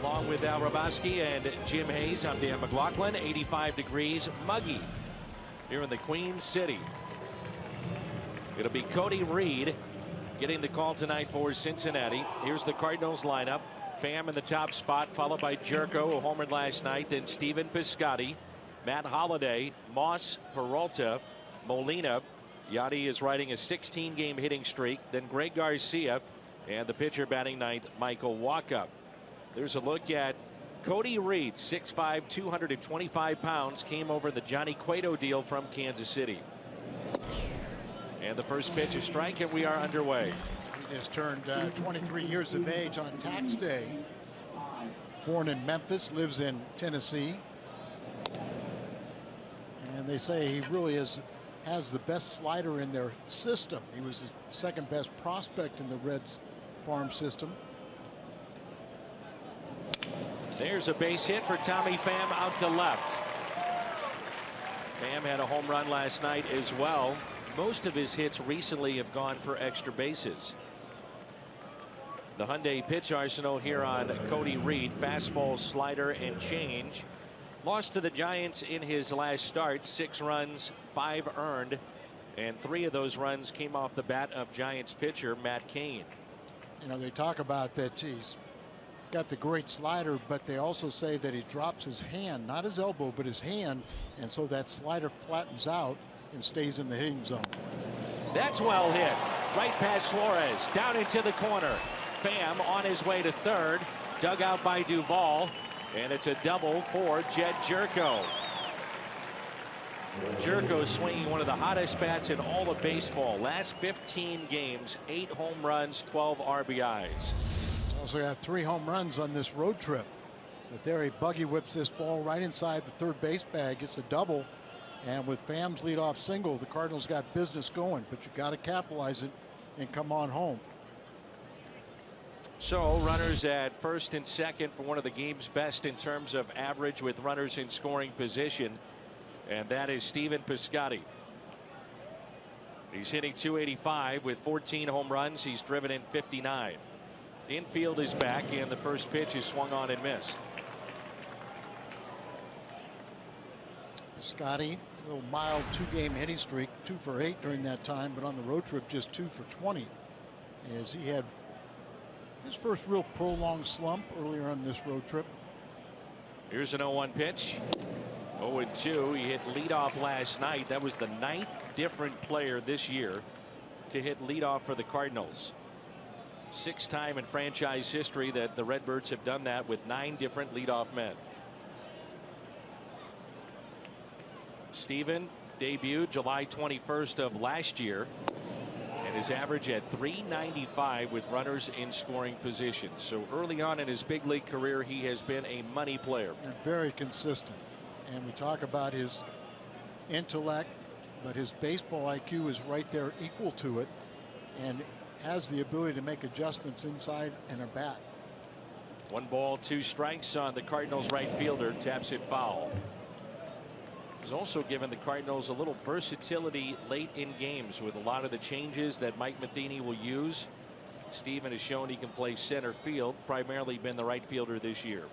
Along with Al Raboski and Jim Hayes, I'm Dan McLaughlin. 85 degrees, muggy here in the Queen City. It'll be Cody Reed getting the call tonight for Cincinnati. Here's the Cardinals lineup. Pham in the top spot, followed by Jerko, who homered last night. Then Stephen Piscotty, Matt Holliday, Moss, Peralta, Molina. Yadi is riding a 16-game hitting streak. Then Greg Garcia, and the pitcher batting ninth, Michael Wacha. There's a look at Cody Reed, 6'5", 225 pounds, came over the Johnny Cueto deal from Kansas City. And the first pitch is strike, and we are underway. He just turned 23 years of age on tax day. Born in Memphis, lives in Tennessee. And they say he really has the best slider in their system. He was the second best prospect in the Reds farm system. There's a base hit for Tommy Pham out to left. Pham had a home run last night as well. Most of his hits recently have gone for extra bases. The Hyundai pitch arsenal here on Cody Reed. Fastball, slider, and change. Lost to the Giants in his last start. 6 runs, 5 earned, and 3 of those runs came off the bat of Giants pitcher Matt Cain. You know, they talk about that he's got the great slider, but they also say that he drops his hand, not his elbow, but his hand, and so that slider flattens out and stays in the hitting zone. That's well hit. Right past Suarez, down into the corner. Pham on his way to third, dug out by Duvall, and it's a double for Jed Jerko. Jerko swinging one of the hottest bats in all of baseball. Last 15 games, 8 home runs, 12 RBIs. Also got 3 home runs on this road trip. But there he buggy whips this ball right inside the third base bag. Gets a double. And with Pham's leadoff single, the Cardinals got business going. But you got to capitalize it and come on home. So runners at first and second for one of the game's best in terms of average with runners in scoring position. And that is Stephen Piscotty. He's hitting .285 with 14 home runs. He's driven in 59. Infield is back, and the first pitch is swung on and missed. Piscotty, a little mild 2-game hitting streak, 2 for 8 during that time, but on the road trip just 2 for 20, as he had his first real prolonged slump earlier on this road trip. Here's an 0-1 pitch. 0-2. He hit leadoff last night. That was the 9th different player this year to hit leadoff for the Cardinals. 6th time in franchise history that the Redbirds have done that with 9 different leadoff men. Stephen debuted July 21st of last year, and his average at .395 with runners in scoring position. So early on in his big league career, he has been a money player. And very consistent. And we talk about his intellect, but his baseball IQ is right there equal to it, and has the ability to make adjustments inside and a bat. 1 ball, 2 strikes on the Cardinals right fielder. Taps it foul. He's also given the Cardinals a little versatility late in games with a lot of the changes that Mike Matheny will use. Stephen has shown he can play center field, primarily been the right fielder this year.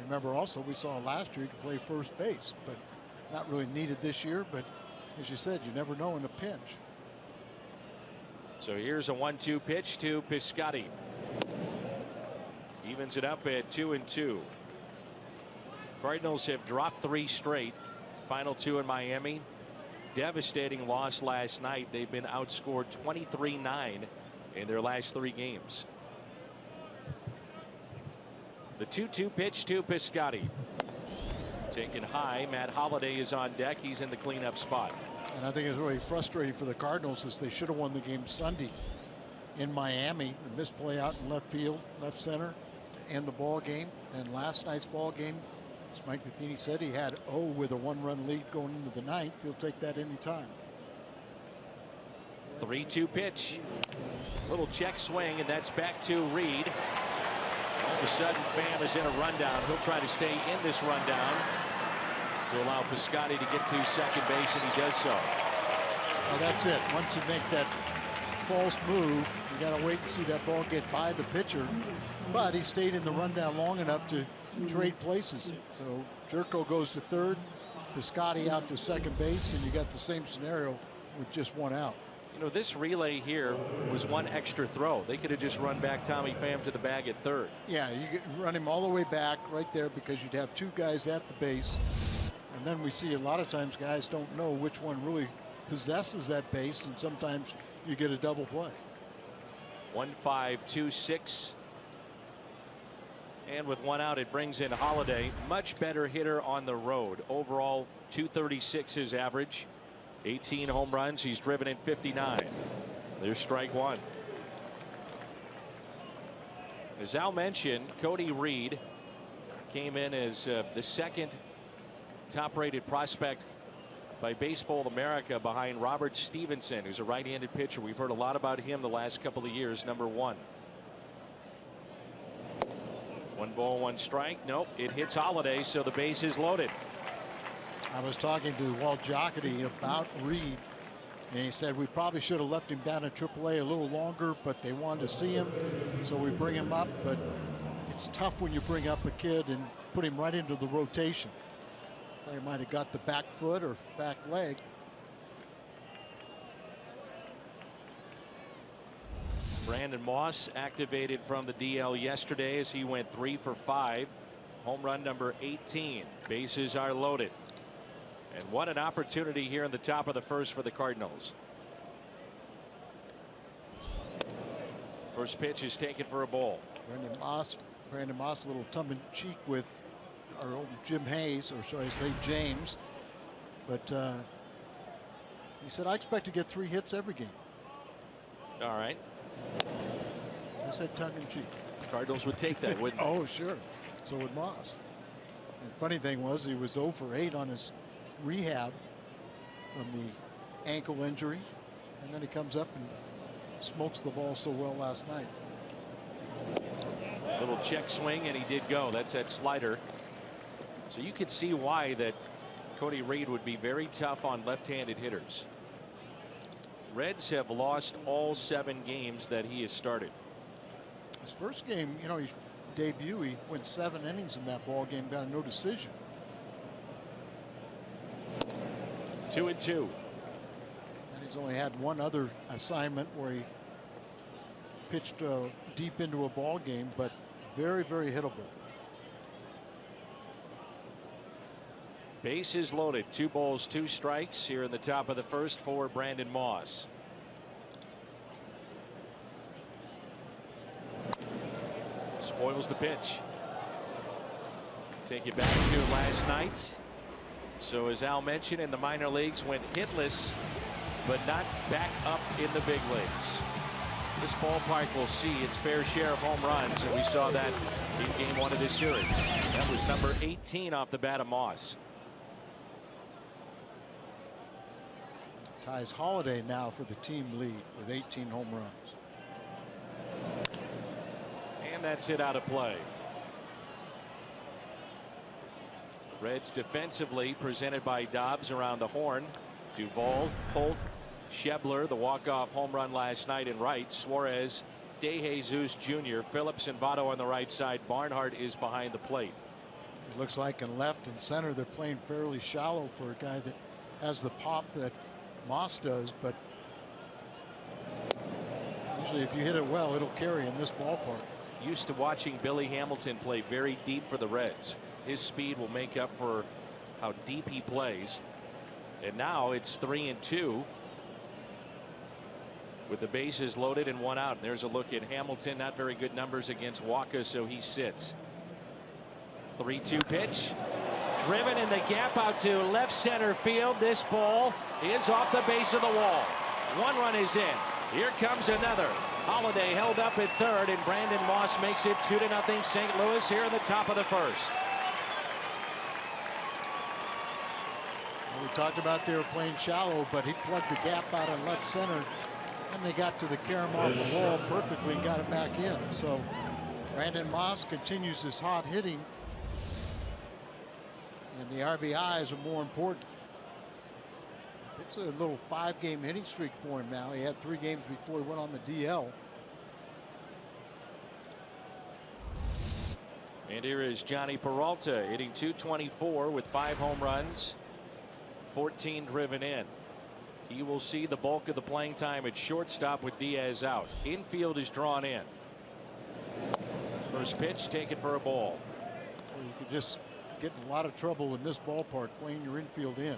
Remember also we saw last year he could play first base, but not really needed this year. But as you said, you never know in a pinch. So here's a 1-2 pitch to Piscotty. Evens it up at 2-2. Cardinals have dropped 3 straight. Final 2 in Miami. Devastating loss last night. They've been outscored 23-9 in their last 3 games. The 2-2 pitch to Piscotty. Taken high. Matt Holliday is on deck. He's in the cleanup spot. And I think it's really frustrating for the Cardinals, as they should have won the game Sunday in Miami. The misplay out in left field, left center to end the ball game. And last night's ball game, as Mike Matheny said, he had with a 1-run lead going into the 9th. He'll take that any time. 3-2 pitch. Little check swing, and that's back to Reed. All of a sudden, Pham is in a rundown. He'll try to stay in this rundown to allow Piscotty to get to second base, and he does so. Well, that's it. Once you make that false move. You got to wait and see that ball get by the pitcher. But he stayed in the rundown long enough to trade places. So Jerko goes to third, Piscotty out to second base, and you got the same scenario with just one out. You know, this relay here was one extra throw. They could have just run back Tommy Pham to the bag at third. Yeah, you could run him all the way back right there because you'd have two guys at the base. And then we see a lot of times guys don't know which one really possesses that base, and sometimes you get a double play. 1-5, 2-6. And with one out, it brings in Holiday. Much better hitter on the road. Overall, 236 his average. 18 home runs. He's driven in 59. There's strike one. As Al mentioned, Cody Reed came in as the second top-rated prospect by Baseball America behind Robert Stevenson, who's a right-handed pitcher. We've heard a lot about him the last couple of years. Number one. 1 ball, 1 strike. Nope, it hits Holiday, so the base is loaded. I was talking to Walt Jocketty about Reed, and he said we probably should have left him down at AAA a little longer, but they wanted to see him, so we bring him up. But it's tough when you bring up a kid and put him right into the rotation. They might have got the back foot or back leg. Brandon Moss activated from the DL yesterday as he went 3 for 5. Home run number 18. Bases are loaded. And what an opportunity here in the top of the first for the Cardinals. First pitch is taken for a ball. Brandon Moss a little tongue-in-cheek with our old Jim Hayes, or should I say James. But he said, I expect to get 3 hits every game. All right. I said tongue-in-cheek. Cardinals would take that, wouldn't they? Oh, sure. So would Moss. And the funny thing was he was 0 for 8 on his rehab from the ankle injury, and then he comes up and smokes the ball so well last night. Little check swing, and he did go. That's that slider. So you could see why that Cody Reed would be very tough on left-handed hitters. Reds have lost all 7 games that he has started. His first game, you know, his debut, he went 7 innings in that ball game, got a no decision. 2-2. And he's only had one other assignment where he pitched deep into a ball game, but very, very hittable. Bases loaded. 2 balls, 2 strikes here in the top of the first for Brandon Moss. Spoils the pitch. Take you back to last night. So as Al mentioned, in the minor leagues went hitless, but not back up in the big leagues. This ballpark will see its fair share of home runs, and we saw that in game 1 of this series. That was number 18 off the bat of Moss. Ties Holiday now for the team lead with 18 home runs. And that's hit out of play. Reds defensively presented by Dobbs around the horn. Duvall, Holt, Schebler, the walk-off home run last night in right. Suarez, De Jesus Jr., Phillips and Votto on the right side. Barnhart is behind the plate. It looks like in left and center they're playing fairly shallow for a guy that has the pop that Moss does, but usually if you hit it well, it'll carry in this ballpark. Used to watching Billy Hamilton play very deep for the Reds. His speed will make up for how deep he plays. And now it's 3-2 with the bases loaded and 1 out. And there's a look at Hamilton. Not very good numbers against Walker, so he sits. 3-2 pitch. Driven in the gap out to left center field. This ball is off the base of the wall. 1 run is in. Here comes another. Holiday held up at third, and Brandon Moss makes it 2-0 St. Louis here in the top of the first. We talked about they were playing shallow, but he plugged the gap out in left center, and they got to the carom off the wall perfectly and got it back in. So Brandon Moss continues his hot hitting, and the RBIs are more important. It's a little 5-game hitting streak for him now. He had 3 games before he went on the DL. And here is Johnny Peralta hitting .224 with 5 home runs, 14 driven in. He will see the bulk of the playing time at shortstop with Diaz out. Infield is drawn in. First pitch taken for a ball. Well, you could just get in a lot of trouble in this ballpark playing your infield in.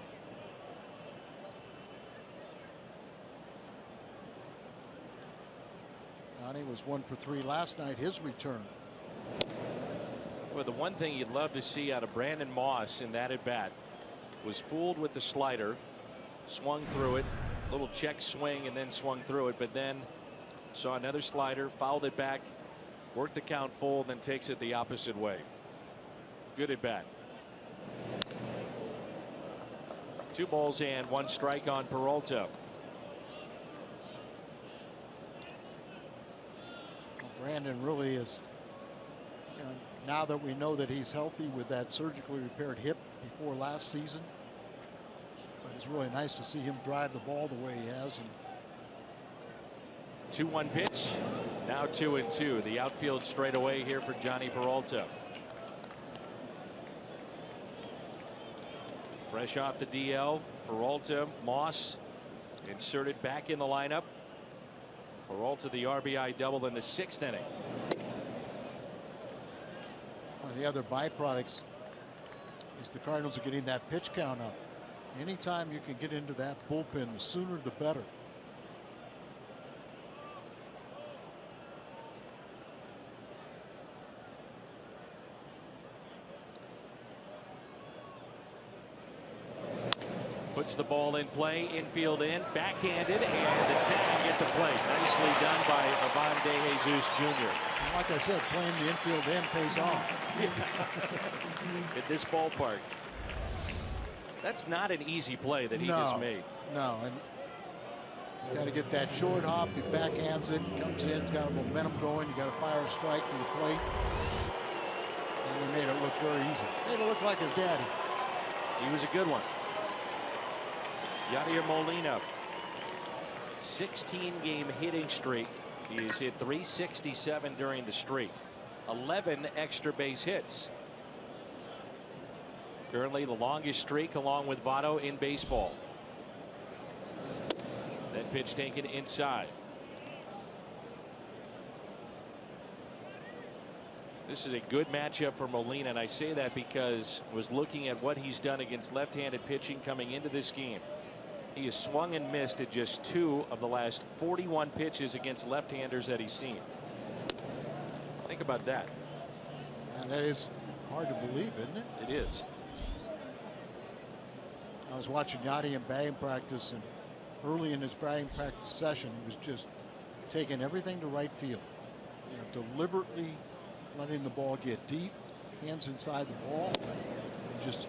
Johnny was 1 for 3 last night. His return. Well, the one thing you'd love to see out of Brandon Moss in that at bat was fooled with the slider, swung through it, little check swing, and then swung through it, but then saw another slider, fouled it back, worked the count full, then takes it the opposite way. Good at bat. 2 balls and 1 strike on Peralta. Well, Brandon really is, you know, now that we know that he's healthy with that surgically repaired hip before last season. But it's really nice to see him drive the ball the way he has. And 2-1 pitch. Now 2-2. The outfield straight away here for Johnny Peralta. Fresh off the DL, Peralta, Moss inserted back in the lineup. Peralta the RBI double in the 6th inning. One of the other byproducts is the Cardinals are getting that pitch count up. Anytime you can get into that bullpen, the sooner the better. Puts the ball in play, infield in, backhanded, and the tag at the plate. Nicely done by Ivan De Jesus Jr. And like I said, playing the infield in pays off. At this ballpark. That's not an easy play that he just made. No, and you got to get that short hop. He backhands it, comes in, he's got a momentum going. You got to fire a strike to the plate. And he made it look very easy. Made it look like his daddy. He was a good one. Yadier Molina, 16-game hitting streak. He has hit .367 during the streak. 11 extra base hits. Currently the longest streak along with Votto in baseball. That pitch taken inside. This is a good matchup for Molina, and I say that because I was looking at what he's done against left-handed pitching coming into this game. He has swung and missed at just 2 of the last 41 pitches against left-handers that he's seen. Think about that. And that is hard to believe, isn't it? It is. I was watching Yadi in batting practice, and early in his batting practice session, he was just taking everything to right field. You know, deliberately letting the ball get deep, hands inside the ball, and just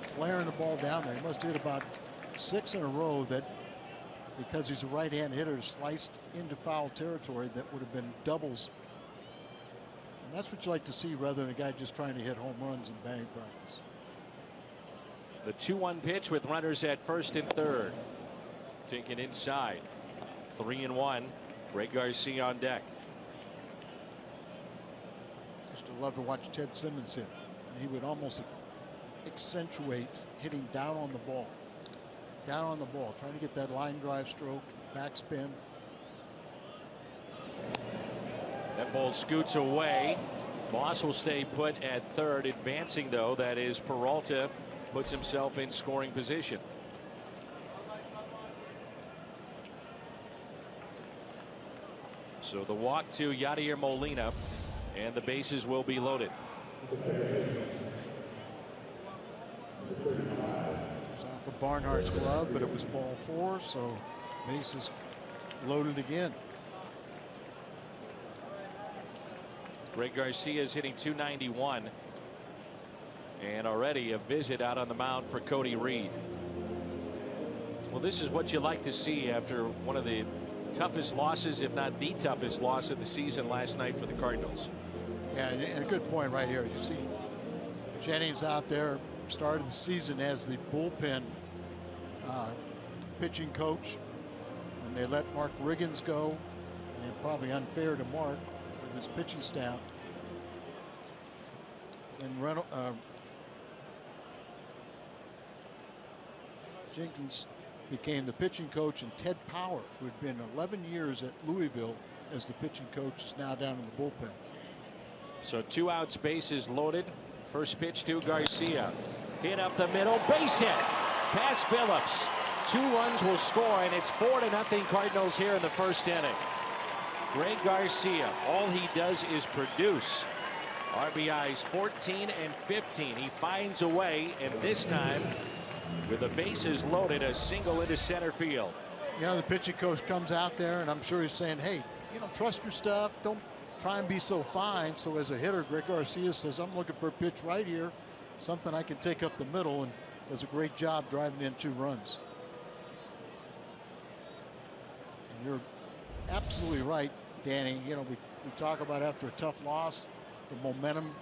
flaring the ball down there. He must have hit about 6 in a row that, because he's a right-hand hitter, sliced into foul territory that would have been doubles. And that's what you like to see rather than a guy just trying to hit home runs in batting practice. The 2-1 pitch with runners at first and third. Taken inside. 3-1. Greg Garcia on deck. Used to love to watch Ted Simmons hit. And he would almost accentuate hitting down on the ball. Down on the ball, trying to get that line drive stroke, backspin. That ball scoots away. Moss will stay put at third. Advancing, though, that is Peralta. Puts himself in scoring position. So the walk to Yadier Molina, and the bases will be loaded. Off of Barnhart's glove, but it was ball 4, so bases loaded again. Greg Garcia is hitting .291. And already a visit out on the mound for Cody Reed. Well, this is what you like to see after one of the toughest losses, if not the toughest loss of the season last night for the Cardinals. Yeah, and a good point right here. You see Jennings out there, started the season as the bullpen pitching coach, and they let Mark Riggins go. And probably unfair to Mark with his pitching staff. And Jenkins became the pitching coach, and Ted Power, who had been 11 years at Louisville as the pitching coach, is now down in the bullpen. So 2 outs, bases loaded. First pitch to Garcia. Hit up the middle, base hit. Past Phillips. 2 runs will score, and it's 4-0 Cardinals here in the first inning. Greg Garcia, all he does is produce. RBIs 14 and 15. He finds a way, and this time, with the bases loaded, a single into center field. You know, the pitching coach comes out there, and I'm sure he's saying, hey, you know, trust your stuff. Don't try and be so fine. So as a hitter, Greg Garcia says, I'm looking for a pitch right here, something I can take up the middle, and does a great job driving in 2 runs. And you're absolutely right, Danny. You know, we talk about after a tough loss, the momentum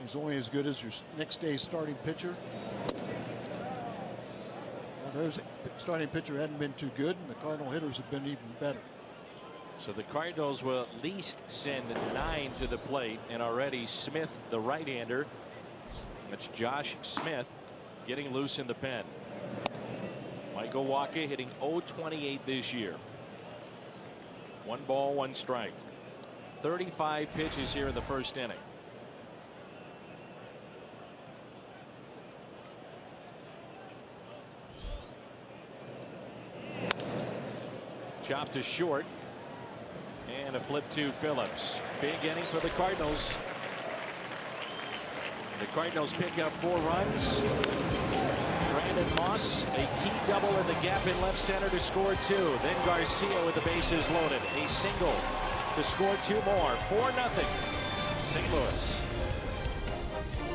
is only as good as your next day's starting pitcher. Well, there's starting pitcher hadn't been too good, and the Cardinal hitters have been even better. So the Cardinals will at least send 9 to the plate, and already Smith, the right-hander, that's Josh Smith, getting loose in the pen. Michael Wacha hitting .028 this year. 1 ball, 1 strike. 35 pitches here in the first inning. Chopped to short. And a flip to Phillips. Big inning for the Cardinals. The Cardinals pick up 4 runs. Brandon Moss, a key double in the gap in left center to score 2. Then Garcia with the bases loaded. A single to score 2 more. 4-0 St. Louis.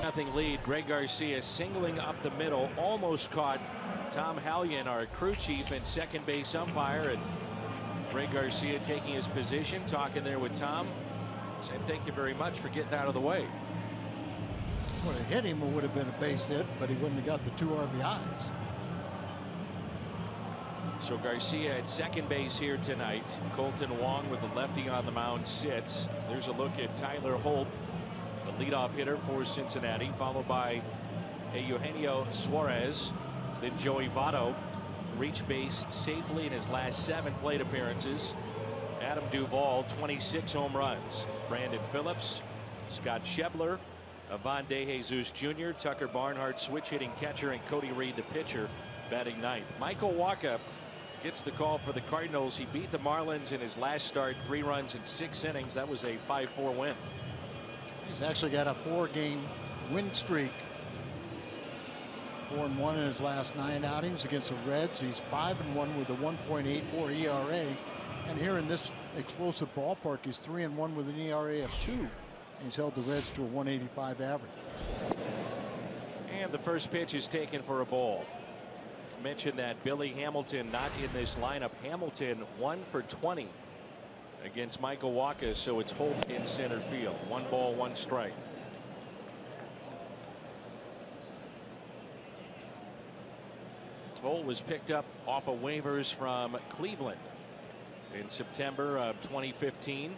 Nothing lead. Greg Garcia singling up the middle. Almost caught Tom Hallion, our crew chief and second base umpire. And Greg Garcia taking his position, talking there with Tom, saying thank you very much for getting out of the way. Would have hit him, it would have been a base hit, but he wouldn't have got the 2 RBIs. So Garcia at second base here tonight. Colton Wong with the lefty on the mound sits. There's a look at Tyler Holt, the leadoff hitter for Cincinnati, followed by Eugenio Suarez. Then Joey Votto reached base safely in his last 7 plate appearances. Adam Duvall, 26 home runs. Brandon Phillips, Scott Schebler, Ivan De Jesus Jr., Tucker Barnhart, switch hitting catcher, and Cody Reed, the pitcher, batting 9th. Michael Wacha gets the call for the Cardinals. He beat the Marlins in his last start, 3 runs in 6 innings. That was a 5-4 win. He's actually got a 4-game win streak. 4-1 in his last 9 outings against the Reds. He's 5-1 with a 1.84 ERA. And here in this explosive ballpark, he's 3-1 with an ERA of 2. He's held the Reds to a 185 average. And the first pitch is taken for a ball. Mentioned that Billy Hamilton not in this lineup. Hamilton 1 for 20 against Michael Wacha, so it's Holt in center field. 1 ball, 1 strike. Holt was picked up off of waivers from Cleveland in September of 2015.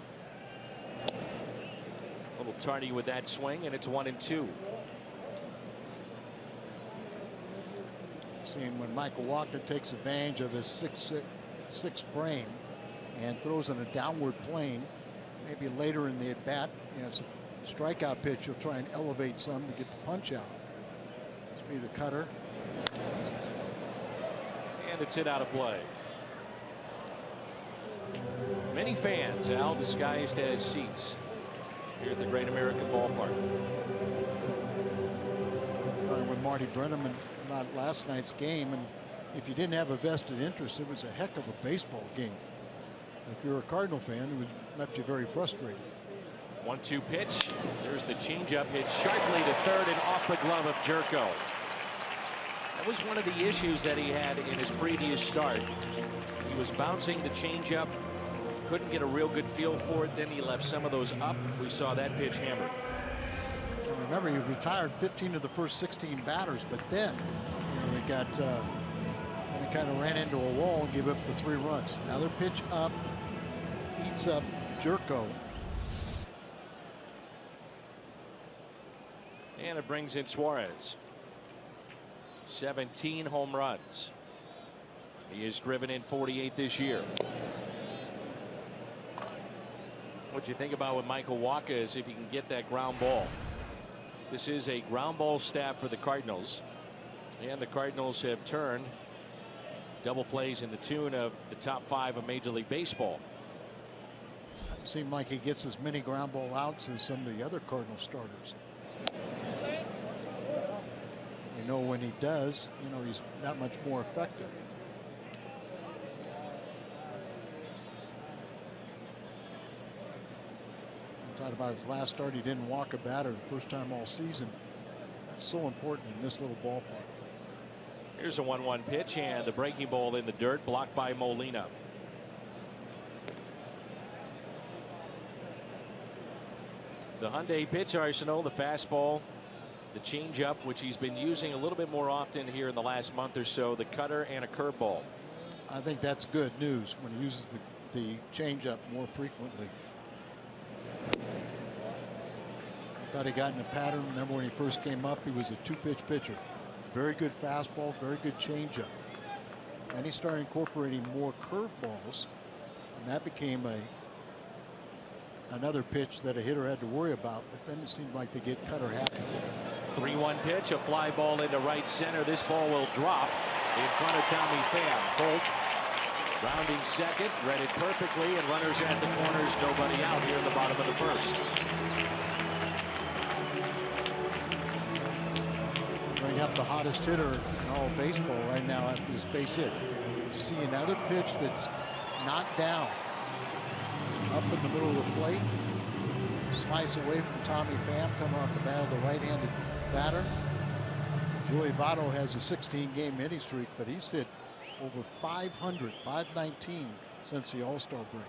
A little tardy with that swing, and it's 1-2. Seeing when Michael Wacha takes advantage of his 6'6" frame and throws in a downward plane, maybe later in the at bat, you know, it's a strikeout pitch. You'll try and elevate some to get the punch out. This will be the cutter. And it's hit out of play. Many fans, Al, disguised as seats here at the Great American Ballpark. Talking with Marty Brenneman about last night's game, and if you didn't have a vested interest, it was a heck of a baseball game. If you're a Cardinal fan, it would left you very frustrated. 1-2 pitch. There's the changeup hit sharply to third and off the glove of Jerko. That was one of the issues that he had in his previous start. He was bouncing the changeup, couldn't get a real good feel for it. Then he left some of those up. We saw that pitch hammered. Remember, he retired 15 of the first 16 batters, but then, you know, we got when it kind of ran into a wall and gave up the 3 runs. Another pitch up, eats up Jerko. And it brings in Suarez. 17 home runs. He has driven in 48 this year. What you think about with Michael Wacha is if he can get that ground ball. This is a ground ball staff for the Cardinals. And the Cardinals have turned double plays in the tune of the top 5 of Major League Baseball. Seemed like he gets as many ground ball outs as some of the other Cardinal starters. You know, when he does, you know, he's that much more effective. Talked about his last start, he didn't walk a batter the first time all season. That's so important in this little ballpark. Here's a 1-1 pitch, and the breaking ball in the dirt, blocked by Molina. The Hyundai pitch arsenal, the fastball, the changeup, which he's been using a little bit more often here in the last month or so, the cutter, and a curveball. I think that's good news when he uses the changeup more frequently. I thought he got in a pattern. Remember when he first came up, he was a 2-pitch pitcher. Very good fastball, very good changeup. And he started incorporating more curveballs, and that became another pitch that a hitter had to worry about. But then it seemed like they get cutter happy. 3-1 pitch, a fly ball into right center. This ball will drop in front of Tommy Pham. Holt rounding second, read it perfectly, and runners at the corners, nobody out here in the bottom of the first. Bring up the hottest hitter in all baseball right now after this base hit. You see another pitch that's knocked down up in the middle of the plate. Slice away from Tommy Pham, coming off the bat of the right-handed batter. Joey Votto has a 16-game hitting streak, but he's hit over 500, 519 since the All-Star break.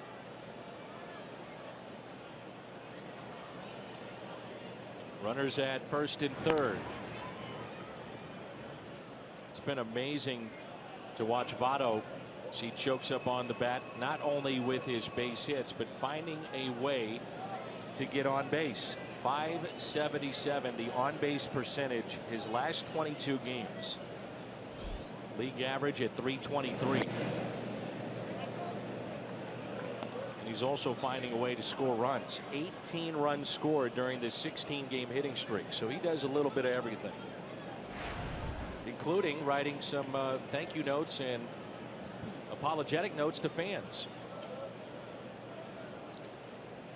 Runners at first and third. It's been amazing to watch Votto as he chokes up on the bat, not only with his base hits, but finding a way to get on base. 577, the on-base percentage, his last 22 games. League average at 323. And he's also finding a way to score runs. 18 runs scored during this 16-game hitting streak. So he does a little bit of everything, including writing some thank you notes and apologetic notes to fans.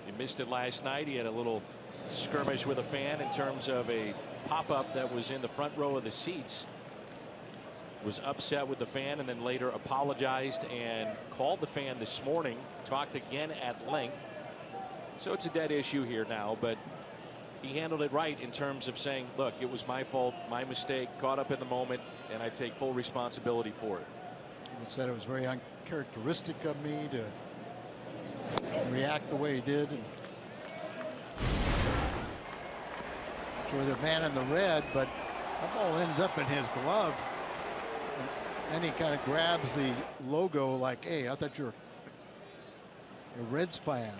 He missed it last night. He had a little skirmish with a fan in terms of a pop-up that was in the front row of the seats. Was upset with the fan and then later apologized and called the fan this morning, talked again at length. So it's a dead issue here now, but he handled it right in terms of saying, look, it was my fault, my mistake, caught up in the moment, and I take full responsibility for it. He said it was very uncharacteristic of me to react the way he did. And sure, they're man in the red, but that ball ends up in his glove. And then he kind of grabs the logo like, hey, I thought you're a Reds fan.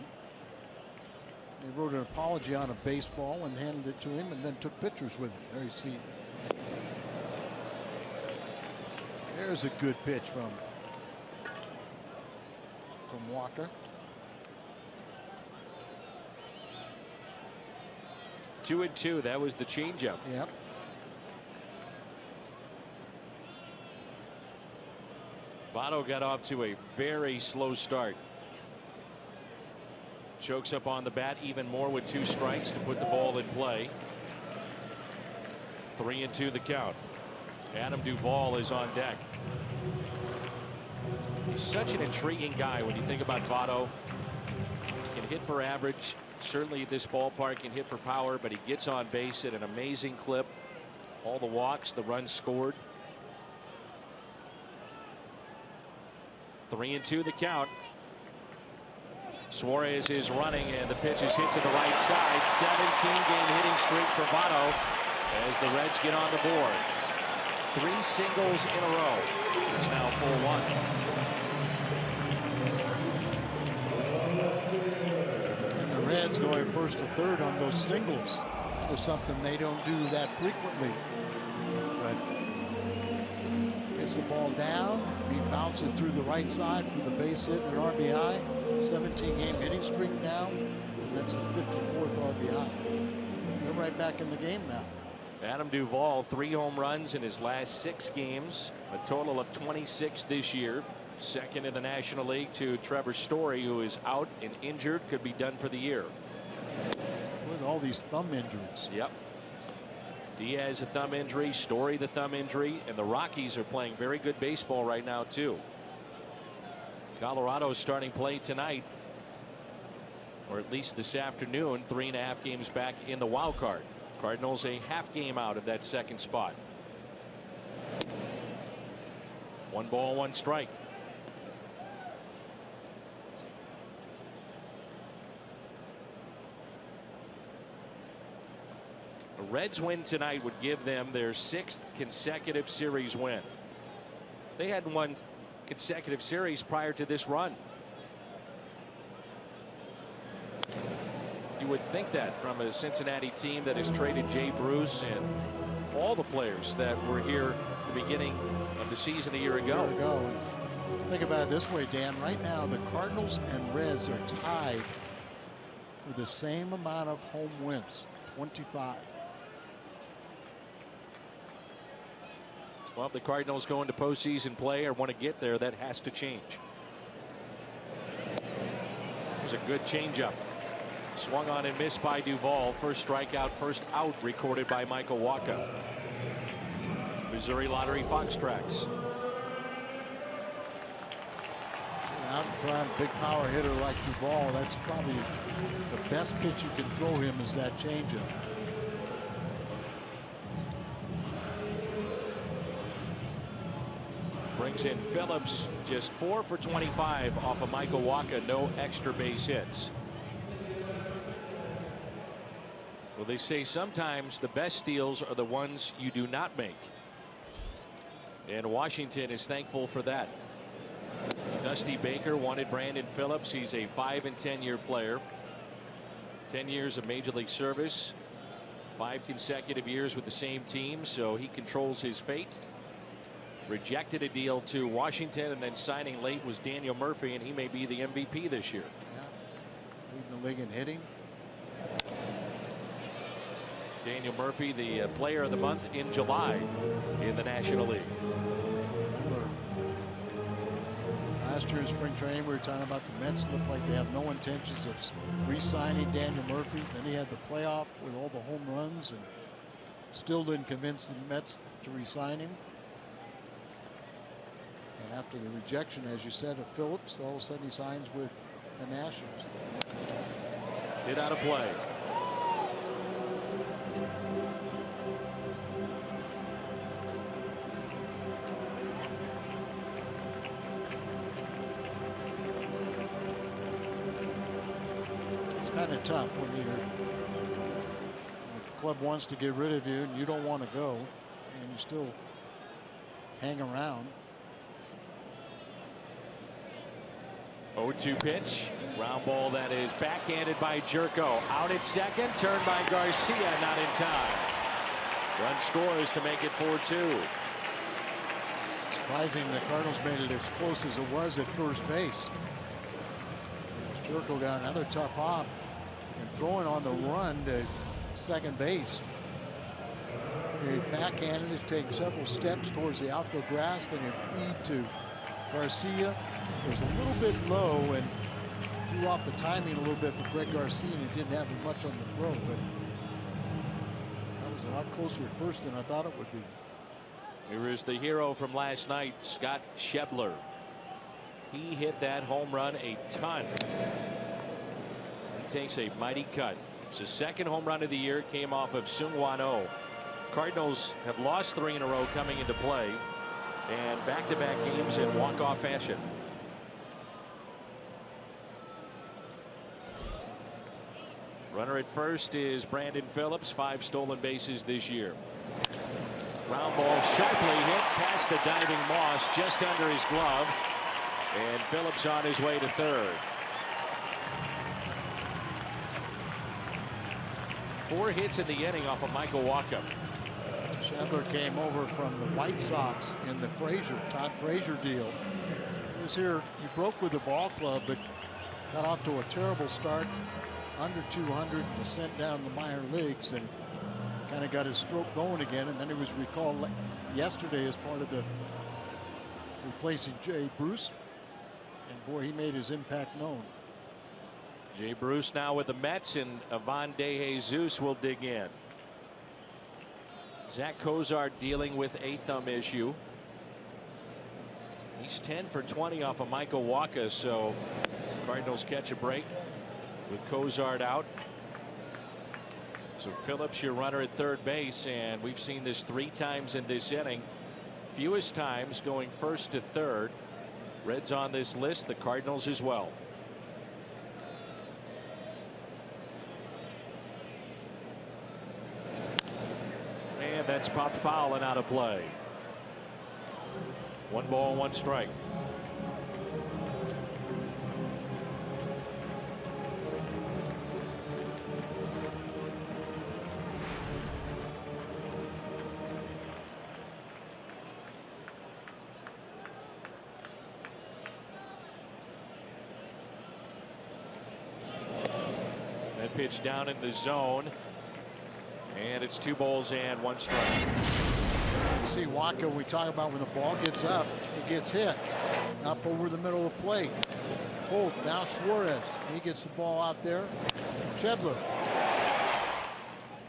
He wrote an apology on a baseball and handed it to him and then took pictures with him. There you see. There's a good pitch from Walker. 2-2. That was the changeup. Yep. Votto got off to a very slow start. Chokes up on the bat even more with 2 strikes to put the ball in play. 3-2 the count. Adam Duvall is on deck. He's such an intriguing guy when you think about Votto. He can hit for average. Certainly this ballpark can hit for power, but he gets on base at an amazing clip. All the walks, the runs scored. 3-2 the count. Suarez is running, and the pitch is hit to the right side. 17-game hitting streak for Votto as the Reds get on the board. 3 singles in a row. It's now 4-1. And the Reds going first to third on those singles was something they don't do that frequently. But gets the ball down, he bounces through the right side for the base hit and an RBI. 17-game hitting streak now. That's his 54th RBI. They're right back in the game now. Adam Duvall, 3 home runs in his last 6 games, a total of 26 this year. Second in the National League to Trevor Story, who is out and injured, could be done for the year. With all these thumb injuries. Yep. Diaz a thumb injury, Story the thumb injury, and the Rockies are playing very good baseball right now too. Colorado's starting play tonight, or at least this afternoon, 3.5 games back in the wild card. Cardinals a half game out of that second spot. 1 ball, 1 strike. A Reds win tonight would give them their 6th consecutive series win. They hadn't won consecutive series prior to this run. You would think that from a Cincinnati team that has traded Jay Bruce and all the players that were here at the beginning of the season a year ago. Think about it this way, Dan. Right now, the Cardinals and Reds are tied with the same amount of home wins, 25. Well, if the Cardinals go into postseason play or want to get there, that has to change. There's a good changeup. Swung on and missed by Duvall. First strikeout, first out recorded by Michael Wacha. Missouri Lottery Fox Tracks. Out in front, big power hitter like Duvall. That's probably the best pitch you can throw him is that changeup. Brings in Phillips, just 4 for 25 off of Michael Wacha. No extra base hits. Well, they say sometimes the best steals are the ones you do not make. And Washington is thankful for that. Dusty Baker wanted Brandon Phillips. He's a 5- and 10-year player. 10 years of major league service. 5 consecutive years with the same team, so he controls his fate. Rejected a deal to Washington, and then signing late was Daniel Murphy, and he may be the MVP this year. Yeah. Leading the league in hitting. Daniel Murphy, the player of the month in July in the National League. Remember, last year in spring training, we were talking about the Mets look like they have no intentions of re-signing Daniel Murphy. Then he had the playoff with all the home runs and still didn't convince the Mets to re-sign him. And after the rejection, as you said, of Phillips, all of a sudden he signs with the Nationals. Hit out of play. It's kind of tough when the club wants to get rid of you and you don't want to go, and you still hang around. 0-2 pitch. Ground ball that is backhanded by Jerko. Out at second. Turned by Garcia. Not in time. Run scores to make it 4-2. Surprising the Cardinals made it as close as it was at first base. Jerko got another tough hop and throwing on the run to second base. He backhanded, is taking several steps towards the outfield grass. Then he feed to Garcia. It was a little bit low and threw off the timing a little bit for Greg Garcia, and he didn't have as much on the throw, but that was a lot closer at first than I thought it would be. Here is the hero from last night, Scott Schebler. He hit that home run a ton. He takes a mighty cut. It's his second home run of the year. Came off of Seung-Hwan Oh. Cardinals have lost 3 in a row coming into play, and back-to-back games in walk-off fashion. Runner at first is Brandon Phillips, 5 stolen bases this year. Ground ball sharply hit past the diving Moss, just under his glove. And Phillips on his way to third. 4 hits in the inning off of Michael Walkup. Schebler came over from the White Sox in the Todd Frazier deal. He was here, he broke with the ball club, but got off to a terrible start, under 200, was sent down the minor leagues and kind of got his stroke going again. And then he was recalled yesterday as part of the replacing Jay Bruce. And boy, he made his impact known. Jay Bruce now with the Mets, and Ivan De Jesus will dig in. Zach Cozart dealing with a thumb issue. He's 10 for 20 off of Michael Wacha, so Cardinals catch a break with Cozart out. So Phillips, your runner at third base, and we've seen this 3 times in this inning. Fewest times going first to third. Reds on this list, the Cardinals as well. And that's popped foul and out of play. 1 ball, 1 strike. That pitch down in the zone. And it's 2 balls and 1 strike. You see Wacha, we talk about when the ball gets up, it gets hit up over the middle of the plate. Oh, now Suarez, he gets the ball out there. Schebler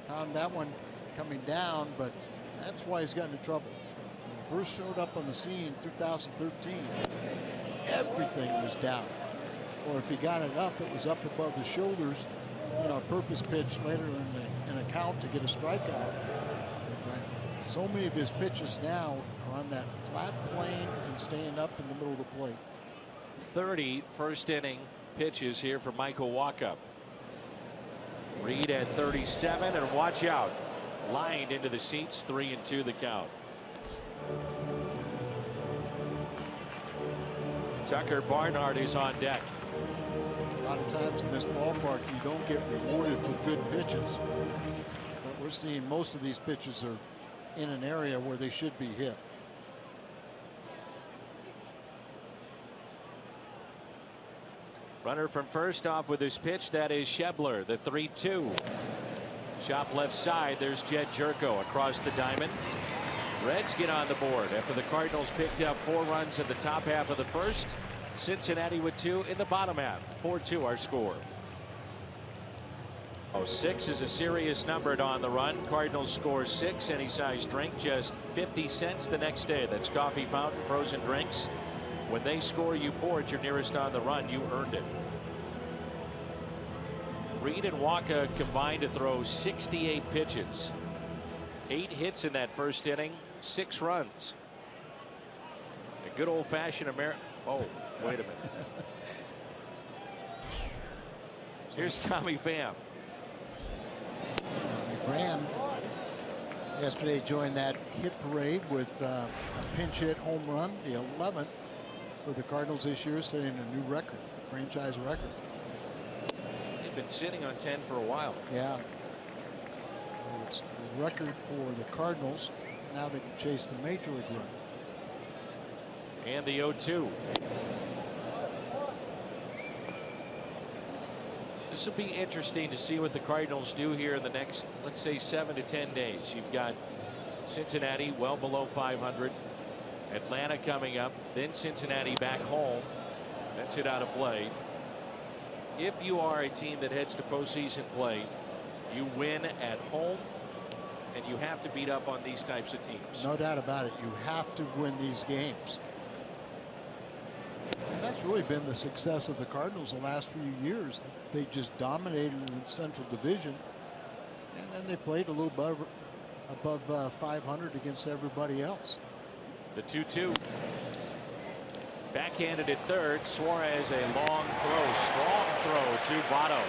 found that one coming down, but that's why he's gotten into trouble. When he first showed up on the scene in 2013, everything was down. Or if he got it up, it was up above the shoulders. You know, a purpose pitch later in a count to get a strikeout. But so many of his pitches now are on that flat plane and staying up in the middle of the plate. 30 first inning pitches here for Michael Wacha. Reed at 37, and watch out. Lined into the seats, 3-2 the count. Tucker Barnhart is on deck. A lot of times in this ballpark, you don't get rewarded for good pitches. But we're seeing most of these pitches are in an area where they should be hit. Runner from first off with his pitch. That is Schebler, the 3-2. Chop left side. There's Jed Jerko across the diamond. Reds get on the board after the Cardinals picked up 4 runs in the top half of the first. Cincinnati with 2 in the bottom half. 4-2 our score. 6 is a serious number on the run. Cardinals score 6. Any size drink, just 50 cents the next day. That's coffee fountain, frozen drinks. When they score, you pour at your nearest on the run. You earned it. Reed and Wacha combined to throw 68 pitches. 8 hits in that first inning, 6 runs. A good old-fashioned American. Oh, wait a minute. Here's Tommy Pham. Pham yesterday joined that hit parade with a pinch hit home run, the 11th for the Cardinals this year, setting a new record, franchise record. They've been sitting on 10 for a while. Yeah. It's the record for the Cardinals. Now they can chase the major league record. And the 0-2. This will be interesting to see what the Cardinals do here in the next, let's say, 7 to 10 days. You've got Cincinnati well below 500. Atlanta coming up, then Cincinnati back home. That's it out of play. If you are a team that heads to postseason play, you win at home, and you have to beat up on these types of teams. No doubt about it. You have to win these games. And that's really been the success of the Cardinals the last few years. They just dominated in the Central Division, and then they played a little above 500 against everybody else. The 2-2. Backhanded at third. Suarez, a long throw, strong throw to Votto.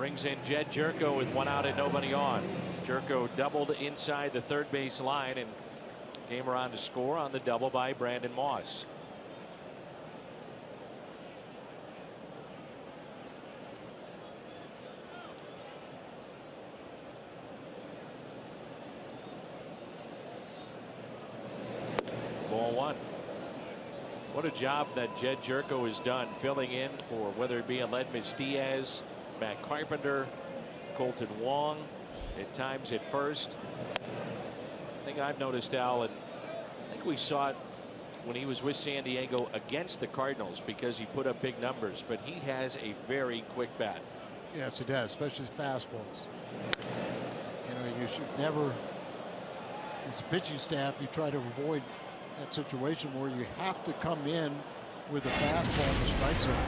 brings in Jed Jerko with 1 out and nobody on. Jerko doubled inside the third base line and came around to score on the double by Brandon Moss. Ball 1. What a job that Jed Jerko has done filling in for whether it be Aledmys Diaz, Matt Carpenter, Colton Wong, at times at first. I think I've noticed, Al, and I think we saw it when he was with San Diego against the Cardinals because he put up big numbers, but he has a very quick bat. Yes, it does, especially fastballs. You know, you should never, as a pitching staff, you try to avoid that situation where you have to come in with a fastball in the strike zone.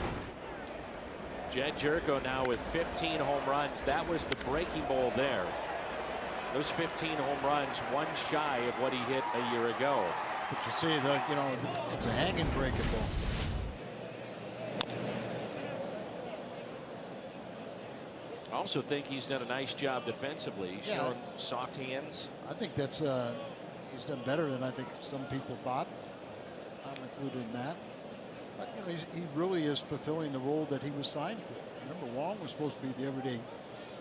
Jed Jerko now with 15 home runs. That was the breaking ball there. Those 15 home runs, 1 shy of what he hit a year ago. But you see, it's a hanging breaking ball. I also think he's done a nice job defensively. He's shown soft hands. I think that's he's done better than I think some people thought. I'm included in that. But you know, he really is fulfilling the role that he was signed for. Remember, Wong was supposed to be the everyday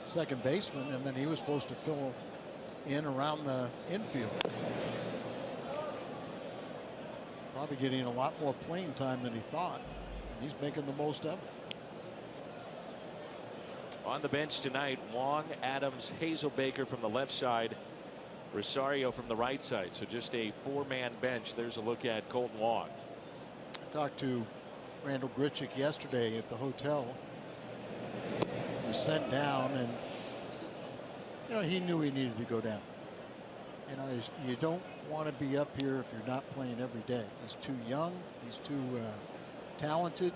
second baseman, and then he was supposed to fill in around the infield. Probably getting a lot more playing time than he thought. And he's making the most of it. On the bench tonight, Wong, Adams, Hazelbaker from the left side, Rosario from the right side. So just a 4-man bench. There's a look at Colton Wong. I talked to Randall Grichuk yesterday at the hotel. He was sent down, and you know, he knew he needed to go down. You know, you don't want to be up here if you're not playing every day. He's too young. He's too talented.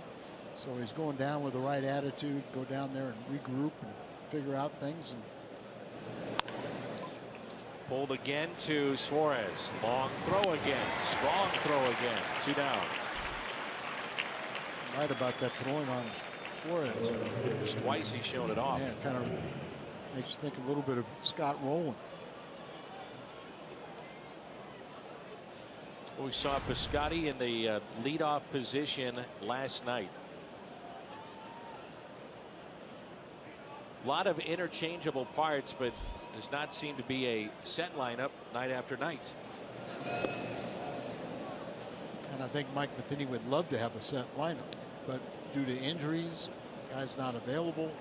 So he's going down with the right attitude. Go down there and regroup and figure out things. And pulled again to Suarez. Long throw again. Strong throw again. 2 down. Right about that throwing on Suarez. It's twice he's shown it off. Yeah, it kind of makes you think a little bit of Scott Rowland. Well, we saw Piscotty in the leadoff position last night. A lot of interchangeable parts, but does not seem to be a set lineup night after night. And I think Mike Matheny would love to have a set lineup, but due to injuries, guys not available,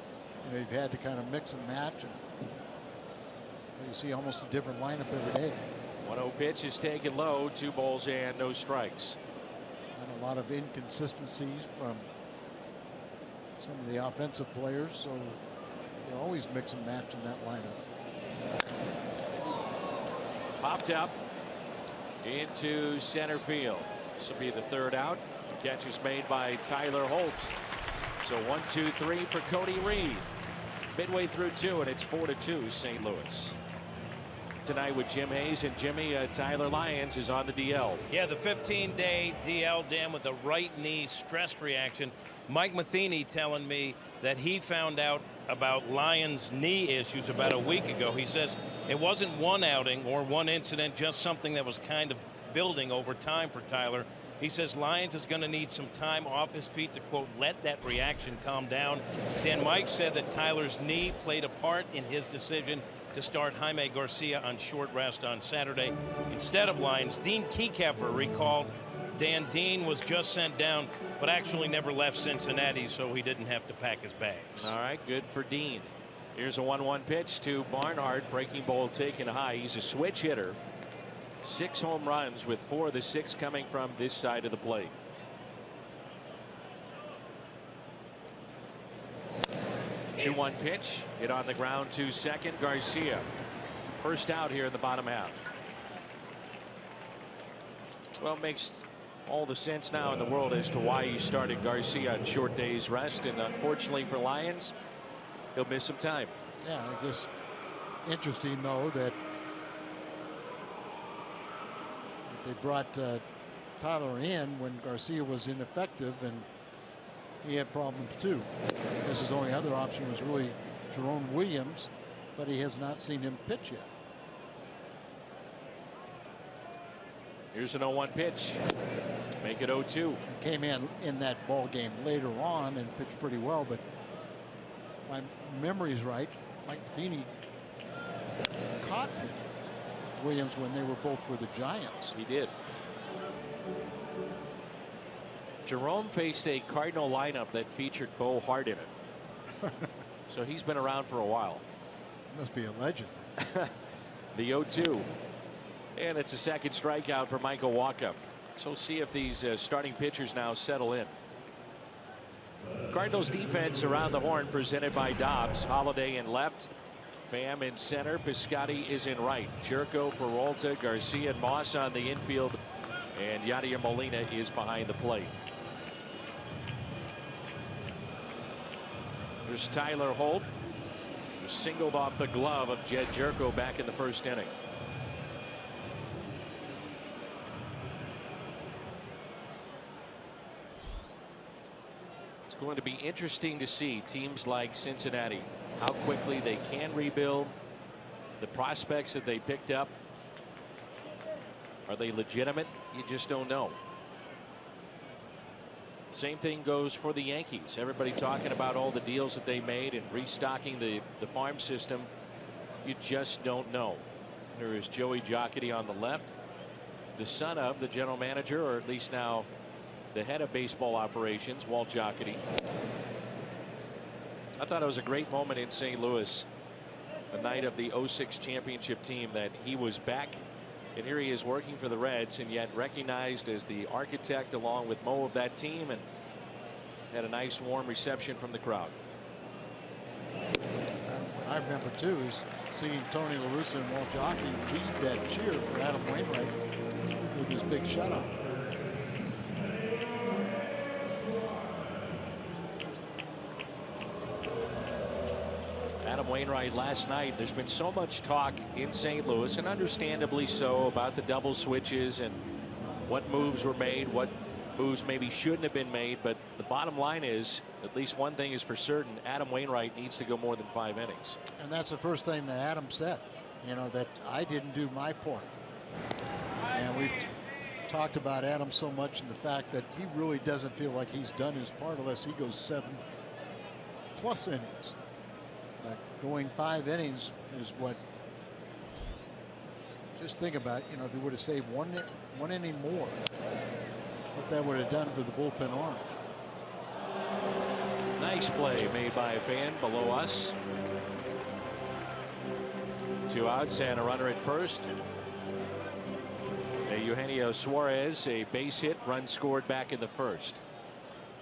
you know, you've had to kind of mix and match, and you see almost a different lineup every day. 1-0 pitch is taken low, 2 balls and no strikes. And a lot of inconsistencies from some of the offensive players, so you always mix and match in that lineup. Popped up into center field. This will be the 3rd out. The catch is made by Tyler Holt. So 1-2-3 for Cody Reed. Midway through 2, and it's 4-2 St. Louis. Tonight with Jim Hayes and Jimmy, Tyler Lyons is on the DL. Yeah, the 15-day DL, Dan, with a right knee stress reaction. Mike Matheny telling me that he found out about Lyons' knee issues about a week ago. He says it wasn't one outing or one incident, just something that was kind of building over time for Tyler. He says Lyons is going to need some time off his feet to, quote, let that reaction calm down. Dan, Mike said that Tyler's knee played a part in his decision to start Jaime Garcia on short rest on Saturday instead of Lyons. Dean Kiekefer recalled Dan Dean was just sent down, but actually never left Cincinnati, so he didn't have to pack his bags. All right, good for Dean. Here's a 1-1 pitch to Barnhart. Breaking ball taken high. He's a switch hitter. 6 home runs, with 4 of the 6 coming from this side of the plate. The 2-1 pitch, hit on the ground to second. Garcia, first out here in the bottom half. Well, it makes all the sense now in the world as to why he started Garcia on short day's rest, and unfortunately for Lyons, he'll miss some time. Yeah, I guess interesting though that they brought Tyler in when Garcia was ineffective, and he had problems too. I guess his only other option was really Jerome Williams, but he has not seen him pitch yet. Here's an 0-1 pitch. Make it 0-2. Came in that ball game later on and pitched pretty well, but if my memory's right, Mike Matheny caught Williams when they were both with the Giants. He did. Jerome faced a Cardinal lineup that featured Bo Hart in it. So he's been around for a while. Must be a legend. The 0-2. And it's a second strikeout for Michael Walkup. So we'll see if these starting pitchers now settle in. Cardinals defense around the horn presented by Dobbs. Holiday in left. Pham in center. Piscotty is in right. Jerko, Peralta, Garcia, and Moss on the infield. And Yadier Molina is behind the plate. There's Tyler Holt, who singled off the glove of Jed Jerko back in the first inning. It's going to be interesting to see teams like Cincinnati, how quickly they can rebuild. The prospects that they picked up, are they legitimate? You just don't know. Same thing goes for the Yankees. Everybody talking about all the deals that they made and restocking the farm system. You just don't know. There is Joey Jocketty on the left, the son of the general manager, or at least now the head of baseball operations, Walt Jocketty. I thought it was a great moment in St. Louis the night of the '06 championship team that he was back. And here he is working for the Reds, and yet recognized as the architect along with Mo of that team, and had a nice warm reception from the crowd. What I remember too is seeing Tony La Russa and Walt Jocketty lead that cheer for Adam Wainwright with his big shutout. Adam Wainwright last night. There's been so much talk in St. Louis, and understandably so, about the double switches and what moves were made, what moves maybe shouldn't have been made. But the bottom line is, at least one thing is for certain, Adam Wainwright needs to go more than 5 innings. And that's the first thing that Adam said, you know, that I didn't do my part. And we've talked about Adam so much, and the fact that he really doesn't feel like he's done his part unless he goes 7+ innings. Going 5 innings is what, just think about, you know, if he would have saved one inning more, what that would have done for the bullpen arms. Nice play made by a fan below us. 2 outs and a runner at first. Eugenio Suarez, a base hit, run scored back in the first.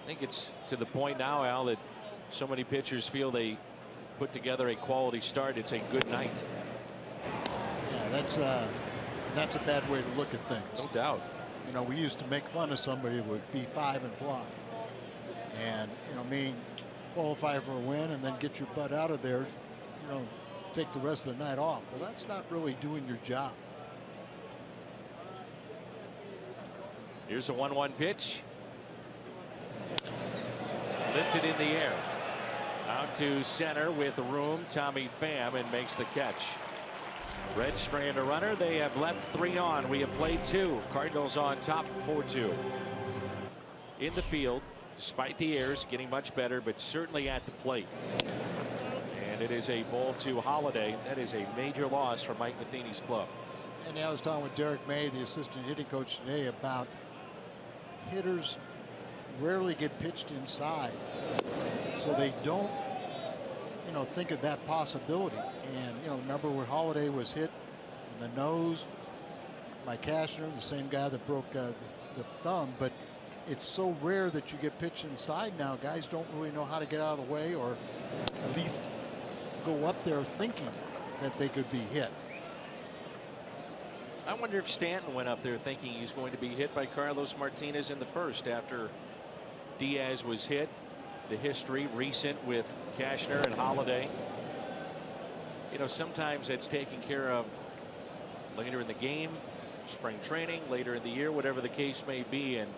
I think it's to the point now, Al, that so many pitchers feel they put together a quality start. It's a good night. Yeah, that's a bad way to look at things. No doubt. You know, we used to make fun of somebody who would be 5 and fly, and you know, meaning qualify for a win and then get your butt out of there, you know, take the rest of the night off. Well, that's not really doing your job. Here's a 1-1 pitch. Lifted in the air. Out to center with room. Tommy Pham, and makes the catch. Reds strand a runner. They have left 3 on. We have played 2. Cardinals on top 4-2. In the field, despite the errors, getting much better, but certainly at the plate. And it is a ball to Holiday. That is a major loss for Mike Matheny's club. And I was talking with Derek May, the assistant hitting coach today, about hitters rarely get pitched inside, so they don't, you know, think of that possibility. And you know, remember where Holiday was hit in the nose by Cashner, the same guy that broke the thumb. But it's so rare that you get pitched inside now. Guys don't really know how to get out of the way, or at least go up there thinking that they could be hit. I wonder if Stanton went up there thinking he's going to be hit by Carlos Martinez in the first after Diaz was hit. The history recent with Cashner and Holiday. You know, sometimes it's taken care of later in the game, spring training, later in the year, whatever the case may be. And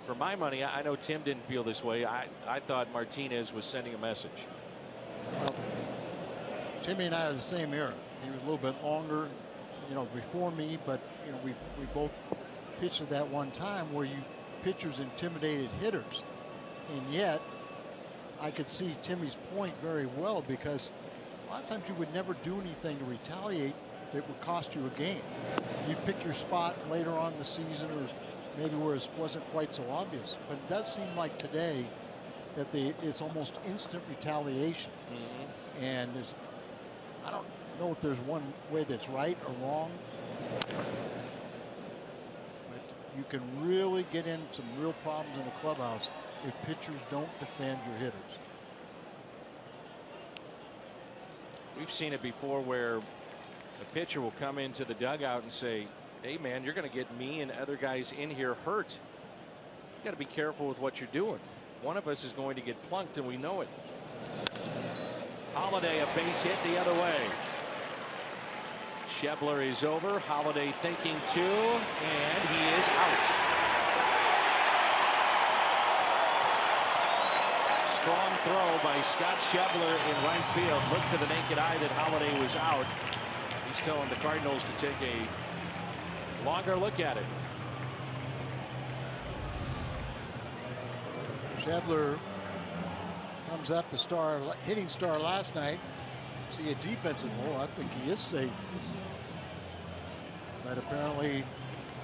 for my money, I know Tim didn't feel this way. I thought Martinez was sending a message. Well, Timmy and I are the same era. He was a little bit longer, before me, but we both pitched at that one time where pitchers intimidated hitters, and yet I could see Timmy's point very well, because a lot of times you would never do anything to retaliate that would cost you a game. You pick your spot later on in the season, or maybe where it wasn't quite so obvious. But it does seem like today that it's almost instant retaliation. And I don't know if there's one way that's right or wrong, but you can really get in some real problems in the clubhouse if pitchers don't defend your hitters. We've seen it before where a pitcher will come into the dugout and say, hey man, you're going to get me and other guys in here hurt. You got to be careful with what you're doing. One of us is going to get plunked, and we know it. Holiday, a base hit the other way. Schebler is over. Holiday thinking too, and he is out. Strong throw by Scott Schebler in right field. Looked to the naked eye that Holiday was out. He's telling the Cardinals to take a longer look at it. Schebler comes up the hitting star last night. See a defensive role. I think he is safe, but apparently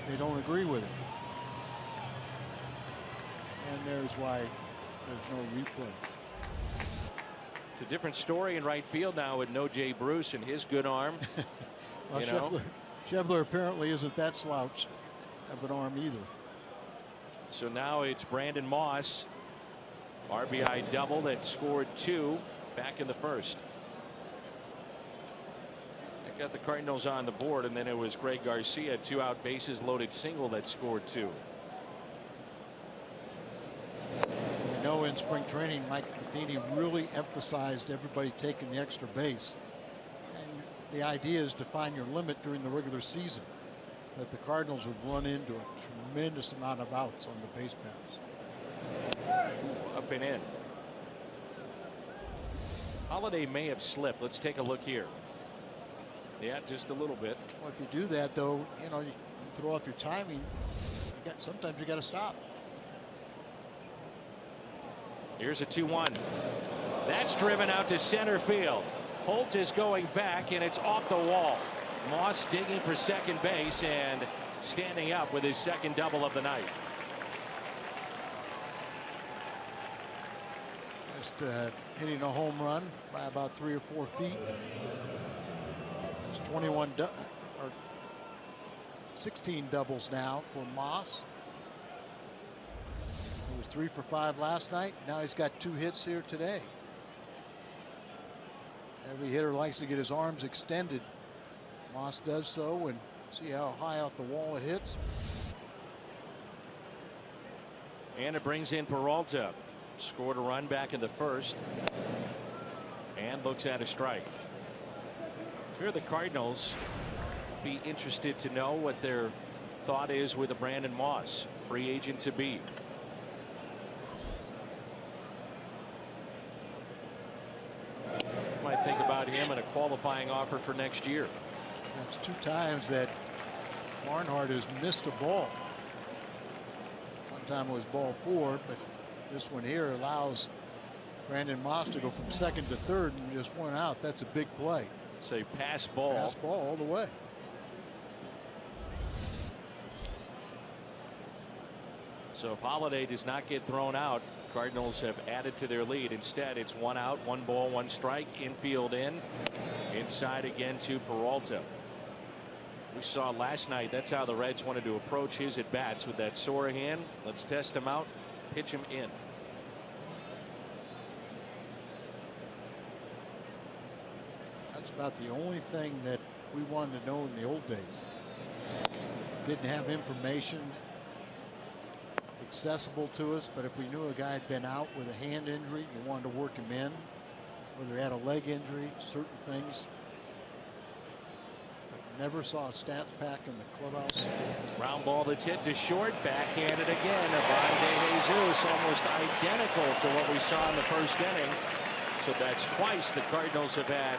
they don't agree with it. And there's why there's no replay. It's a different story in right field now with no Jay Bruce and his good arm. Well, Schebler apparently isn't that slouch of an arm either. So now it's Brandon Moss. RBI double that scored 2 back in the first. That got the Cardinals on the board, and then it was Greg Garcia, 2-out bases loaded single that scored 2. We know in spring training Mike Matheny really emphasized everybody taking the extra base. And the idea is to find your limit during the regular season. But the Cardinals would run into a tremendous amount of outs on the base paths. Up and in. Holiday may have slipped. Let's take a look here. Yeah, just a little bit. Well, if you do that, though, you throw off your timing. Sometimes you got to stop. Here's a 2-1. That's driven out to center field. Holt is going back, and it's off the wall. Moss digging for second base and standing up with his second double of the night. Just hitting a home run by about 3 or 4 feet. It's 16 doubles now for Moss. He was 3 for 5 last night. Now he's got 2 hits here today. Every hitter likes to get his arms extended. Moss does so, and see how high off the wall it hits. And it brings in Peralta. Scored a run back in the first and looks at a strike. Here the Cardinals be interested to know what their thought is with a Brandon Moss, free agent to be. Might think about him and a qualifying offer for next year. That's 2 times that Barnhart has missed a ball. One time it was ball 4, but this one here allows Brandon Moss to go from second to third and just 1 out. That's a big play. It's a pass ball. Pass ball all the way. So if Holiday does not get thrown out, Cardinals have added to their lead. Instead, it's 1 out, 1 ball, 1 strike, infield in, inside again to Peralta. We saw last night that's how the Reds wanted to approach his at bats with that sore hand. Let's test him out, pitch him in. That's about the only thing that we wanted to know in the old days. Didn't have information accessible to us, but if we knew a guy had been out with a hand injury, you wanted to work him in. Whether he had a leg injury, certain things. But never saw a stats pack in the clubhouse. Ground ball that's hit to short, backhanded again. Avante Jesus, almost identical to what we saw in the first inning. So that's twice the Cardinals have had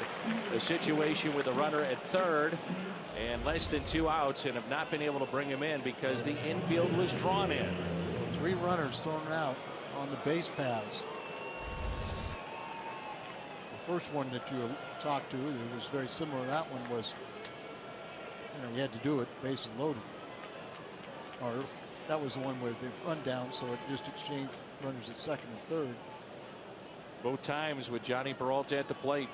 a situation with a runner at third and less than 2 outs and have not been able to bring him in because the infield was drawn in. 3 runners thrown out on the base paths. The first one that you talked to, it was very similar to that one, was, you know, you had to do it, bases loaded. Or that was the one where they run down, so it just exchanged runners at second and third. Both times with Johnny Peralta at the plate.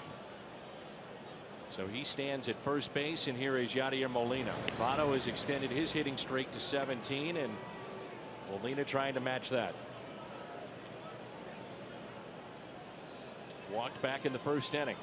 So he stands at first base, and here is Yadier Molina. Votto has extended his hitting streak to 17, and Molina trying to match that. Walked back in the first inning.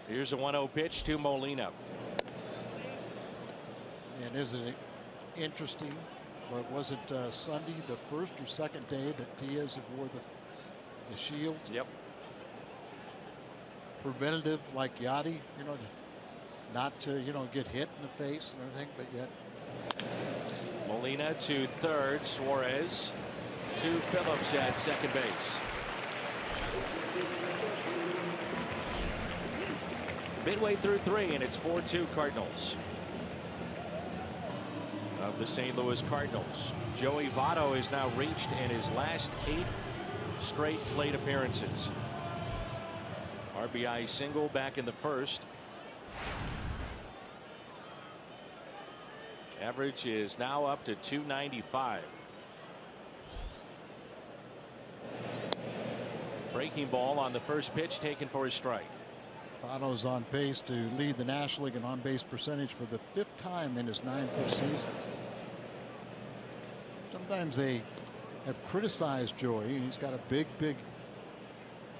Here's a 1-0 pitch to Molina. And isn't it interesting? But was it Sunday, the first or second day that Diaz wore the shield? Yep. Preventative like Yachty, you know, not to, you know, get hit in the face and everything, but yet. Molina to third, Suarez to Phillips at second base. Midway through 3, and it's 4-2 Cardinals. Of the St. Louis Cardinals, Joey Votto has now reached in his last 8 straight plate appearances. RBI single back in the first. Average is now up to 295. Breaking ball on the first pitch, taken for a strike. Votto's on pace to lead the National League in on-base percentage for the 5th time in his 9 full seasons. Sometimes they have criticized Joey. He's got a big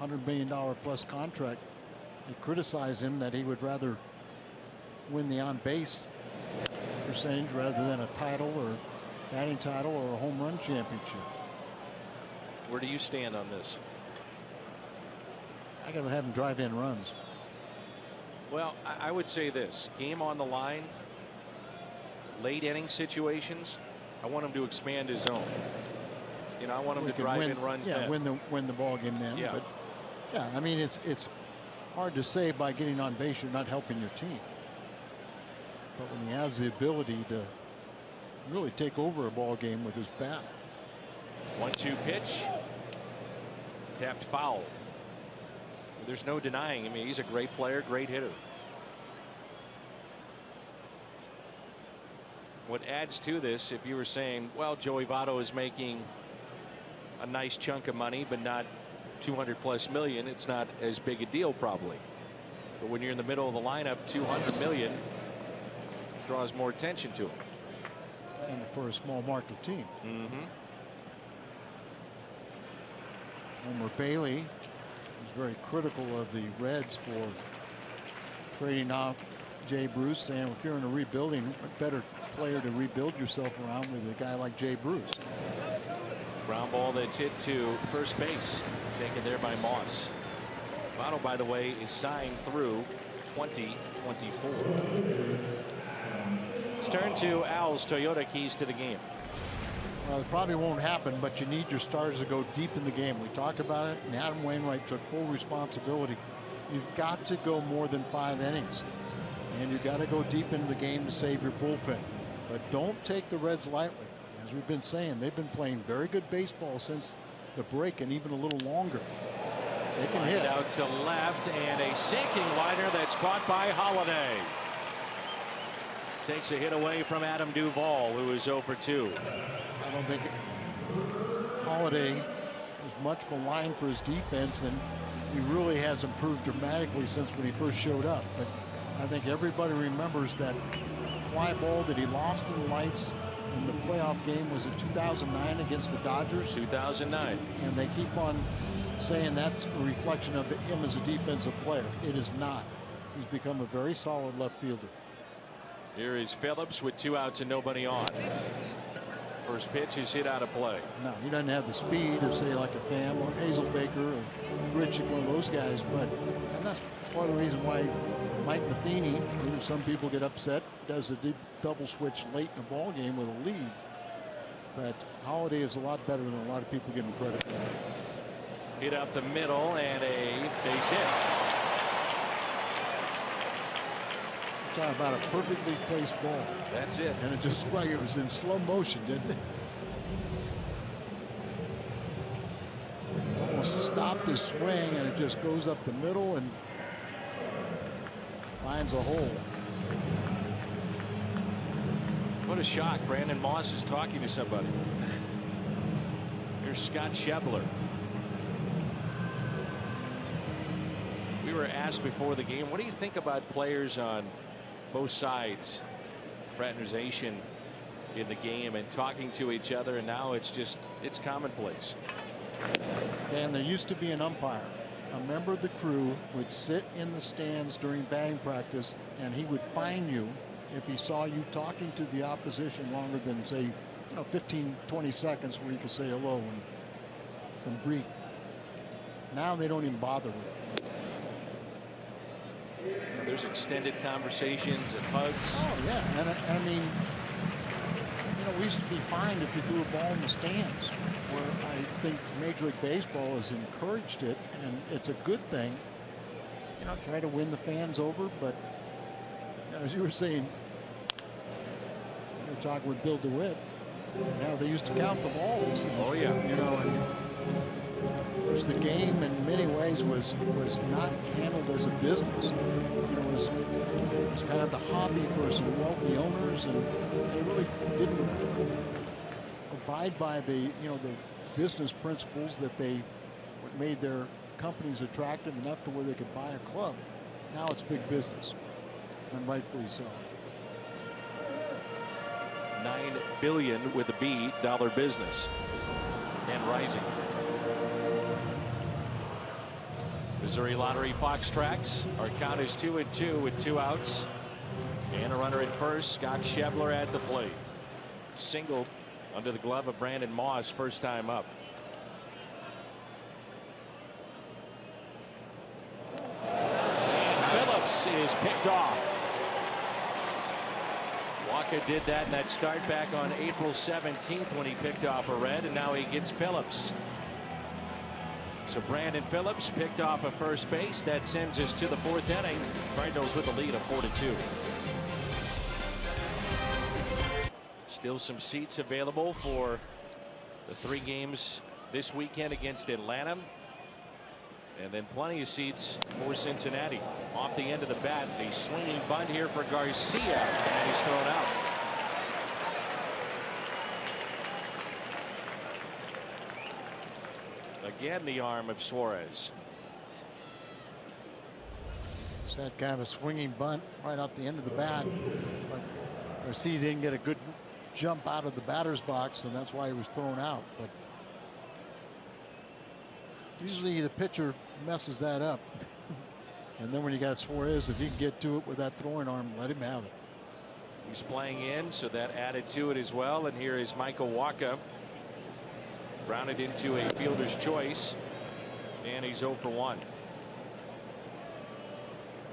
$100 million plus contract. They criticize him that he would rather win the on-base percentage rather than a title or batting title or a home run championship. Where do you stand on this? I got to have him drive in runs. Well, I would say this: game on the line, late inning situations, I want him to expand his zone. You know, I want him to drive in runs. Yeah, then. win the ball game then. Yeah. But yeah, I mean, it's hard to say by getting on base you're not helping your team. But when he has the ability to really take over a ball game with his bat. 1-2 pitch. Tapped foul. There's no denying. I mean, he's a great player, great hitter. What adds to this, if you were saying, well, Joey Votto is making a nice chunk of money, but not 200+ million, it's not as big a deal probably. But when you're in the middle of the lineup, 200 million draws more attention to him. And for a small market team. Homer Bailey is very critical of the Reds for trading off Jay Bruce, saying if you're in a rebuilding, a better player to rebuild yourself around with a guy like Jay Bruce. Ground ball that's hit to first base, taken there by Moss. Votto, by the way, is signed through 2024. Let's turn to Al's Toyota keys to the game. Well, it probably won't happen, but you need your starters to go deep in the game. We talked about it, and Adam Wainwright took full responsibility. You've got to go more than 5 innings, and you've got to go deep into the game to save your bullpen. But don't take the Reds lightly. As we've been saying, they've been playing very good baseball since the break, and even a little longer. They can hit. Out to left, and a sinking liner that's caught by Holiday. Takes a hit away from Adam Duvall, who is 0 for 2. I don't think Holiday is much maligned for his defense, and he really has improved dramatically since when he first showed up. But I think everybody remembers that fly ball that he lost in the lights in the playoff game. Was it 2009 against the Dodgers? 2009. And they keep on saying that's a reflection of him as a defensive player. It is not. He's become a very solid left fielder. Here is Phillips with 2 outs and nobody on. First pitch is hit out of play. No, he doesn't have the speed of, say, like a Pham or Hazelbaker or Grichuk, one of those guys. And that's part of the reason why Mike Matheny, who some people get upset, does a double switch late in the ball game with a lead. But Holiday is a lot better than a lot of people give him credit for. Hit up the middle and a base hit. Talking about a perfectly placed ball. That's it. And it just looked like it was in slow motion, didn't it? Almost stopped his swing, and it just goes up the middle and finds a hole. What a shock. Brandon Moss is talking to somebody. Here's Scott Schebler. We were asked before the game, what do you think about players on both sides, fraternization in the game and talking to each other, and now it's commonplace. And there used to be an umpire. A member of the crew would sit in the stands during batting practice, and he would fine you if he saw you talking to the opposition longer than, say, 15, 20 seconds where you could say hello and some brief. Now they don't even bother with it. There's extended conversations and hugs. Oh, yeah. And I mean, we used to be fined if you threw a ball in the stands, where I think Major League Baseball has encouraged it, and it's a good thing. Try to win the fans over, but as you were saying, you were talking with Bill DeWitt, how they used to count the balls. Oh, yeah. And the game in many ways was not handled as a business. It was kind of the hobby for some wealthy owners, and they really didn't abide by the business principles that made their companies attractive enough to where they could buy a club. Now it's big business, and rightfully so. $9 billion with a B dollar business and rising. Missouri Lottery Fox Tracks. Our count is 2-2 with 2 outs. And a runner at first. Scott Schebler at the plate. Single under the glove of Brandon Moss, first time up. And Phillips is picked off. Walker did that in that start back on April 17th when he picked off a Red, and now he gets Phillips. So Brandon Phillips picked off at first base. That sends us to the 4th inning. Cardinals with a lead of 4-2. Still some seats available for the 3 games this weekend against Atlanta. And then plenty of seats for Cincinnati. Off the end of the bat, a swinging bunt here for Garcia, and he's thrown out. Again, the arm of Suarez. It's that kind of a swinging bunt right off the end of the bat. But Garcia didn't get a good jump out of the batter's box, and that's why he was thrown out. But usually the pitcher messes that up. And then when you got Suarez, if he can get to it with that throwing arm, let him have it. He's playing in, so that added to it as well. And here is Michael Wacha. Grounded into a fielder's choice, and he's 0 for 1.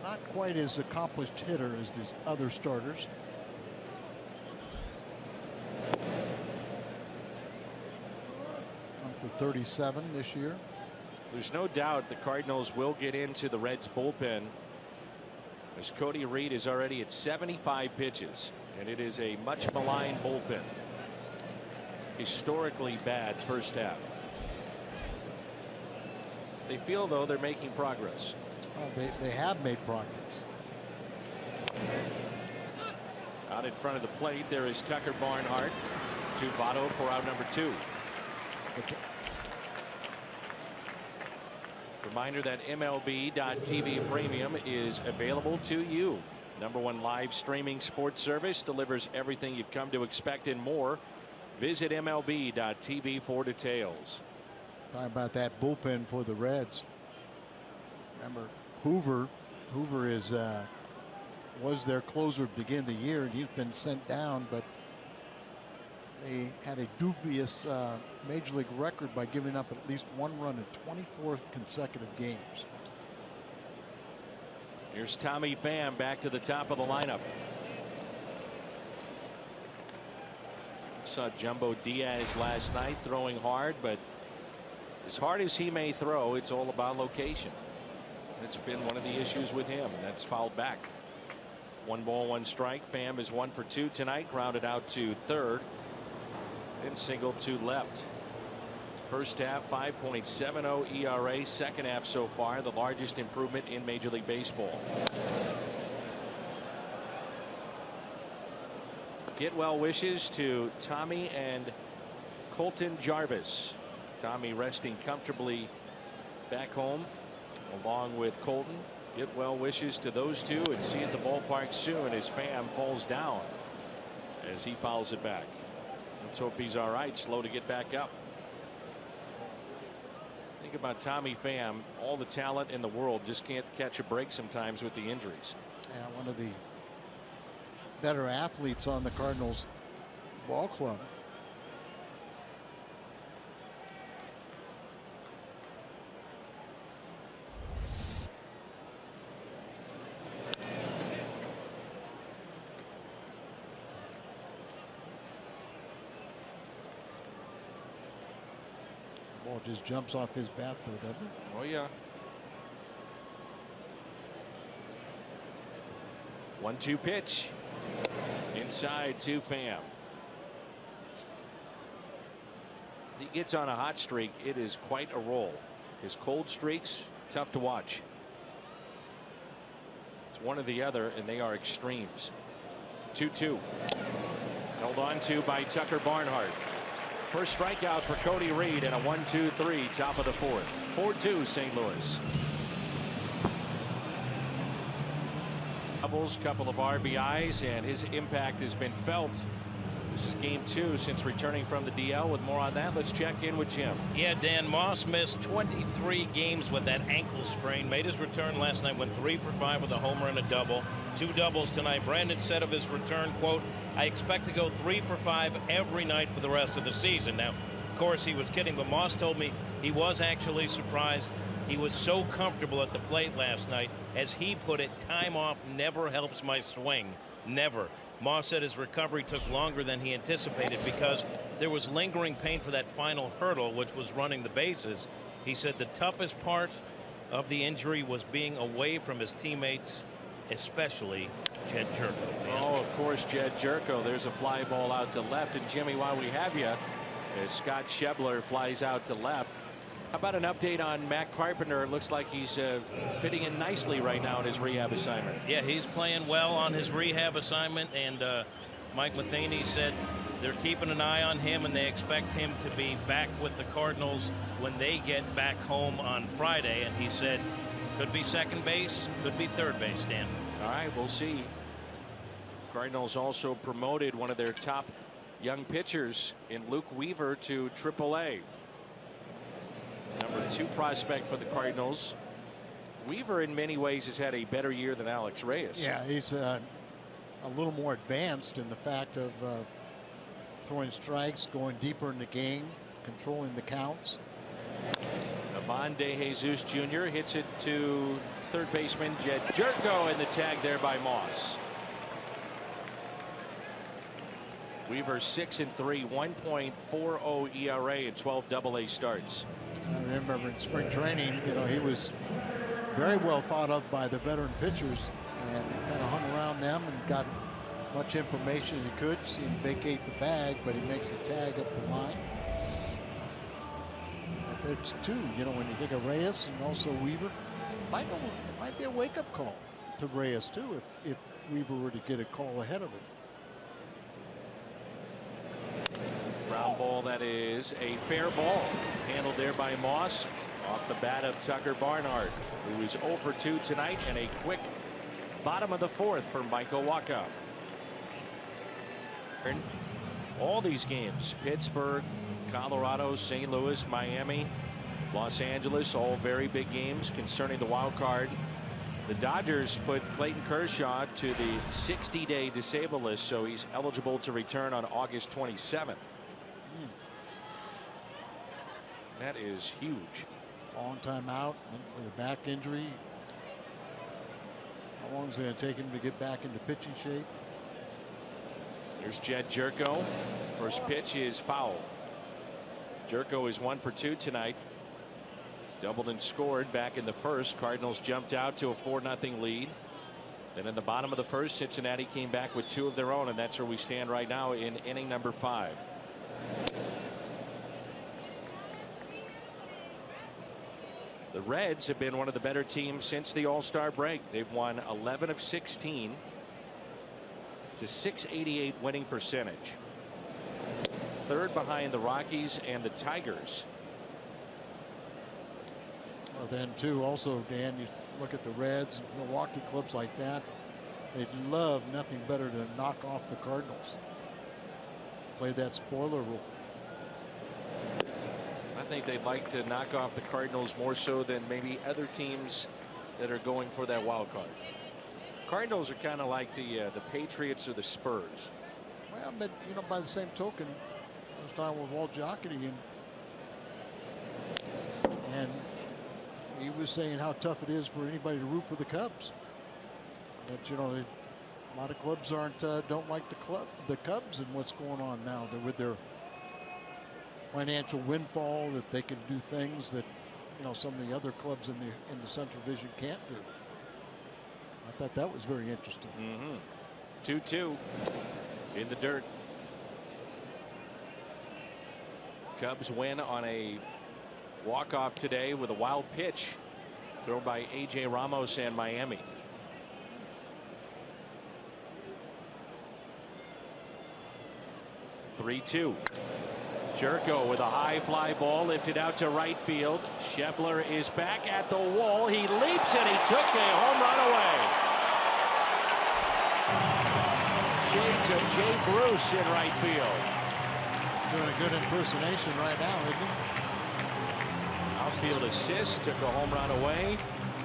Not quite as accomplished hitter as these other starters. Up to 37 this year. There's no doubt the Cardinals will get into the Reds bullpen, as Cody Reed is already at 75 pitches, and it is a much maligned bullpen. Historically bad first half. They feel, though, they're making progress. Well, they have made progress. Out in front of the plate, there is Tucker Barnhart to Votto for out number 2. Okay. Reminder that MLB.TV Premium is available to you. #1 live streaming sports service, delivers everything you've come to expect and more. Visit MLB.TV for details. Talking about that bullpen for the Reds. Remember, Hoover is was their closer at the beginning of the year, and he's been sent down. But They had a dubious major league record by giving up at least one run in 24 consecutive games. Here's Tommy Pham back to the top of the lineup. Saw Jumbo Diaz last night throwing hard, but as hard as he may throw, it's all about location. It's been one of the issues with him, and that's fouled back. 1 ball, 1 strike. Pham is 1 for 2 tonight, grounded out to third, then singled to left. First half 5.70 ERA. Second half so far the largest improvement in Major League Baseball. Get well wishes to Tommy and Colton Jarvis. Tommy resting comfortably back home along with Colton. Get well wishes to those two, and see at the ballpark soon as Pham falls down as he fouls it back. Let's hope he's all right. Slow to get back up. Think about Tommy Pham. All the talent in the world, just can't catch a break sometimes with the injuries. Yeah, one of the better athletes on the Cardinals ball club. Ball just jumps off his bat though, doesn't it? Oh yeah. 1-2 pitch inside to Pham. He gets on a hot streak. It is quite a roll. His cold streaks, tough to watch. It's one or the other, and they are extremes. 2-2. Held on to by Tucker Barnhart. First strikeout for Cody Reed, and a 1-2-3 top of the 4th. 4-2 St. Louis. Doubles, couple of RBIs, and his impact has been felt. This is game 2 since returning from the DL. With more on that, let's check in with Jim. Yeah, Dan, Moss missed 23 games with that ankle sprain. Made his return last night, went 3 for 5 with a homer and a double. 2 doubles tonight. Brandon said of his return, quote, "I expect to go 3 for 5 every night for the rest of the season." Now, of course, he was kidding, but Moss told me he was actually surprised. He was so comfortable at the plate last night. As he put it, time off never helps my swing. Never. Moss said his recovery took longer than he anticipated because there was lingering pain for that final hurdle, which was running the bases. He said the toughest part of the injury was being away from his teammates, especially Jed Jerko. Oh, of course, Jed Jerko. There's a fly ball out to left. And Jimmy, while we have you, as Scott Schebler flies out to left, how about an update on Matt Carpenter? It looks like he's fitting in nicely right now in his rehab assignment. Yeah, he's playing well on his rehab assignment, and Mike Matheny said they're keeping an eye on him, and they expect him to be back with the Cardinals when they get back home on Friday. And he said could be second base, could be third base, Dan. All right, we'll see. Cardinals also promoted one of their top young pitchers in Luke Weaver to AAA. Number 2 prospect for the Cardinals. Weaver in many ways has had a better year than Alex Reyes. Yeah, he's a little more advanced in the fact of throwing strikes, going deeper in the game, controlling the counts. Amon De Jesus Jr. hits it to third baseman Jed Jerko, and the tag there by Moss. Weaver 6-3, 1.40 ERA and 12 AA starts. I remember in spring training, you know, he was very well thought of by the veteran pitchers and kind of hung around them and got much information as he could. See him vacate the bag, but he makes the tag up the line. But there's 2, you know, when you think of Reyes and also Weaver, might be a wake-up call to Reyes too if Weaver were to get a call ahead of it. Ground ball, that is a fair ball. Handled there by Moss off the bat of Tucker Barnhart, who is 0 for 2 tonight, and a quick bottom of the 4th for Michael Wacha. All these games, Pittsburgh, Colorado, St. Louis, Miami, Los Angeles, all very big games concerning the wild card The Dodgers put Clayton Kershaw to the 60-day disabled list, so he's eligible to return on August 27th. That is huge. Long time out with a back injury. How long is it going to take him to get back into pitching shape? Here's Jed Jerko. First pitch is foul. Jerko is 1 for 2 tonight. Doubled and scored back in the first. Cardinals jumped out to a 4-0 lead. Then in the bottom of the first, Cincinnati came back with 2 of their own, and that's where we stand right now in inning number 5. The Reds have been one of the better teams since the All-Star break. They've won 11 of 16 to .688 winning percentage. Third behind the Rockies and the Tigers. Well, then too, also, Dan, you look at the Reds, Milwaukee clubs like that. They'd love nothing better than knock off the Cardinals. Play that spoiler rule. I think they'd like to knock off the Cardinals more so than maybe other teams that are going for that wild card. Cardinals are kind of like the Patriots or the Spurs. Well, but you know, by the same token, I was talking with Walt Jocketty, and he was saying how tough it is for anybody to root for the Cubs. That, you know, a lot of clubs don't like the Cubs and what's going on now. They're with their financial windfall, that they can do things that, you know, some of the other clubs in the Central Division can't do. I thought that was very interesting. 2-2 in the dirt. Cubs win on a walk-off today with a wild pitch thrown by A.J. Ramos and Miami. (3-2). Jerko with a high fly ball lifted out to right field. Schebler is back at the wall. He leaps and he took a home run away. Shades of Jay Bruce in right field. Doing a good impersonation right now, isn't he? Outfield assist, took a home run away.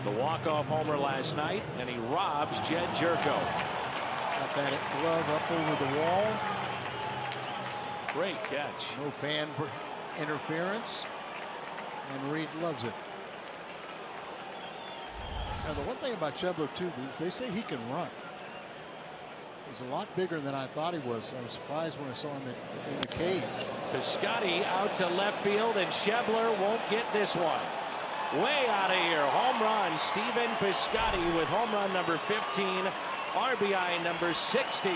The walk-off homer last night, and he robs Jed Jerko. Got that glove up over the wall. Great catch. No fan interference, and Reed loves it. Now, the one thing about Schebler too is they say he can run. He's a lot bigger than I thought he was. I was surprised when I saw him in the cage. Piscotty out to left field, and Schebler won't get this one. Way out of here. Home run. Stephen Piscotty with home run number 15, RBI number 60.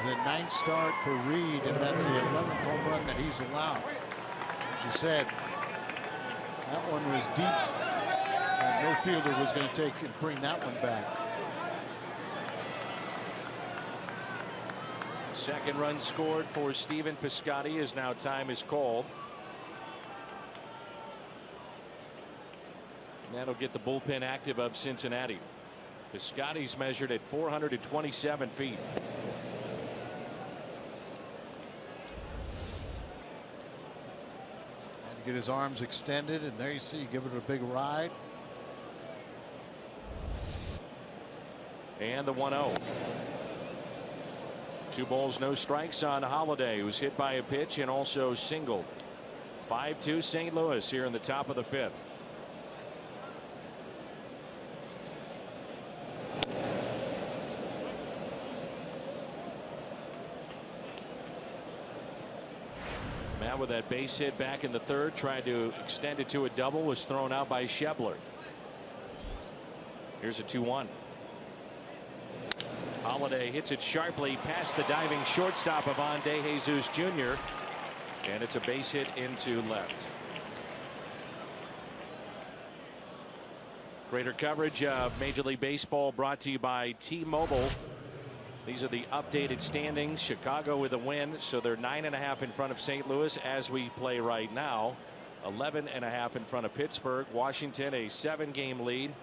The 9th start for Reed, and that's the 11th home run that he's allowed. As you said, that one was deep, and no fielder was going to take and bring that one back. Second run scored for Stephen Piscotty as now time is called. And that'll get the bullpen active of Cincinnati. Piscotty's measured at 427 feet. Get his arms extended, and there you see, give it a big ride. And the 1-0. 2 balls, no strikes on Holiday, who's hit by a pitch and also singled. 5-2 St. Louis here in the top of the 5th. Matt with that base hit back in the 3rd, tried to extend it to a double, was thrown out by Schebler. Here's a 2-1. Holiday hits it sharply past the diving shortstop Ivan De Jesus Jr. And it's a base hit into left. Greater coverage of Major League Baseball brought to you by T-Mobile. These are the updated standings. Chicago with a win, so they're 9.5 in front of St. Louis as we play right now. 11.5 in front of Pittsburgh. Washington a 7-game lead.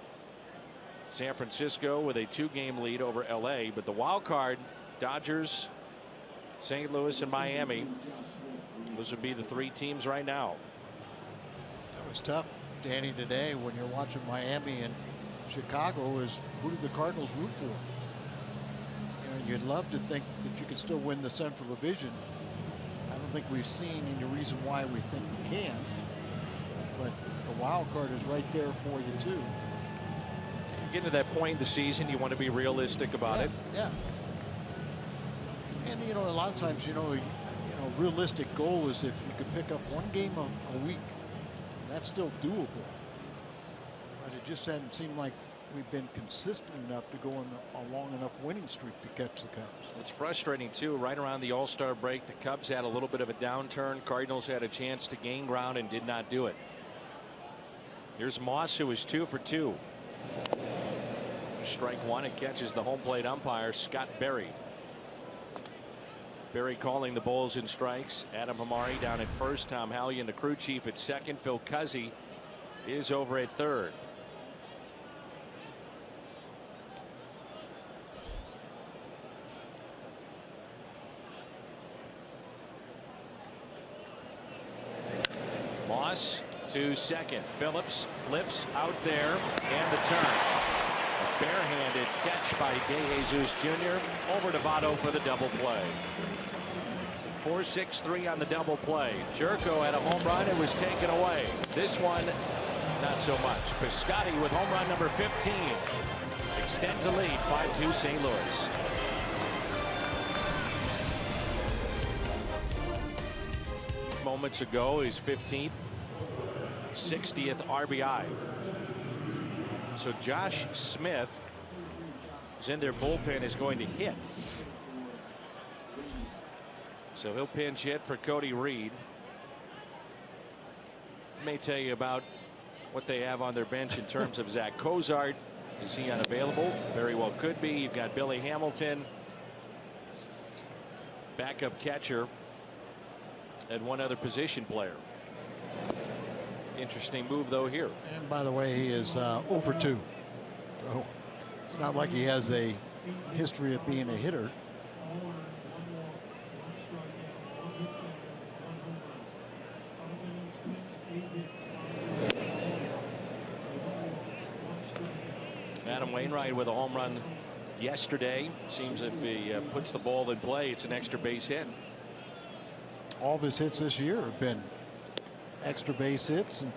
San Francisco with a 2-game lead over LA. But the wild card Dodgers, St. Louis, and Miami. Those would be the 3 teams right now. That was tough, Danny, today when you're watching Miami and Chicago. Is who did the Cardinals root for? You know, you'd love to think that you could still win the Central Division. I don't think we've seen any reason why we think we can. But the wild card is right there for you too. You get to that point in the season, you want to be realistic about it. Yeah. And you know, a lot of times, you know, realistic goal is if you could pick up 1 game a week, that's still doable. But it just hasn't seemed like we've been consistent enough to go on a long enough winning streak to catch the Cubs. It's frustrating too. Right around the All-Star break, the Cubs had a little bit of a downturn. Cardinals had a chance to gain ground and did not do it. Here's Moss, who is 2 for 2. Strike 1 and catches the home plate umpire, Scott Berry. Berry calling the balls and strikes. Adam Hamari down at first. Tom Hallion, the crew chief, at second. Phil Cuzzi is over at third. Moss to second. Phillips flips out there, and the turn. A barehanded catch by De Jesus Jr. over to Votto for the double play. 4-6-3 on the double play. Jerko had a home run and was taken away. This one, not so much. Piscotty with home run number 15 extends a lead, 5-2 St. Louis. Moments ago, his 15th, 60th RBI. So Josh Smith, who's in their bullpen, is going to hit. So he'll pinch hit for Cody Reed. May tell you about what they have on their bench in terms of Zach Cozart. Is he unavailable? Very well could be. You've got Billy Hamilton, backup catcher, and 1 other position player. Interesting move though here. And by the way, he is 0 for 2. So it's not like he has a history of being a hitter. Adam Wainwright with a home run yesterday. Seems if he puts the ball in play, it's an extra base hit. All of his hits this year have been extra base hits, and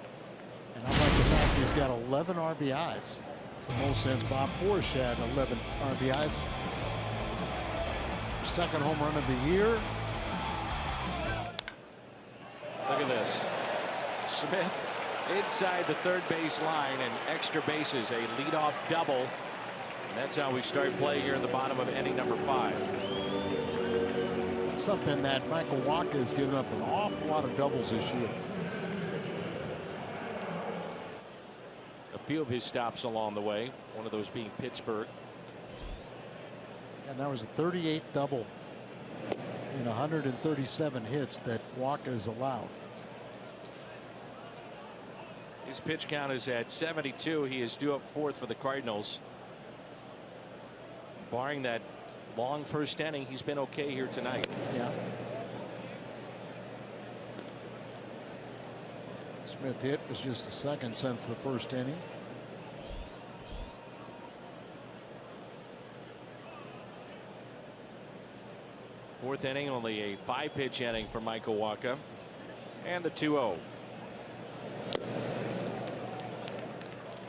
I like the fact he's got 11 RBIs. It's the most since Bob Forsch had 11 RBIs. Second home run of the year. Look at this. Smith inside the third base line, and extra bases, a leadoff double. And that's how we start play here in the bottom of inning number 5. Something that Michael Wacha has given up an awful lot of doubles this year. A few of his stops along the way, one of those being Pittsburgh. And that was a 38th double in 137 hits that Wacha has allowed. His pitch count is at 72. He is due up 4th for the Cardinals. Barring that long first inning, he's been okay here tonight. Yeah. Smith hit was just the second since the first inning. Fourth inning, only a 5-pitch inning for Michael Wacha. And the 2-0.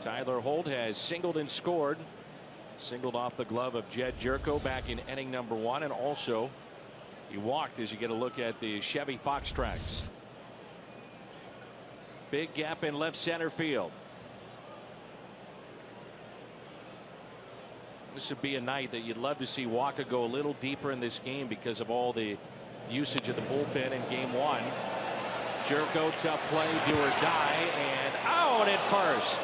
Tyler Holt has singled and scored. Singled off the glove of Jed Jerko back in inning number 1, and also he walked as you get a look at the Chevy Fox tracks. Big gap in left center field. This would be a night that you'd love to see Wacha go a little deeper in this game because of all the usage of the bullpen in game 1. Jerko, tough play, do or die, and out at first.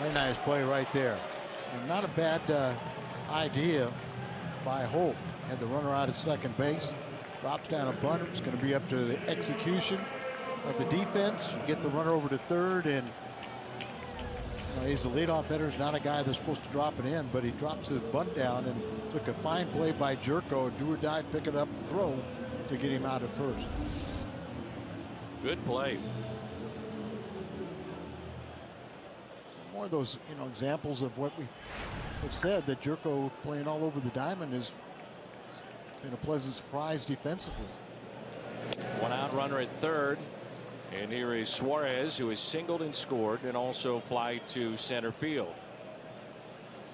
Very nice play right there. And not a bad idea by Holt. Had the runner out at second base. Drops down a bunt. It's going to be up to the execution of the defense. You get the runner over to third, and He's the leadoff hitter. He's not a guy that's supposed to drop it in, but he drops his bunt down and took a fine play by Jerko, do or die, pick it up and throw to get him out at first. Good play. More of those, examples of what we have said, that Jerko playing all over the diamond has been a pleasant surprise defensively. One out runner at third. And here is Suarez, who has singled and scored and also fly to center field.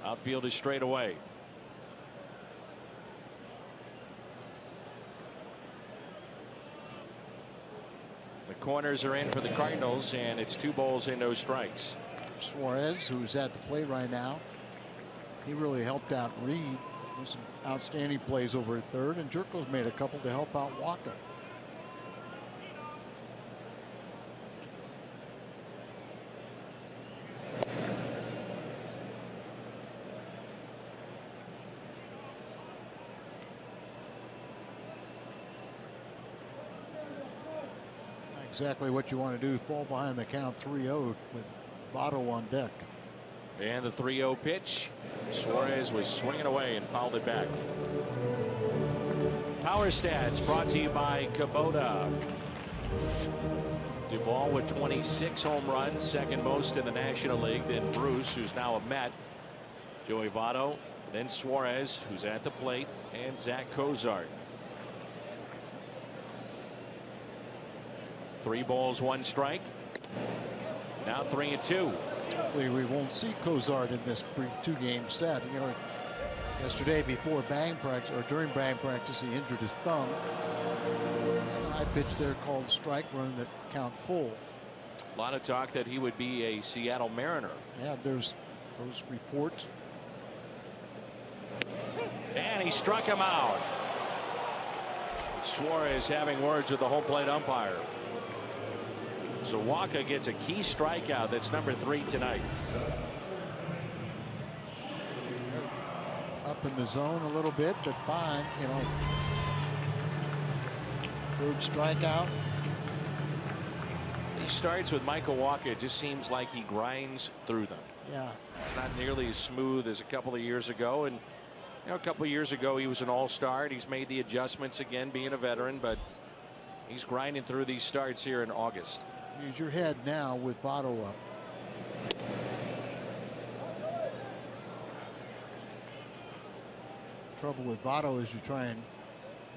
Outfield is straight away. The corners are in for the Cardinals, and it's 2 balls and no strikes. Suarez, who's at the plate right now, he really helped out Reed with some outstanding plays over at third, and Jerko's made a couple to help out Waka. Exactly what you want to do, fall behind the count 3-0 with Votto on deck. And the 3-0 pitch. Suarez was swinging away and fouled it back. Power Stats brought to you by Kubota. Duvall with 26 home runs, second most in the National League. Then Bruce, who's now a Met. Joey Votto, then Suarez, who's at the plate, and Zach Cozart. 3 balls, 1 strike. Now 3-2. We won't see Cozart in this brief 2-game set. Yesterday before bang practice, or during bang practice, he injured his thumb. High pitch there called strike, running at count full. A lot of talk that he would be a Seattle Mariner. Yeah, there's those reports. And he struck him out. Suarez having words with the home plate umpire. So Waka gets a key strikeout. That's number 3 tonight. Up in the zone a little bit, but fine. Third strikeout. He starts with Michael Waka. It just seems like he grinds through them. Yeah. It's not nearly as smooth as a couple of years ago. And a couple of years ago he was an all-star, and he's made the adjustments again, being a veteran, but he's grinding through these starts here in August. Use your head now with Votto up. Trouble with Votto is you try and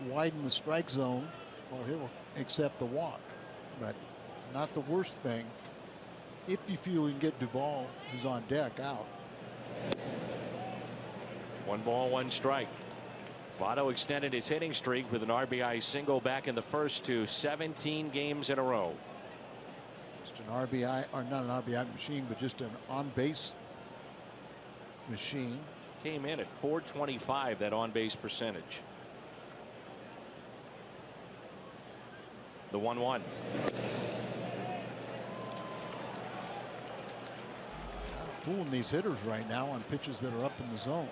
widen the strike zone. Well, he'll accept the walk, but not the worst thing if you feel you can get Duvall, who's on deck, out. 1 ball, 1 strike. Votto extended his hitting streak with an RBI single back in the first to 17 games in a row. Just an RBI, or not an RBI machine, but just an on-base machine. Came in at .425, that on-base percentage. The 1-1. Fooling these hitters right now on pitches that are up in the zone.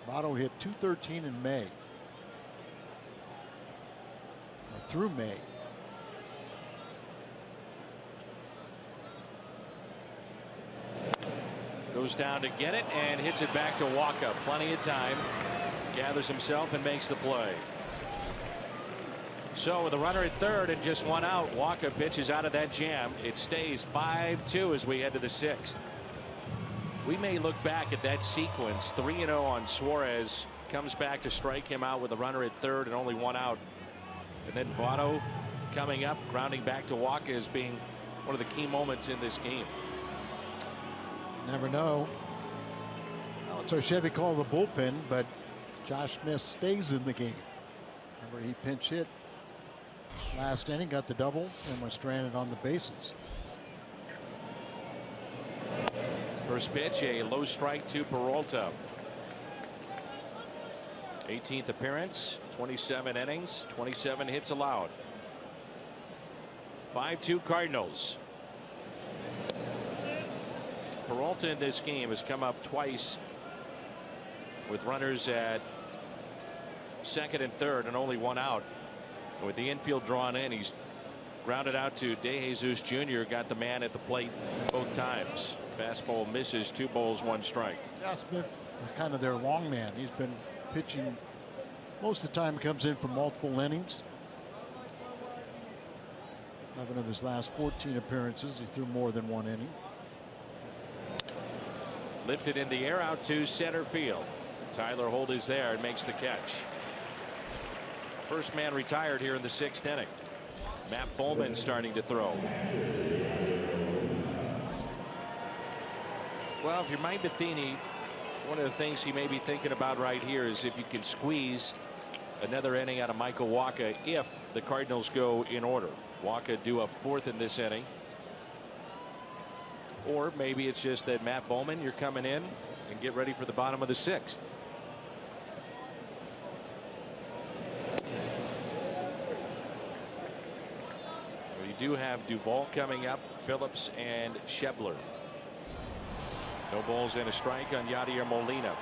But Votto hit .213 in May. Or through May. Goes down to get it and hits it back to Waka. Plenty of time. Gathers himself and makes the play. So with a runner at third and just 1 out, Waka pitches out of that jam. It stays 5-2 as we head to the 6th. We may look back at that sequence. 3-0 on Suarez. Comes back to strike him out with a runner at third and only 1 out. And then Votto coming up, grounding back to Waka as being one of the key moments in this game. Never know. Well, it's our Chevy call the bullpen, but Josh Smith stays in the game. Remember, he pinch hit last inning, got the double, and was stranded on the bases. First pitch, a low strike to Peralta. 18th appearance, 27 innings, 27 hits allowed. 5-2 Cardinals. Peralta in this game has come up twice with runners at second and third and only 1 out. With the infield drawn in, he's Grounded out to DeJesus Jr. Got the man at the plate both times. Fastball misses, 2 balls, 1 strike. Yeah, Smith is kind of their long man. He's been pitching most of the time. He comes in for multiple innings. 11 of his last 14 appearances, he threw more than 1 inning. Lifted in the air out to center field. Tyler Holt is there and makes the catch. First man retired here in the 6th inning. Matt Bowman starting to throw. Well, if you're Mike Matheny, one of the things he may be thinking about right here is if you can squeeze another inning out of Michael Wacha if the Cardinals go in order. Wacha due up 4th in this inning. Or maybe it's just that Matt Bowman, you're coming in and get ready for the bottom of the 6th. You do have Duvall coming up, Phillips and Schebler. No balls and a strike on Yadier Molina.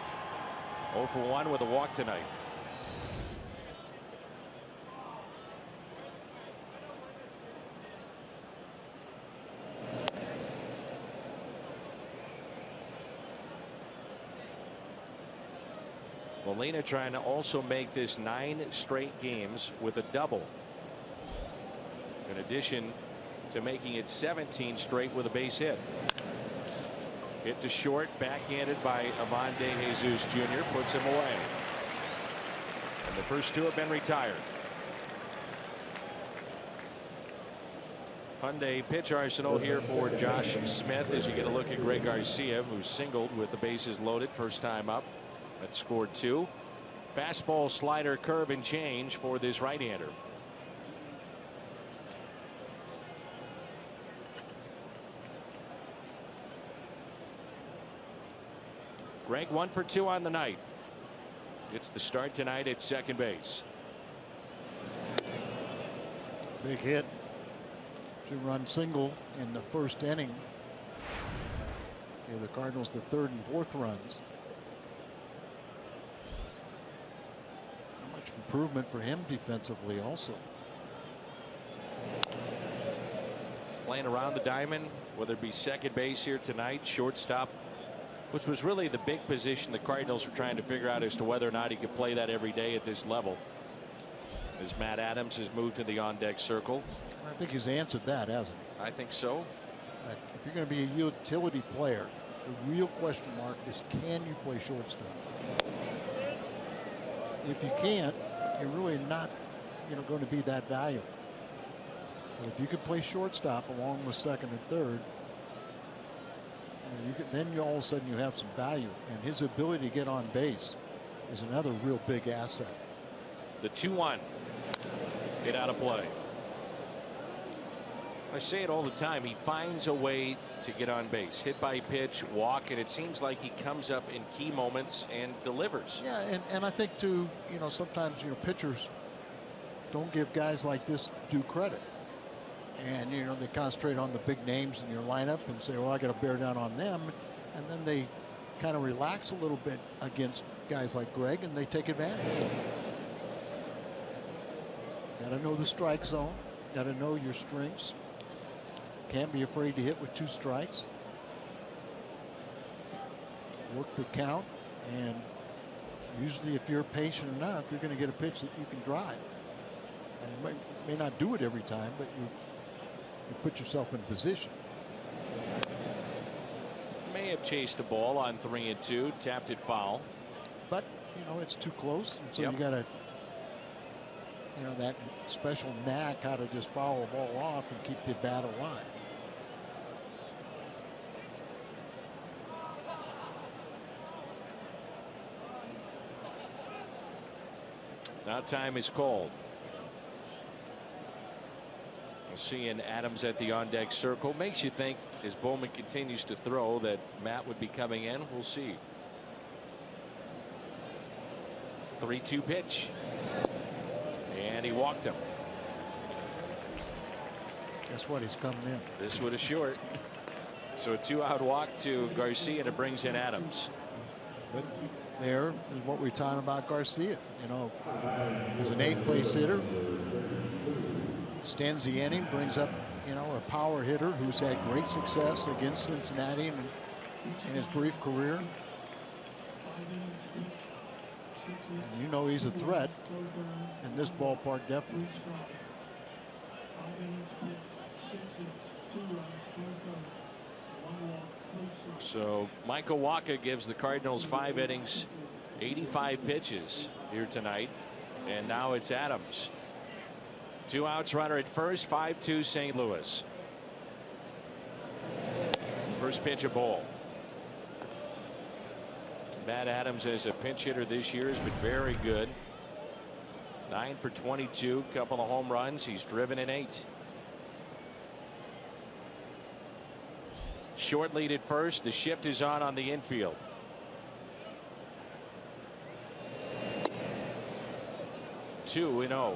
0 for 1 with a walk tonight. Molina trying to also make this 9 straight games with a double. In addition to making it 17 straight with a base hit. Hit to short, backhanded by Ivan DeJesus Jr. puts him away. And the first 2 have been retired. Hyundai pitch arsenal here for Josh Smith as you get a look at Greg Garcia, who singled with the bases loaded first time up. That scored 2. Fastball, slider, curve, and change for this right-hander. Greg 1 for 2 on the night. Gets the start tonight at second base. Big hit. 2-run single in the 1st inning. Gave the Cardinals the 3rd and 4th runs. How much improvement for him defensively also. Playing around the diamond, whether it be second base here tonight, shortstop, which was really the big position the Cardinals were trying to figure out as to whether or not he could play that every day at this level. As Matt Adams has moved to the on-deck circle. I think he's answered that, hasn't he? I think so. But if you're going to be a utility player, the real question mark is, can you play shortstop? If you can't, you're really not, going to be that valuable. But if you can play shortstop along with second and third, then you all of a sudden you have some value, and his ability to get on base is another real big asset. The 2-1 hit out of play. I say it all the time. He finds a way to get on base. Hit by pitch, walk, and it seems like he comes up in key moments and delivers. Yeah, and I think too, sometimes pitchers don't give guys like this due credit. And they concentrate on the big names in your lineup and say, well, I got to bear down on them, and then they kind of relax a little bit against guys like Greg, and they take advantage. Got to know the strike zone. Got to know your strengths. Can't be afraid to hit with 2 strikes. Work the count, and usually if you're patient enough, you're going to get a pitch that you can drive. And you may not do it every time, but you put yourself in position. May have chased a ball on 3 and 2, tapped it foul. But it's too close, and so Yep. you got to, that special knack how to just foul a ball off and keep the bat alive. Now time is called. Seeing Adams at the on-deck circle makes you think, as Bowman continues to throw, that Matt would be coming in. We'll see. 3-2 pitch, and he walked him. Guess what? He's coming in. This one is short. So a 2-out walk to Garcia, and it brings in Adams. But there is what we're talking about Garcia. As an 8th place hitter, Stands the inning, brings up, a power hitter who's had great success against Cincinnati in his brief career. And he's a threat in this ballpark, definitely. So Michael Wacha gives the Cardinals 5 innings, 85 pitches here tonight. And now it's Adams. 2 outs, runner at first, 5-2 St. Louis. First pitch, a ball. Matt Adams as a pinch hitter this year has been very good. 9 for 22, couple of home runs. He's driven in 8. Short lead at first. The shift is on the infield. Two and 0.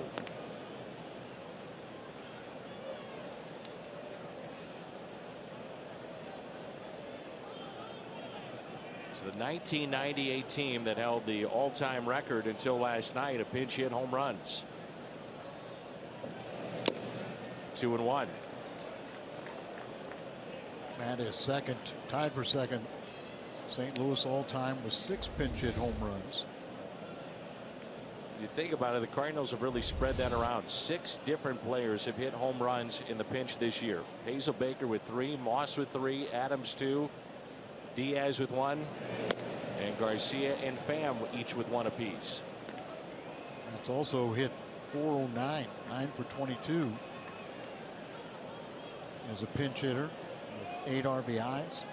It's the 1998 team that held the all-time record until last night of pinch hit home runs. 2-1. Matt is second, tied for second. St. Louis all-time with 6 pinch hit home runs. You think about it, the Cardinals have really spread that around. 6 different players have hit home runs in the pinch this year. Hazel Baker with 3, Moss with 3, Adams 2, Diaz with 1, and Garcia and Pham each with 1 apiece. It's also hit 409, 9 for 22 as a pinch hitter with 8 RBIs.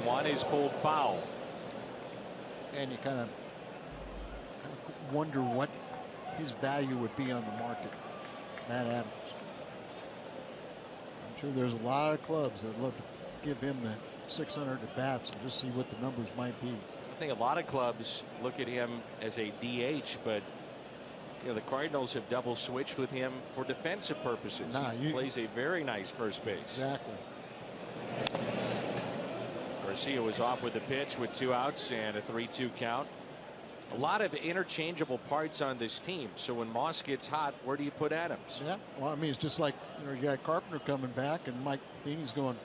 One is pulled foul. And you kind of wonder what his value would be on the market. Matt Adams. I'm sure there's a lot of clubs that would love to give him the 600 at bats and just see what the numbers might be. I think a lot of clubs look at him as a DH, but the Cardinals have double switched with him for defensive purposes. He plays a very nice first base. Exactly. Garcia was off with the pitch with 2 outs and a 3-2 count. A lot of interchangeable parts on this team. So when Moss gets hot, where do you put Adams? Yeah, well, I mean, it's just like you got Carpenter coming back, and Mike Matheny's going,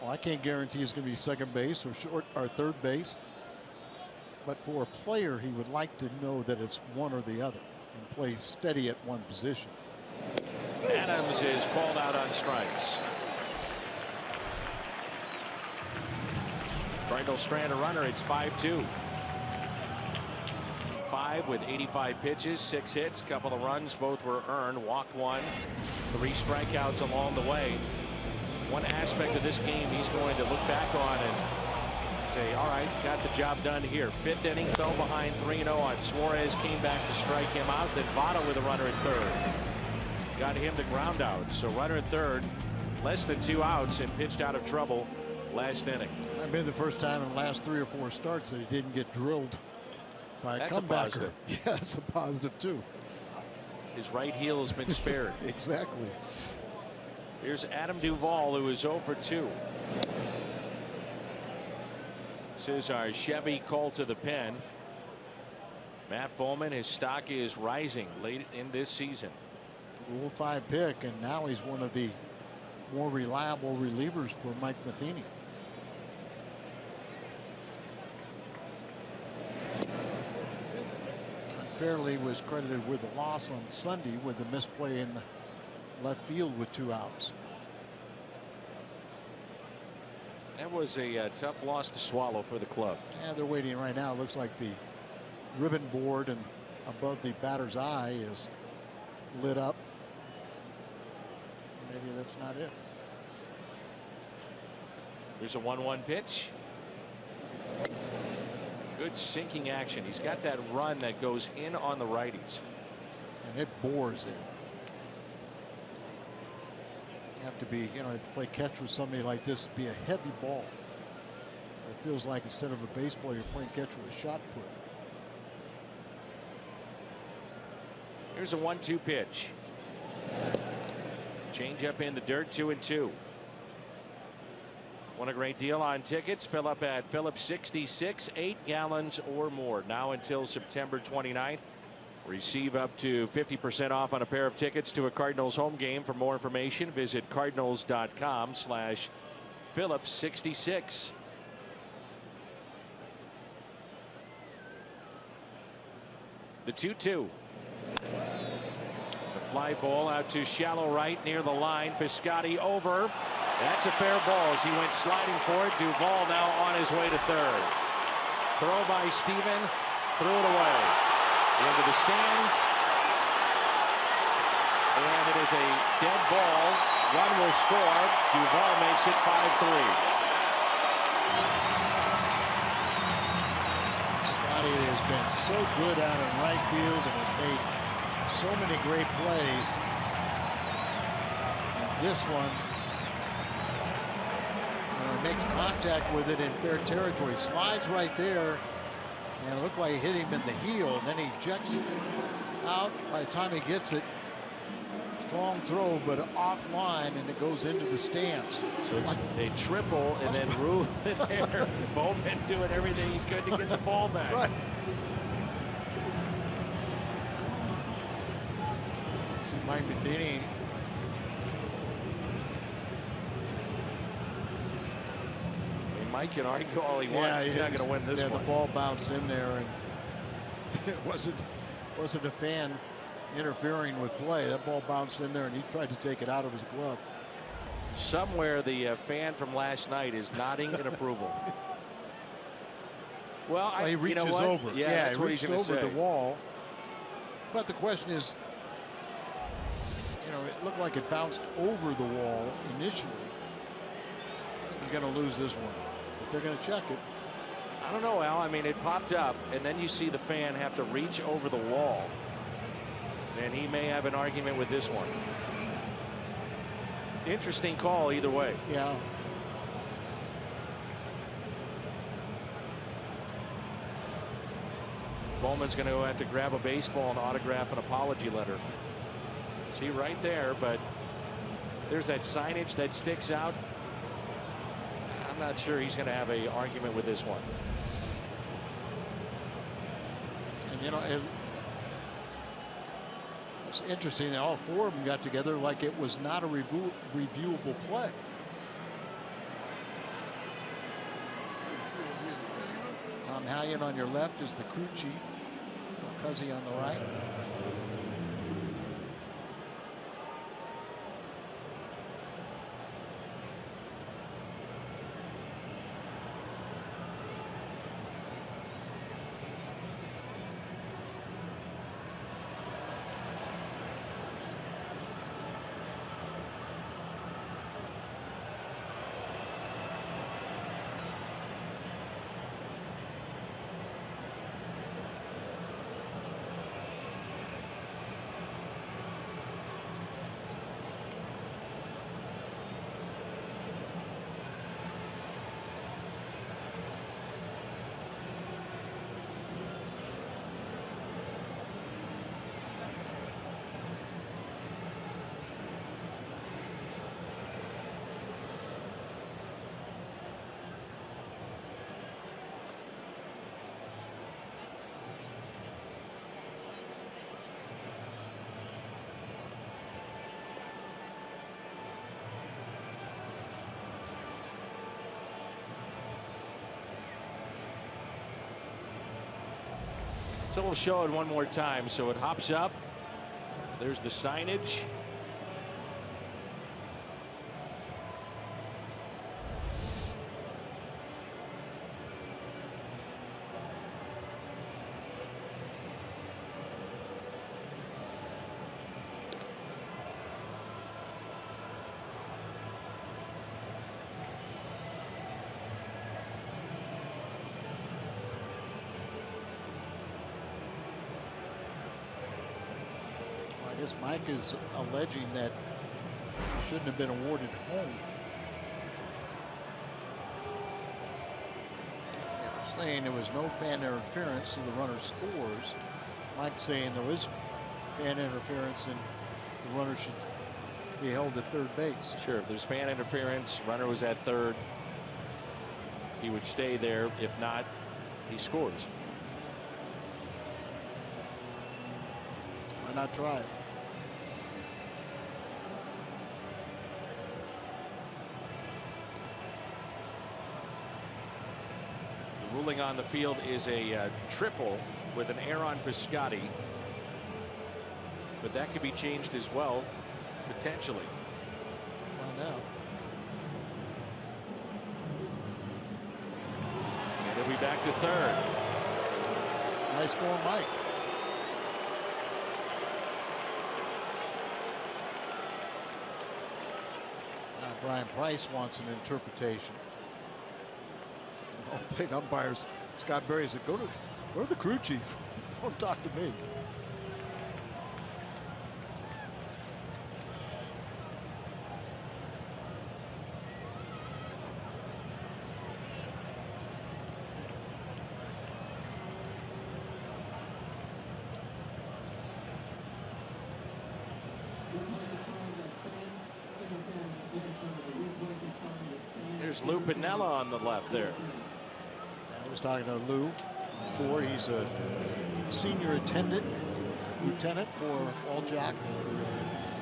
well, I can't guarantee he's going to be second base or short or third base. But for a player, he would like to know that it's one or the other and play steady at one position. Adams is called out on strikes. Cardinals strand a runner. It's 5-2. 5 with 85 pitches, 6 hits, couple of runs, both were earned, walked 1, 3 strikeouts along the way. One aspect of this game he's going to look back on and say, all right, got the job done here. 5th inning, fell behind 3-0 on Suarez, came back to strike him out, then Votto with a runner at third. Got him the ground out. So runner at third, less than 2 outs, and pitched out of trouble last inning. Might be the first time in the last 3 or 4 starts that he didn't get drilled by a That's comebacker. a positive. Yeah, that's a positive too. His right heel has been spared. Exactly. Here's Adam Duvall, who is 0 for 2. This is our Chevy call to the pen. Matt Bowman, his stock is rising late in this season. Rule 5 pick, and now he's one of the more reliable relievers for Mike Matheny. Fairley was credited with a loss on Sunday with the misplay in the left field with 2 outs. That was a tough loss to swallow for the club. Yeah, they're waiting right now. It looks like the ribbon board and above the batter's eye is lit up. Maybe that's not it. Here's a 1-1 pitch. Good sinking action. He's got that run that goes in on the righties. And it bores in. You have to be, if you play catch with somebody like this, it'd be a heavy ball. It feels like instead of a baseball, you're playing catch with a shot put. Here's a 1-2 pitch. Change up in the dirt, 2-2. Want a great deal on tickets? Fill up at Phillips 66, 8 gallons or more. Now until September 29th. Receive up to 50% off on a pair of tickets to a Cardinals home game. For more information, visit cardinals.com/Phillips66. The 2-2. The fly ball out to shallow right near the line. Piscotty over. That's a fair ball as he went sliding for it. Duvall now on his way to third. Throw by Steven. Threw it away. Into the stands. And it is a dead ball. Run will score. Duvall makes it 5-3. Scotty has been so good out in right field and has made so many great plays. And this one, makes contact with it in fair territory. Slides right there, and it looked like he hit him in the heel. And then he jacks out. By the time he gets it, strong throw, but offline, and it goes into the stands. So it's a triple, and then Rue there. Bowman doing everything he could to get the ball back. Right. See Mike Matheny. Mike can argue all he wants. He's not going to win this one. The ball bounced in there, and it wasn't a fan interfering with play. That ball bounced in there, and he tried to take it out of his glove. Somewhere the fan from last night is nodding in approval. Well, he reaches over. Yeah, that's what he's going to say. Over the wall. But the question is, it looked like it bounced over the wall initially. I think you're going to lose this one. They're going to check it. I don't know, Al. I mean, it popped up, and then you see the fan have to reach over the wall. And he may have an argument with this one. Interesting call either way. Yeah. Bowman's going to have to grab a baseball and autograph an apology letter. See right there, but there's that signage that sticks out. I'm not sure he's going to have an argument with this one. And it's interesting that all four of them got together like it was not a reviewable play. Tom Hallion on your left is the crew chief. Cuzzy on the right. So we'll show it one more time. So it hops up. There's the signage. I guess Mike is alleging that he shouldn't have been awarded home. They were saying there was no fan interference, so the runner scores. Mike saying there was fan interference and the runner should be held at third base. Sure, if there's fan interference, runner was at third. he would stay there. If not, he scores. Why not try it? The ruling on the field is a triple with an error on Piscotty, but that could be changed as well, potentially. Find out. And he'll be back to third. Nice going, Mike. Now Brian Price wants an interpretation. All plate umpires. Scott Berry said, go to the crew chief. Don't talk to me. There's Lou Piniella on the left there. I was talking to Lou before. He's a senior lieutenant for All Jack,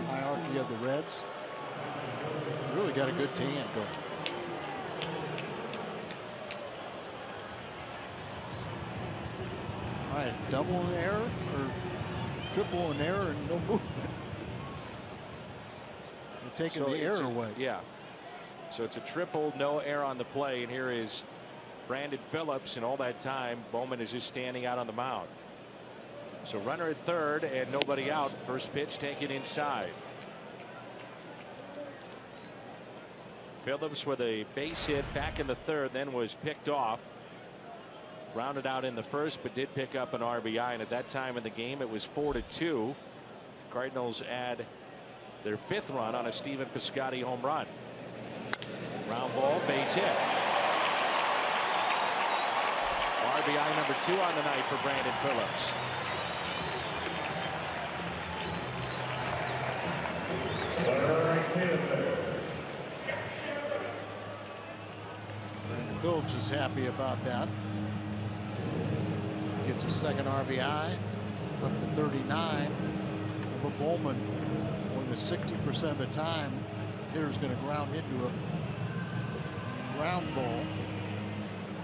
the hierarchy of the Reds. Really got a good team going. All right, double an error or triple an error and no movement. They're taking the error away. Yeah. So it's a triple, no error on the play, and here is Brandon Phillips, and all that time Bowman is just standing out on the mound. So runner at third and nobody out. First pitch taken inside. Phillips with a base hit back in the third, then was picked off. Grounded out in the first, but did pick up an RBI, and at that time in the game it was 4-2. Cardinals add their 5th run on a Stephen Piscotty home run. Ground ball, base hit. RBI number 2 on the night for Brandon Phillips. Brandon Phillips is happy about that. Gets a second RBI, up to 39. But Bowman, more than 60% of the time, hitter's going to ground into a ground ball.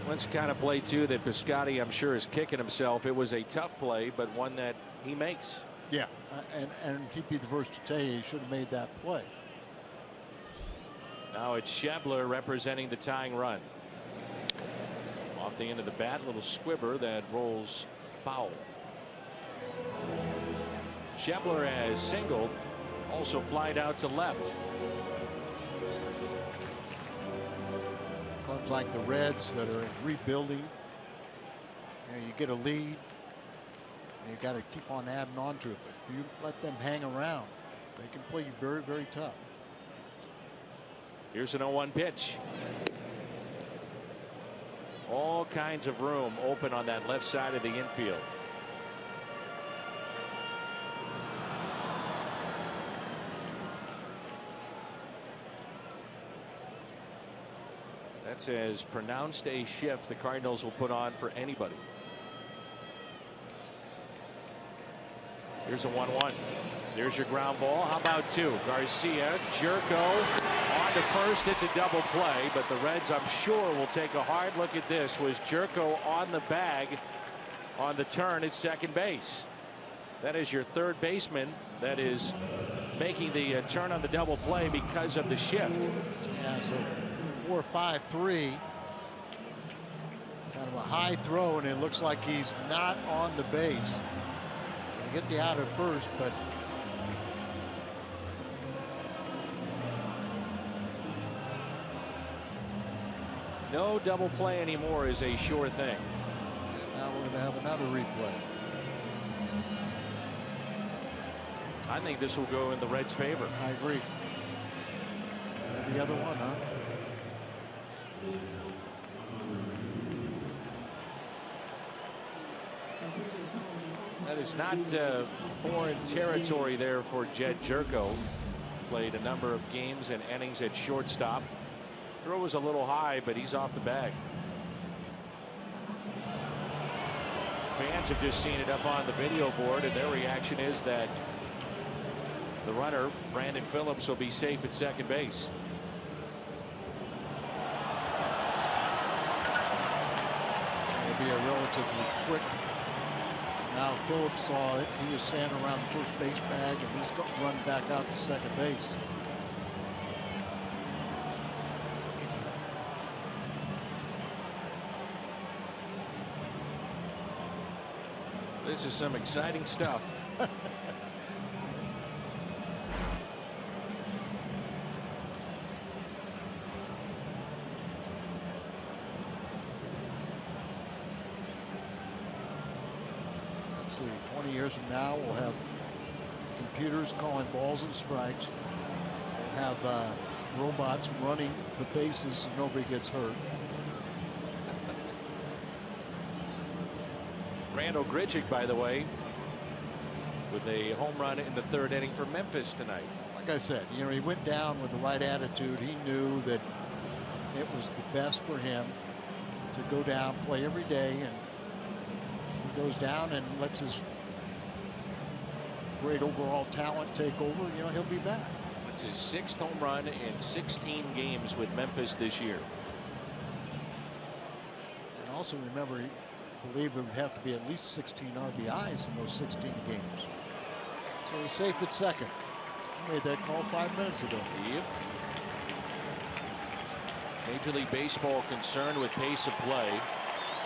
That's the kind of play too that Piscotty, I'm sure, is kicking himself. It was a tough play, but one that he makes. Yeah, and he'd be the first to tell you he should have made that play. Now it's Schebler representing the tying run. Off the end of the bat, little squibber that rolls foul. Schebler has singled, also flied out to left. Clubs like the Reds that are rebuilding, you get a lead, you got to keep on adding on to it. But if you let them hang around, they can play you very, very tough. Here's an 0-1 pitch. All kinds of room open on that left side of the infield. That's as pronounced a shift the Cardinals will put on for anybody. Here's a 1-1. There's your ground ball. How about 2? Garcia, Jerko on to first. It's a double play, but the Reds, I'm sure, will take a hard look at this. Was Jerko on the bag on the turn at second base? That is your third baseman that is making the turn on the double play because of the shift. Yeah, so 4-5-3. Kind of a high throw, and it looks like he's not on the base. Get the out at first, but no double play anymore is a sure thing. Now we're going to have another replay. I think this will go in the Reds' favor. I agree. Every other one, huh? That is not foreign territory there for Jed Jerko. Played a number of games and innings at shortstop. Throw was a little high, but he's off the bag. Fans have just seen it up on the video board, and their reaction is that the runner, Brandon Phillips, will be safe at second base. It'll be a relatively quick. Now Phillips saw it. He was standing around the first base bag, and he's going to run back out to second base. This is some exciting stuff. Let's see, 20 years from now, we'll have computers calling balls and strikes. We'll have robots running the bases so nobody gets hurt. Randall Grichuk, by the way, with a home run in the third inning for Memphis tonight. Like I said, you know, he went down with the right attitude. He knew that it was the best for him to go down, play every day, and he goes down and lets his great overall talent take over. You know, he'll be back. That's his 6th home run in 16 games with Memphis this year. And also remember, he believed it would have to be at least 16 RBIs in those 16 games. So he's safe at second. He made that call 5 minutes ago. Yep. Major League Baseball concerned with pace of play.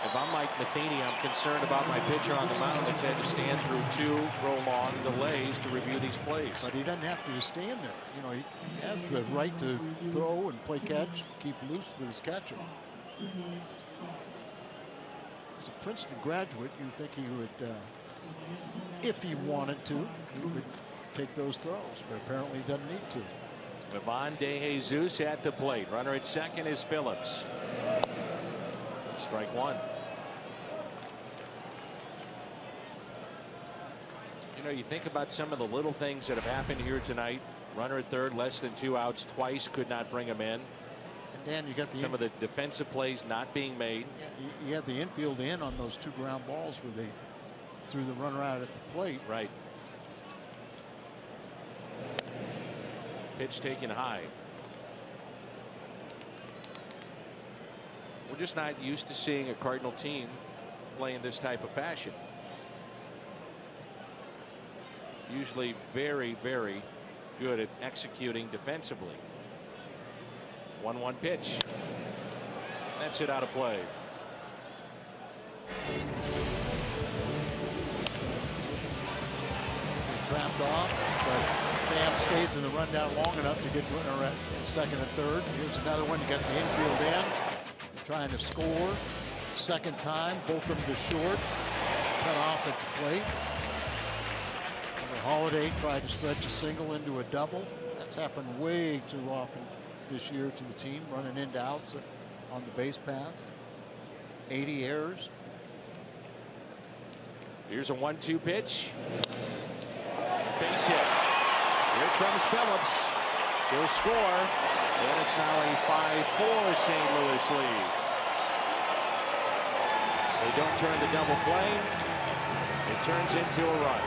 If I'm Mike Matheny, I'm concerned about my pitcher on the mound that's had to stand through 2 prolonged delays to review these plays. But he doesn't have to just stand there. You know, he has the right to throw and play catch, keep loose with his catcher. As a Princeton graduate, you think he would, if he wanted to, he would take those throws, but apparently he doesn't need to. Ivan De Jesus at the plate. Runner at second is Phillips. Strike one. You know, you think about some of the little things that have happened here tonight. Runner at third, less than 2 outs, twice could not bring him in. And Dan, you got some of the defensive plays not being made. Yeah, you had the infield in on those 2 ground balls where they threw the runner out at the plate. Right. Pitch taken high. We're just not used to seeing a Cardinal team play in this type of fashion. Usually very, very good at executing defensively. 1-1 pitch. That's it out of play. Trapped off, but Pham stays in the rundown long enough to get runner at second and third. Here's another one. You got the infield in, trying to score. Second time, both of them to short. Cut off at the plate. Holiday tried to stretch a single into a double. That's happened way too often this year to the team, running into outs on the base paths. 80 errors. Here's a 1-2 pitch. Base hit. Here comes Phillips. He'll score. And it's now a 5-4 St. Louis lead. They don't turn the double play. It turns into a run.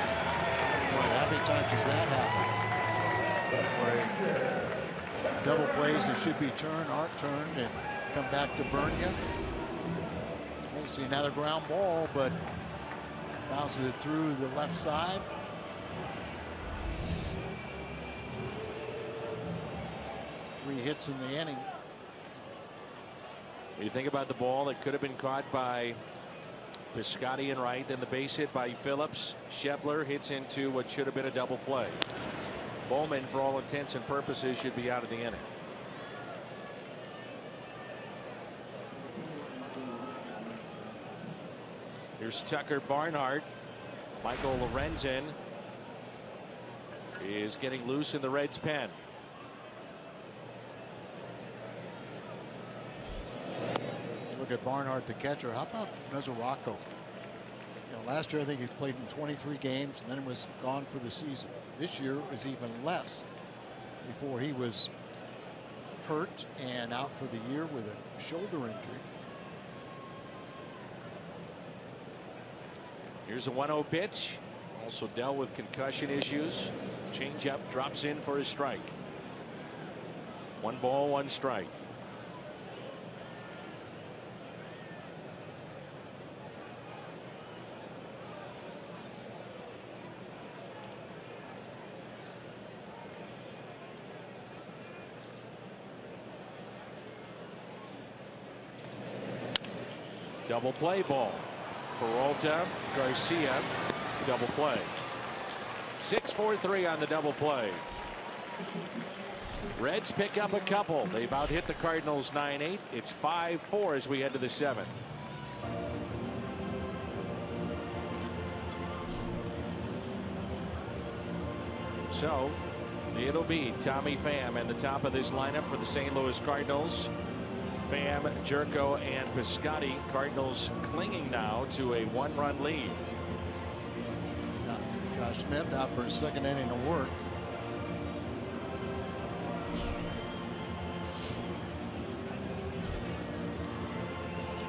Boy, how many times has that happened? Where double plays that should be turned aren't turned and come back to burn you. We'll see another ground ball, but bounces it through the left side. Three hits in the inning. You think about the ball that could have been caught by Piscotty and right, then the base hit by Phillips. Shepler hits into what should have been a double play. Bowman, for all intents and purposes, should be out of the inning. Here's Tucker Barnhart. Michael Lorenzen is getting loose in the Reds' pen. Look at Barnhart, the catcher. How about Mesoraco? You know, last year I think he played in 23 games and then was gone for the season. This year it was even less before he was hurt and out for the year with a shoulder injury. Here's a 1-0 pitch. Also dealt with concussion issues. Changeup drops in for a strike. 1 ball, 1 strike. Double play ball. Peralta, Garcia, double play. 6-4-3 on the double play. Reds pick up a couple. They've out hit the Cardinals 9-8. It's 5-4 as we head to the 7th. So it'll be Tommy Pham at the top of this lineup for the St. Louis Cardinals. Pham, Jerko, and Piscotty. Cardinals clinging now to a 1-run lead. Josh Smith out for his 2nd inning of work.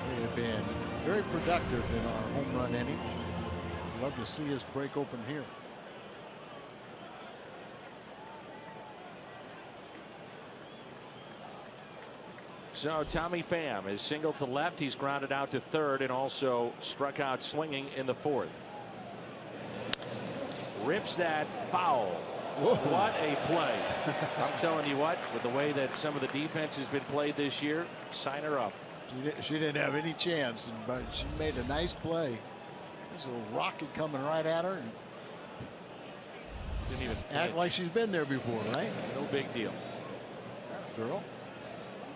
We have been very productive in our home run inning. Love to see us break open here. So Tommy Pham is singled to left. He's grounded out to 3rd and also struck out swinging in the 4th. Rips that foul. Whoa. What a play. I'm telling you what, with the way that some of the defense has been played this year, sign her up. She didn't have any chance, but she made a nice play. There's a rocket coming right at her. And didn't even act like she's been there before, right? No big deal. Girl.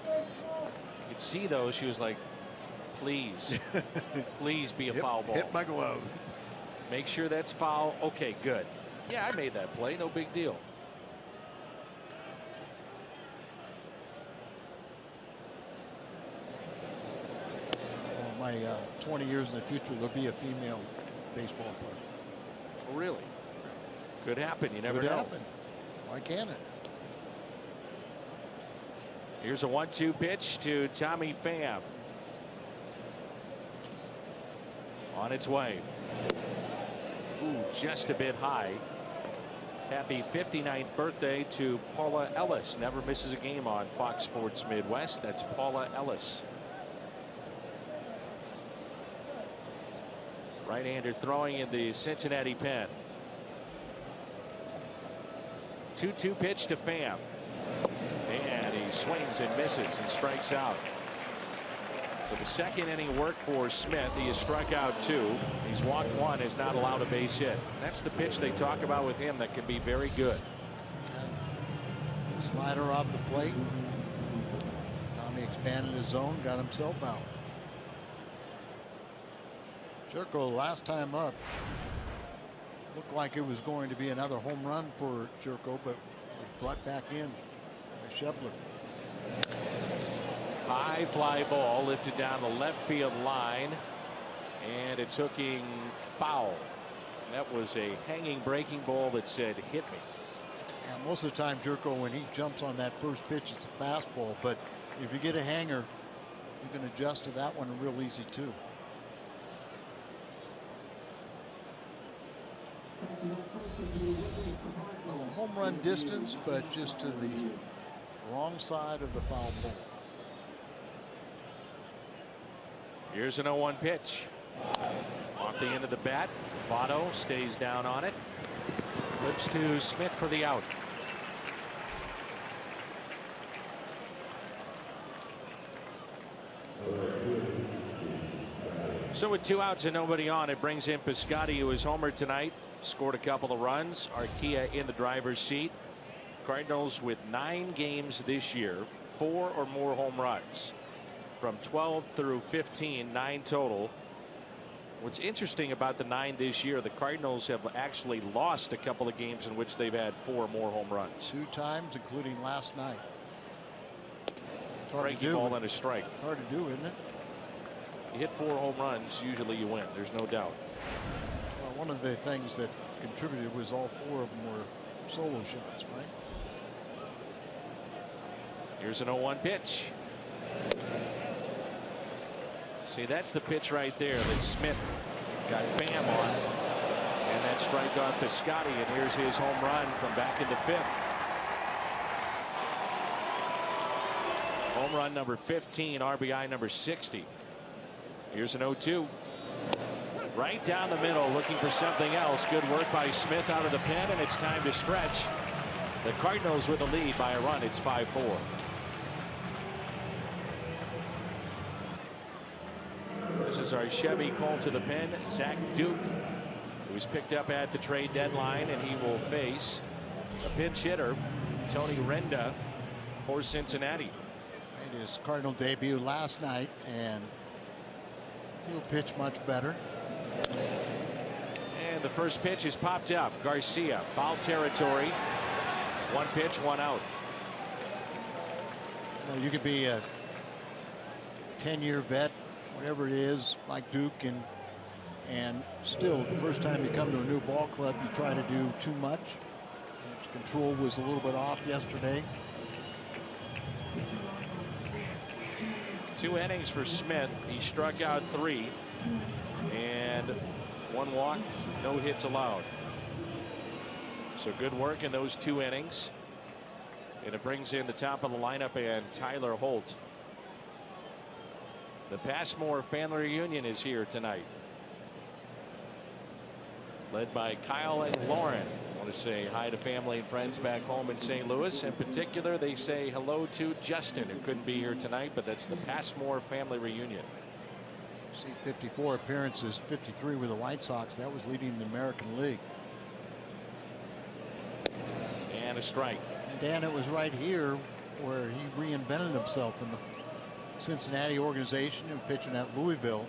You could see though, she was like, please, please be a foul ball. Hit my glove. Make sure that's foul. Okay, good. Yeah, I made that play. No big deal. Well, my 20 years in the future, there'll be a female baseball player. Oh, really? Could happen. You never know. Could happen. Why can't it? Here's a 1-2 pitch to Tommy Pham. On its way. Ooh, just a bit high. Happy 59th birthday to Paula Ellis. Never misses a game on Fox Sports Midwest. That's Paula Ellis. Right-hander throwing in the Cincinnati pen. 2-2 pitch to Pham. And he swings and misses and strikes out. So the 2nd inning work for Smith. He has struck out 2. He's walked 1, has not allowed a base hit. That's the pitch they talk about with him that can be very good. Slider off the plate. Tommy expanded his zone, got himself out. Jerko last time up looked like it was going to be another home run for Jerko, but brought back in by Shepler. High fly ball lifted down the left field line, and it's hooking foul. That was a hanging breaking ball that said hit me. Yeah, most of the time Jerko, when he jumps on that first pitch, it's a fastball, but if you get a hanger, you can adjust to that one real easy too. Well, a home run distance, but just to the wrong side of the foul ball. Here's an 0-1 pitch. Off the end of the bat. Votto stays down on it. Flips to Smith for the out. So with 2 outs and nobody on, it brings in Piscotty, who is homered tonight. Scored a couple of runs. Arcia in the driver's seat. Cardinals with 9 games this year, 4 or more home runs. From 12 through 15, 9 total. What's interesting about the 9 this year, the Cardinals have actually lost a couple of games in which they've had 4 or more home runs. 2 times, including last night. Breaking ball and a strike. Hard to do, isn't it? You hit 4 home runs, usually you win. There's no doubt. Well, one of the things that contributed was all 4 of them were solo shots, right? Here's an 0-1 pitch. See, that's the pitch right there that Smith Got Pham on. And that strike on Piscotty. And here's his home run from back in the 5th. Home run number 15, RBI number 60. Here's an 0-2. Right down the middle, looking for something else. Good work by Smith out of the pen, and it's time to stretch. The Cardinals with the lead by a run. It's 5-4. This is our Chevy call to the pen. Zach Duke, who was picked up at the trade deadline, and he will face a pinch hitter, Tony Renda, for Cincinnati. Made his Cardinal debut last night, and he'll pitch much better. And the first pitch is popped up. Garcia, foul territory. 1 pitch, 1 out. Well, you could be a 10-year vet, whatever it is, like Duke, and still, the first time you come to a new ball club, you try to do too much. His control was a little bit off yesterday. 2 innings for Smith. He struck out 3, and 1 walk, no hits allowed. So good work in those 2 innings. And it brings in the top of the lineup and Tyler Holt. The Passmore family reunion is here tonight, led by Kyle and Lauren. I want to say hi to family and friends back home in St. Louis. In particular, they say hello to Justin, who couldn't be here tonight, but that's the Passmore family reunion. See, 54 appearances, 53 with the White Sox. That was leading the American League. And a strike. And Dan, it was right here where he reinvented himself in the Cincinnati organization and pitching at Louisville.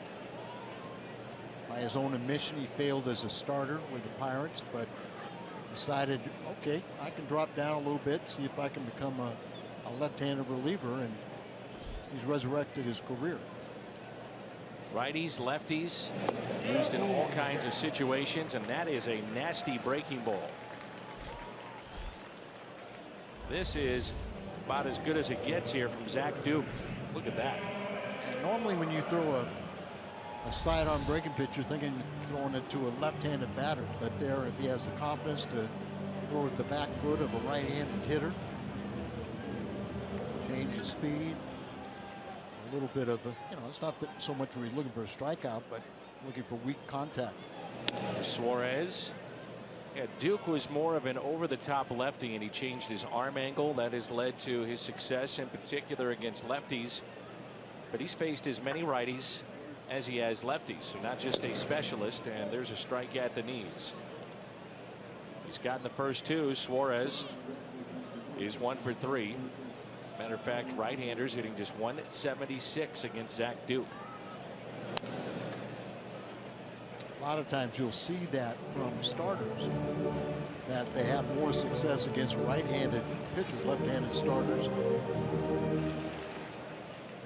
By his own admission, he failed as a starter with the Pirates, but decided, okay, I can drop down a little bit, see if I can become a left-handed reliever, and he's resurrected his career. Righties, lefties, used in all kinds of situations, and that is a nasty breaking ball. This is about as good as it gets here from Zach Duke. Look at that. And normally when you throw a sidearm breaking pitch, you're thinking you're throwing it to a left-handed batter, but there, if he has the confidence to throw with the back foot of a right-handed hitter, change his speed, a little bit of a, it's not that so much where he's looking for a strikeout, but looking for weak contact. Suarez. Yeah, Duke was more of an over-the-top lefty, and he changed his arm angle. That has led to his success, in particular against lefties. But he's faced as many righties as he has lefties, so not just a specialist. And there's a strike at the knees. He's gotten the first 2. Suarez is 1 for 3. Matter of fact, right-handers hitting just 176 against Zach Duke. A lot of times you'll see that from starters, that they have more success against right-handed pitchers, left-handed starters,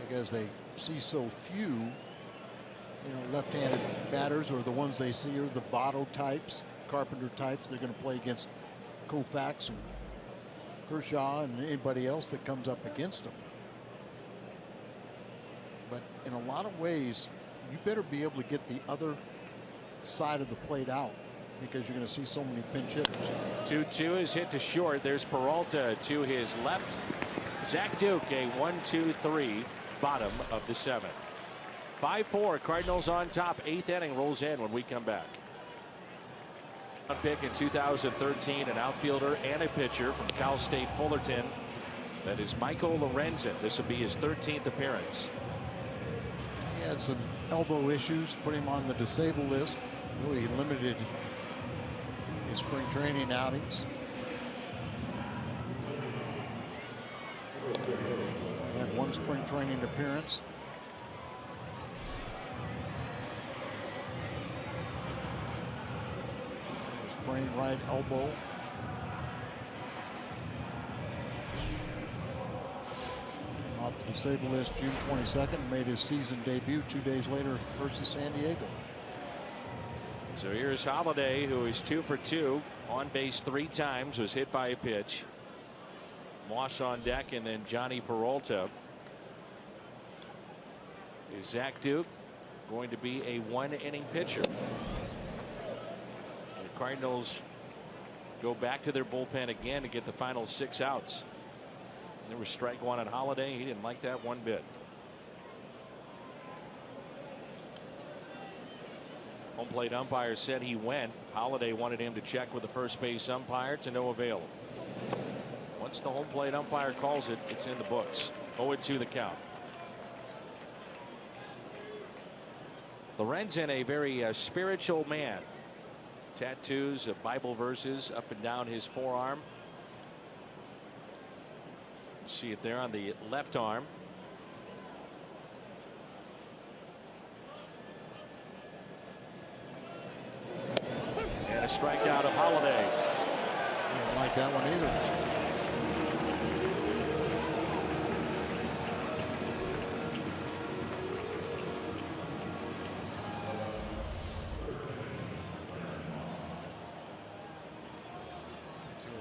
because they see so few, left-handed batters, or the ones they see are the Votto types, Carpenter types. They're going to play against Koufax and Kershaw and anybody else that comes up against them. But in a lot of ways, you better be able to get the other side of the plate out, because you're going to see so many pinch hitters. 2-2 is hit to short. There's Peralta to his left. Zach Duke, a 1-2-3, bottom of the 7th. 5-4, Cardinals on top. 8th inning rolls in when we come back. A pick in 2013, an outfielder and a pitcher from Cal State Fullerton. That is Michael Lorenzen. This will be his 13th appearance. He had some elbow issues, put him on the disabled list. Really limited his spring training outings. Had 1 spring training appearance. Sprained right elbow. Off the disabled list June 22nd, made his season debut 2 days later versus San Diego. So here's Holiday, who is 2 for 2, on base 3 times, was hit by a pitch. Moss on deck, and then Johnny Peralta. Is Zach Duke going to be a 1-inning pitcher. The Cardinals go back to their bullpen again to get the final 6 outs. There was strike one on Holiday. He didn't like that one bit. Home plate umpire said he went. Holiday wanted him to check with the first base umpire, to no avail. Once the home plate umpire calls it, it's in the books. 0-2 the count. The Reds in a very spiritual man. Tattoos of Bible verses up and down his forearm. See it there on the left arm. And a strikeout of Holiday. I don't like that one either.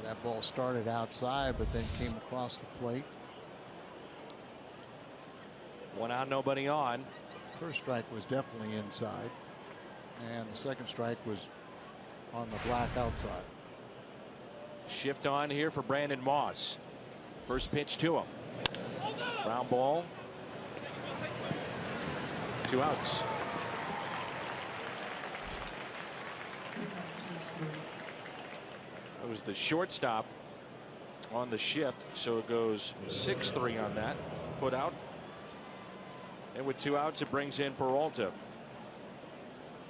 That ball started outside, but then came across the plate. 1 out, nobody on. First strike was definitely inside, and the second strike was on the black outside. Shift on here for Brandon Moss. First pitch to him. Ground ball. 2 outs. It was the shortstop on the shift, so it goes 6-3 on that. Put out. And with 2 outs, it brings in Peralta.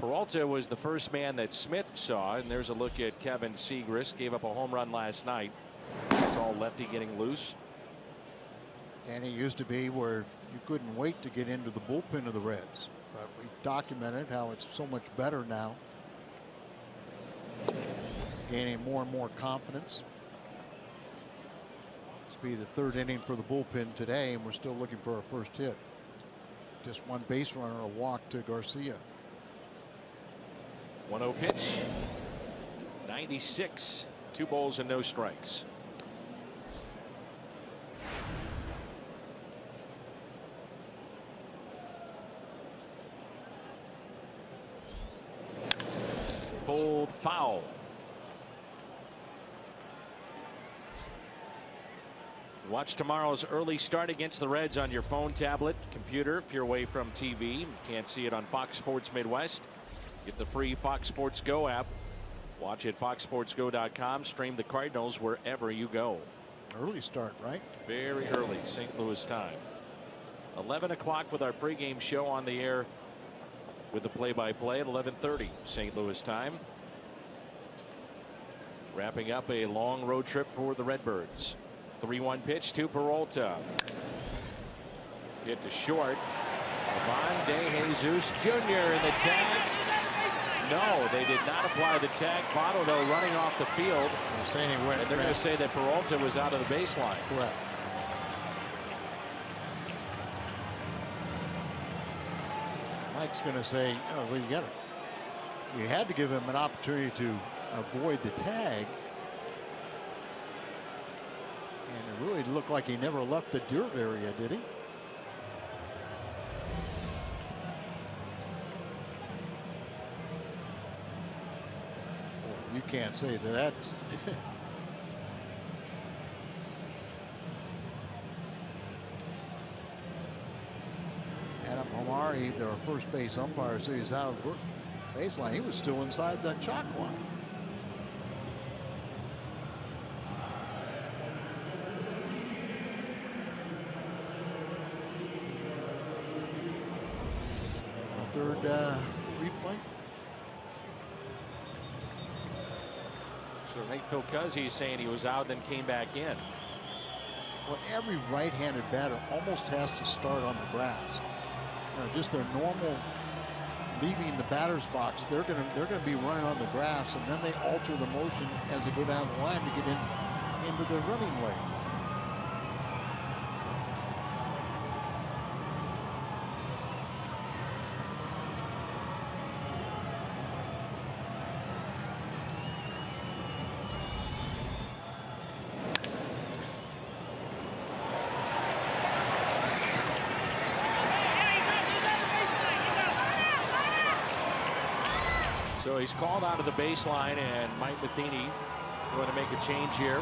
Peralta was the first man that Smith saw, and there's a look at Kevin Segrist. Gave up a home run last night. Tall lefty getting loose. And it used to be where you couldn't wait to get into the bullpen of the Reds. But we documented how it's so much better now. Gaining more and more confidence. This will be the 3rd inning for the bullpen today, and we're still looking for our first hit. Just one base runner, a walk to Garcia. 1-0 pitch. 96. 2 balls and no strikes. Pulled foul. Watch tomorrow's early start against the Reds on your phone, tablet, computer. If you're away from TV, you can't see it on Fox Sports Midwest. Get the free Fox Sports Go app. Watch at foxsportsgo.com. Stream the Cardinals wherever you go. Early start, right? Very early St. Louis time. 11 o'clock with our pregame show on the air with the play-by-play at 11:30 St. Louis time. Wrapping up a long road trip for the Redbirds. 3-1 pitch to Peralta. Hit to short. Ivan De Jesus Jr. in the tag. No, they did not apply the tag. Votto, though, running off the field. And they're going to say that Peralta was out of the baseline. Correct. Mike's going to say, oh, well, you had to give him an opportunity to avoid the tag. And it really looked like he never left the dirt area, did he? You can't say that that's Adam Hamari, their first base umpire, says he's out of the baseline. He was still inside the chalk line. A third replay. So Nate Filcuzzi is saying he was out, then came back in. Well, every right-handed batter almost has to start on the grass. You know, just their normal leaving the batter's box, they're gonna be running on the grass, and then they alter the motion as they go down the line to get into their running lane. So he's called out of the baseline, and Mike Matheny going to make a change here.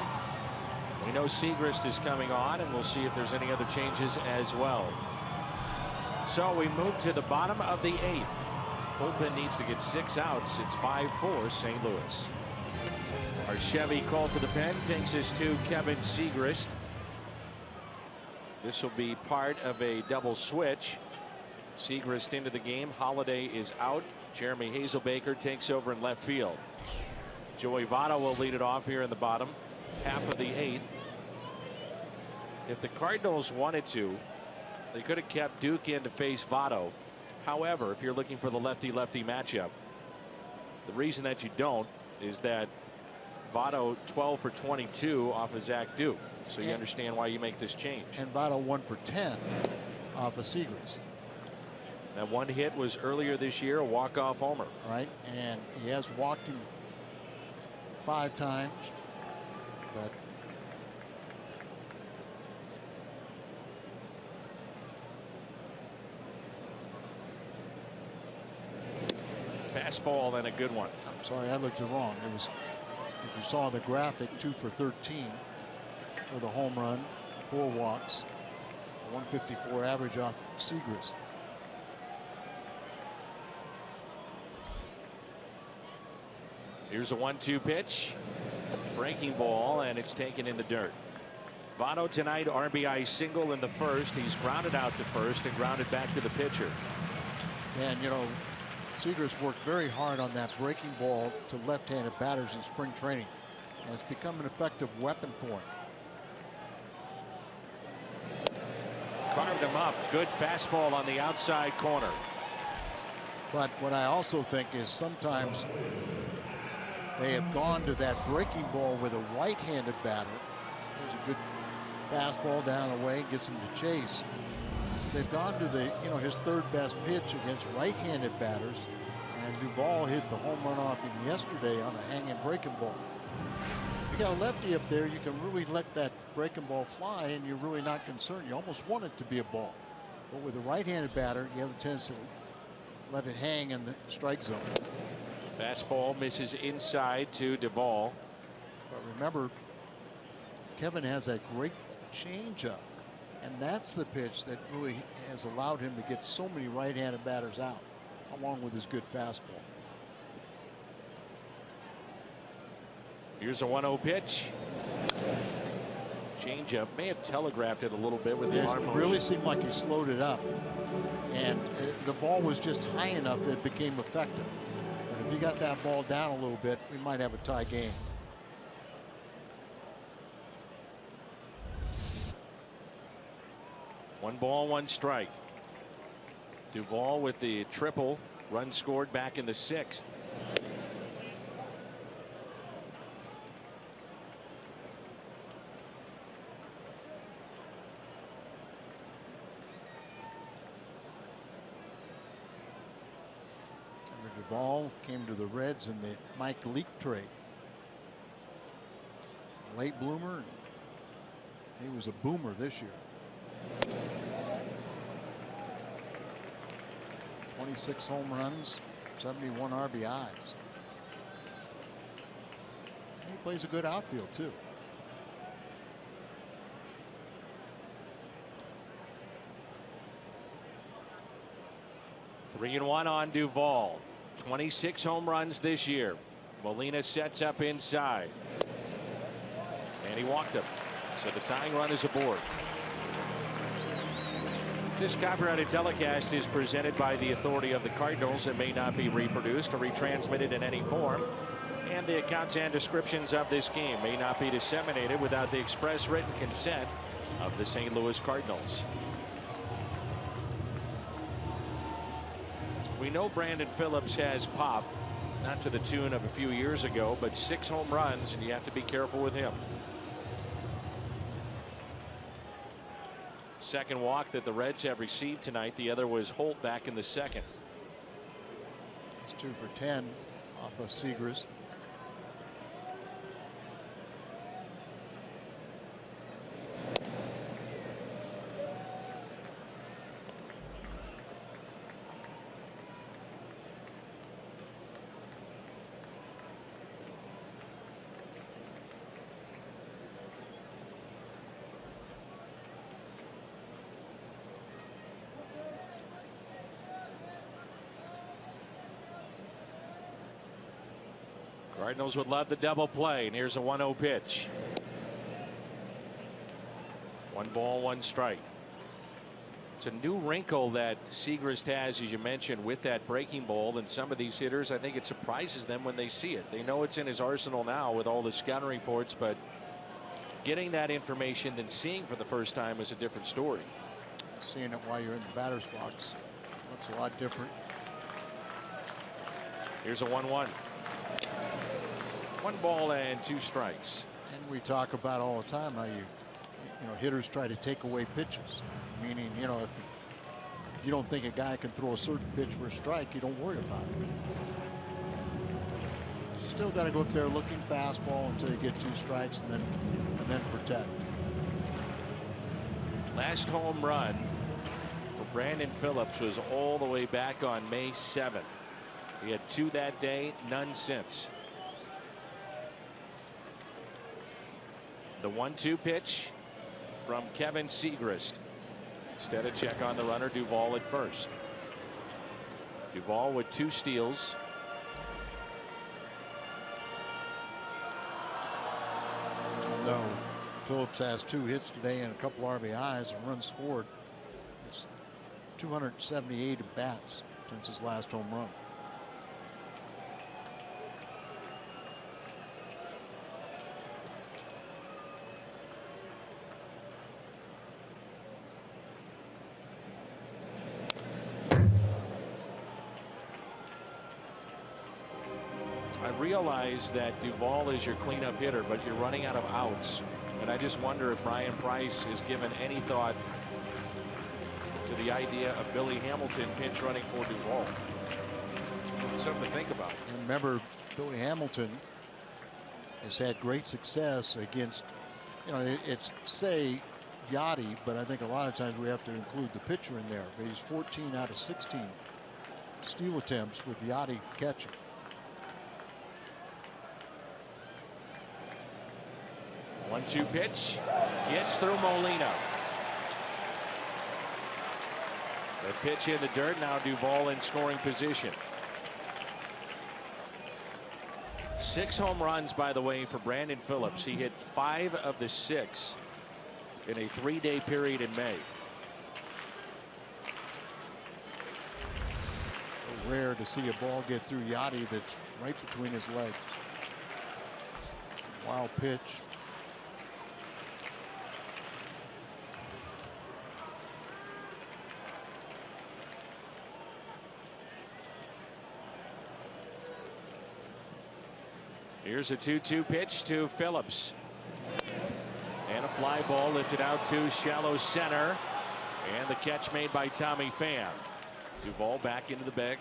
We know Segrist is coming on, and we'll see if there's any other changes as well. So we move to the bottom of the 8th. Bullpen needs to get 6 outs. It's 5-4 St. Louis. Our Chevy call to the pen takes us to Kevin Segrist. This will be part of a double switch. Segrist into the game. Holiday is out. Jeremy Hazelbaker takes over in left field. Joey Votto will lead it off here in the bottom half of the 8th. If the Cardinals wanted to, they could have kept Duke in to face Votto. However, if you're looking for the lefty-lefty matchup, the reason that you don't is that Votto 12 for 22 off of Zach Duke. So you understand why you make this change. And Votto 1 for 10 off of Segrist. That one hit was earlier this year, a walk-off homer. Right, and he has walked him 5 times, but fastball and a good one. I'm sorry, I looked it wrong. It was, if you saw the graphic, 2 for 13 with a home run, 4 walks, 154 average off Segrist. Here's a 1-2 pitch. Breaking ball, and it's taken in the dirt. Votto tonight, RBI single in the first. He's grounded out to first and grounded back to the pitcher. And, you know, Segrist worked very hard on that breaking ball to left-handed batters in spring training. And it's become an effective weapon for him. Carved him up. Good fastball on the outside corner. But what I also think is sometimes they have gone to that breaking ball with a right-handed batter. There's a good fastball down away, gets him to chase. They've gone to the, you know, his 3rd best pitch against right-handed batters, and Duvall hit the home run off him yesterday on a hanging breaking ball. If you got a lefty up there, you can really let that breaking ball fly, and you're really not concerned. You almost want it to be a ball. But with a right-handed batter, you have a tendency to let it hang in the strike zone. Fastball misses inside to Duvall. But remember, Kevin has that great changeup, and that's the pitch that really has allowed him to get so many right-handed batters out, along with his good fastball. Here's a 1-0 pitch. Changeup may have telegraphed it a little bit with the arm motion. It really seemed like he slowed it up, and the ball was just high enough that it became effective. If you got that ball down a little bit, we might have a tie game. One ball, 1 strike. Duvall with the triple, run scored back in the 6th. Duvall came to the Reds in the Mike Leake trade. Late bloomer. He was a boomer this year. 26 home runs, 71 RBIs. He plays a good outfield too. Three and 1 on Duvall. 26 home runs this year. Molina sets up inside. And he walked him. So the tying run is aboard. This copyrighted telecast is presented by the authority of the Cardinals and may not be reproduced or retransmitted in any form. And the accounts and descriptions of this game may not be disseminated without the express written consent of the St. Louis Cardinals. We know Brandon Phillips has pop, not to the tune of a few years ago, but 6 home runs, and you have to be careful with him. Second walk that the Reds have received tonight. The other was Holt back in the 2nd. He's 2 for 10 off of Segrist. Cardinals would love the double play, and here's a 1-0 pitch. 1 ball, 1 strike. It's a new wrinkle that Siegrist has, as you mentioned, with that breaking ball. And some of these hitters, I think it surprises them when they see it. They know it's in his arsenal now with all the scouting reports, but getting that information, then seeing for the first time, is a different story. Seeing it while you're in the batter's box looks a lot different. Here's a 1-1. 1 ball and 2 strikes. And we talk about all the time how you know, hitters try to take away pitches. Meaning, you know, if you don't think a guy can throw a certain pitch for a strike, you don't worry about it. Still got to go up there looking fastball until you get 2 strikes and then protect. Last home run for Brandon Phillips was all the way back on May 7th. He had 2 that day, none since. The 1-2 pitch from Kevin Siegrist. Instead of check on the runner, Duvall at first. Duvall with 2 steals. No, Phillips has 2 hits today and a couple RBIs and runs scored. It's 278 at bats since his last home run. I realize that Duvall is your cleanup hitter, but you're running out of outs. And I just wonder if Brian Price has given any thought to the idea of Billy Hamilton pinch running for Duvall. It's something to think about. And remember, Billy Hamilton has had great success against, you know, it's say Yachty, but I think a lot of times we have to include the pitcher in there. But he's 14 out of 16 steal attempts with Yachty catching. 1-2 pitch gets through Molina. The pitch in the dirt. Now Duvall in scoring position. 6 home runs, by the way, for Brandon Phillips. He hit 5 of the 6 in a 3-day period in May. Rare to see a ball get through Yachty that's right between his legs. Wild pitch. Here's a 2-2 pitch to Phillips. And a fly ball lifted out to shallow center. And the catch made by Tommy Pham. Duvall back into the bag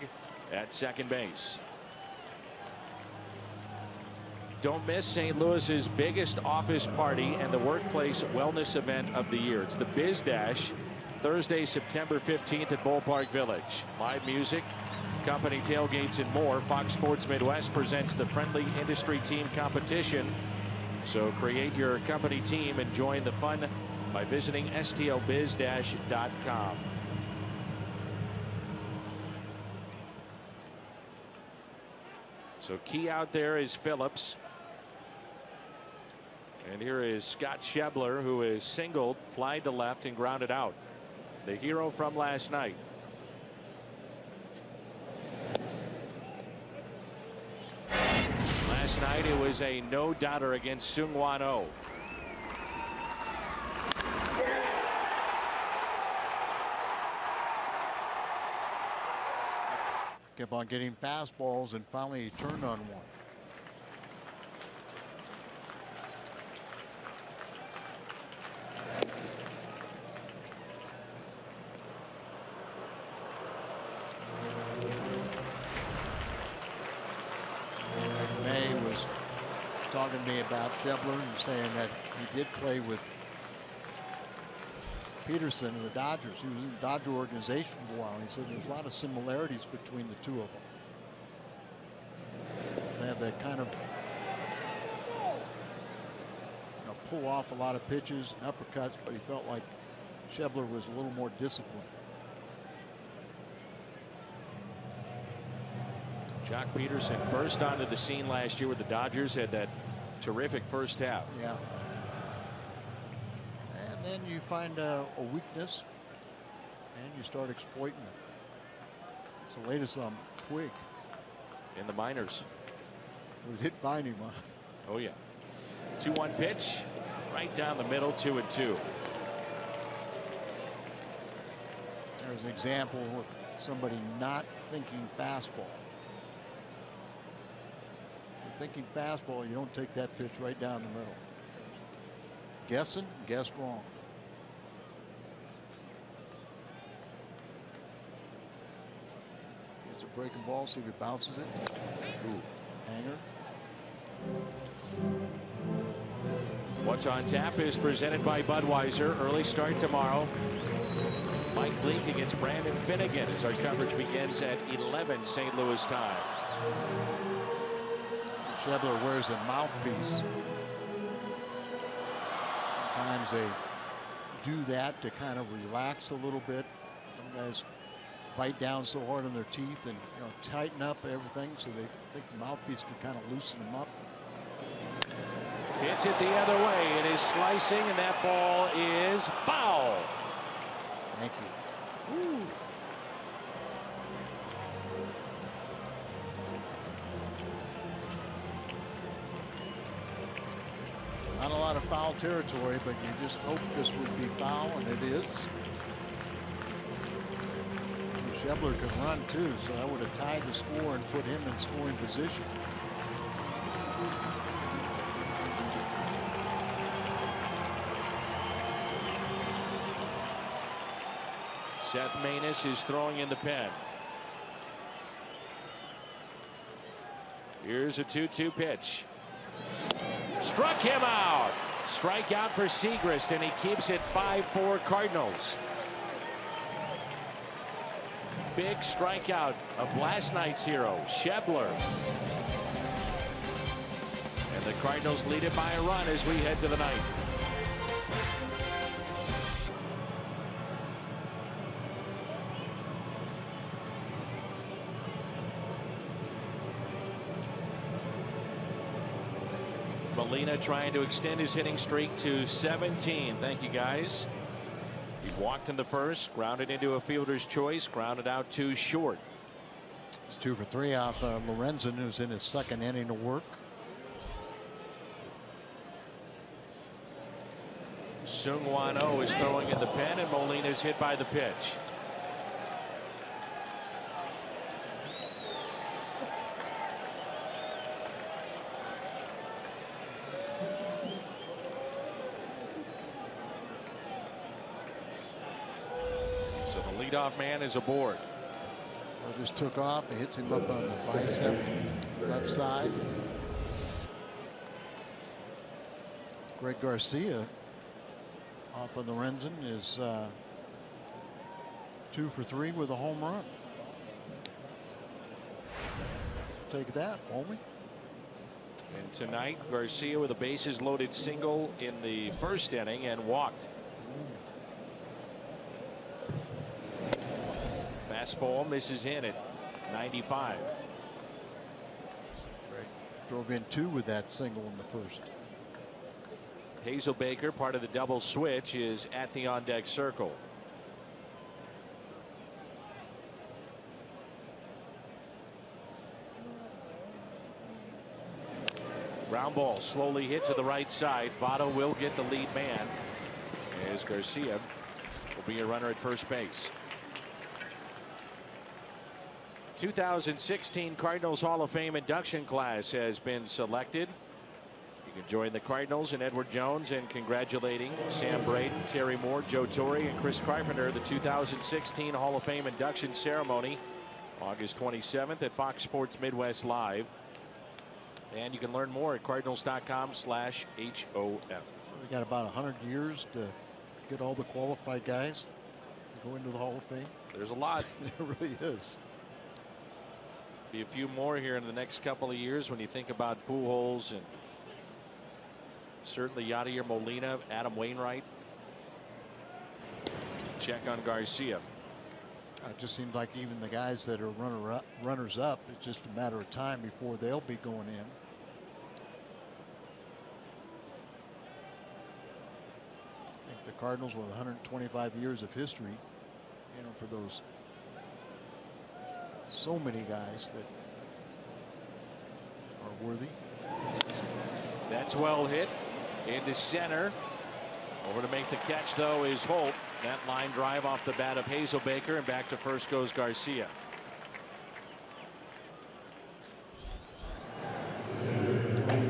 at second base. Don't miss St. Louis's biggest office party and the workplace wellness event of the year. It's the Biz Dash, Thursday, September 15th at Ballpark Village. Live music, company tailgates, and more. Fox Sports Midwest presents the Friendly Industry Team Competition. So create your company team and join the fun by visiting stlbiz-.com. So key out there is Phillips. And here is Scott Schebler, who is singled, flied to left, and grounded out. The hero from last night. Last night it was a no-doubter against Seung-Hwan Oh. Kept on getting fastballs and finally he turned on one. May was talking to me about Schebler and saying that he did play with Peterson and the Dodgers. He was in the Dodger organization for a while. He said there's a lot of similarities between the two of them. They have that kind of, you know, pull off a lot of pitches and uppercuts, but he felt like Schebler was a little more disciplined. Jock Peterson burst onto the scene last year with the Dodgers, had that terrific first half. Yeah. And then you find a weakness and you start exploiting it. It's the latest on Puig. In the minors. We did find him. Oh, yeah. 2-1 pitch. Right down the middle, 2-2. There's an example of somebody not thinking fastball. If you're thinking fastball, you don't take that pitch right down the middle. Guessing, guessed wrong. It's a breaking ball, see if it bounces it. Ooh. Hanger. What's on tap is presented by Budweiser. Early start tomorrow. Mike Leake against Brandon Finnegan as our coverage begins at 11 St. Louis time. Schebler wears a mouthpiece. Sometimes they do that to kind of relax a little bit. Some guys bite down so hard on their teeth and tighten up everything, so they think the mouthpiece can kind of loosen them up. Hits it the other way. It is slicing, and that ball is foul. Thank you. Woo. Not a lot of foul territory, but you just hope this would be foul, and it is. Schebler could run too, so that would have tied the score and put him in scoring position. Seth Maness is throwing in the pen. Here's a 2-2 pitch. Struck him out. Strikeout for Segrist, and he keeps it 5-4 Cardinals. Big strikeout of last night's hero, Schebler. And the Cardinals lead it by a run as we head to the ninth. Molina trying to extend his hitting streak to 17. Thank you, guys. He walked in the first, grounded into a fielder's choice, grounded out too short. It's 2 for 3 off Lorenzen, who's in his second inning of work. Seung-Hwan Oh is throwing in the pen, and Molina is hit by the pitch. Leadoff man is aboard. Just took off. He hits him up on the bicep, left side. Greg Garcia off of the Lorenzen is 2 for 3 with a home run. Take that, won't we? And tonight, Garcia with a bases loaded single in the first inning and walked. Fastball misses in at 95. Drove in 2 with that single in the first. Hazelbaker, part of the double switch, is at the on deck circle. Ground ball slowly hit to the right side. Votto will get the lead man as Garcia will be a runner at first base. 2016 Cardinals Hall of Fame induction class has been selected. You can join the Cardinals and Edward Jones in congratulating Sam Braden, Terry Moore, Joe Torre, and Chris Carpenter. The 2016 Hall of Fame induction ceremony August 27th at Fox Sports Midwest Live. And you can learn more at cardinals.com/HOF. We got about 100 years to get all the qualified guys to go into the Hall of Fame. There's a lot. It really is. Be a few more here in the next couple of years when you think about Pujols and certainly Yadier Molina, Adam Wainwright. Check on Garcia. It just seems like even the guys that are runners up, it's just a matter of time before they'll be going in. I think the Cardinals with 125 years of history, you know, for those so many guys that are worthy. That's well hit into center. Over to make the catch, though, is Holt. That line drive off the bat of Hazelbaker, and back to first goes Garcia.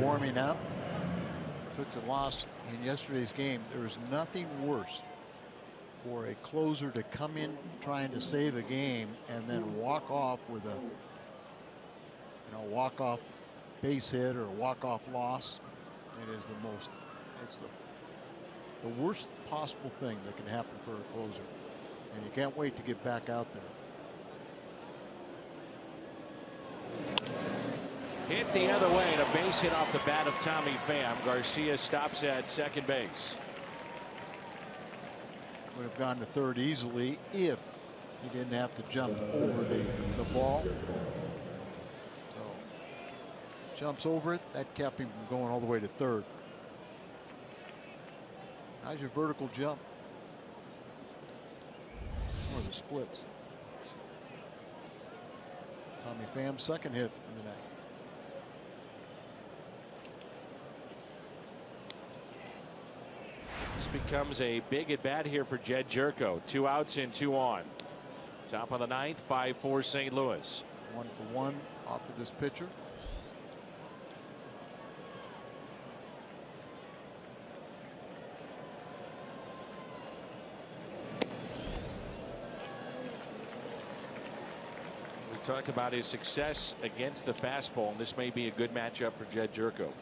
Warming up. Took the loss in yesterday's game. There is nothing worse for a closer to come in trying to save a game and then walk off with a walk-off base hit or a walk-off loss. It is it's the worst possible thing that can happen for a closer, and you can't wait to get back out there. Hit the other way, and a base hit off the bat of Tommy Pham. Garcia stops at second base. Would have gone to third easily if he didn't have to jump over the ball. So jumps over it. That kept him from going all the way to third. How's your vertical jump? Or the splits. Tommy Pham's second hit in the night. This becomes a big at bat here for Jed Jerko. 2 outs and 2 on. Top of the ninth, 5-4 St. Louis. 1-for-1 off of this pitcher. We talked about his success against the fastball, and this may be a good matchup for Jed Jerko.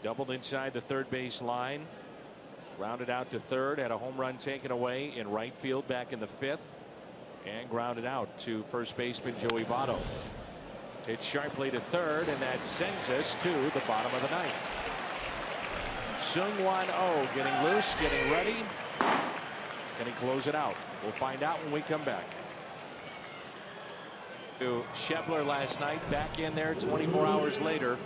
Doubled inside the third base line. Grounded out to third. Had a home run taken away in right field back in the 5th. And grounded out to first baseman Joey Votto. Hit sharply to third, and that sends us to the bottom of the ninth. Seung-Hwan Oh getting loose, getting ready. Can he close it out? We'll find out when we come back. To Shepler last night, back in there 24 hours later.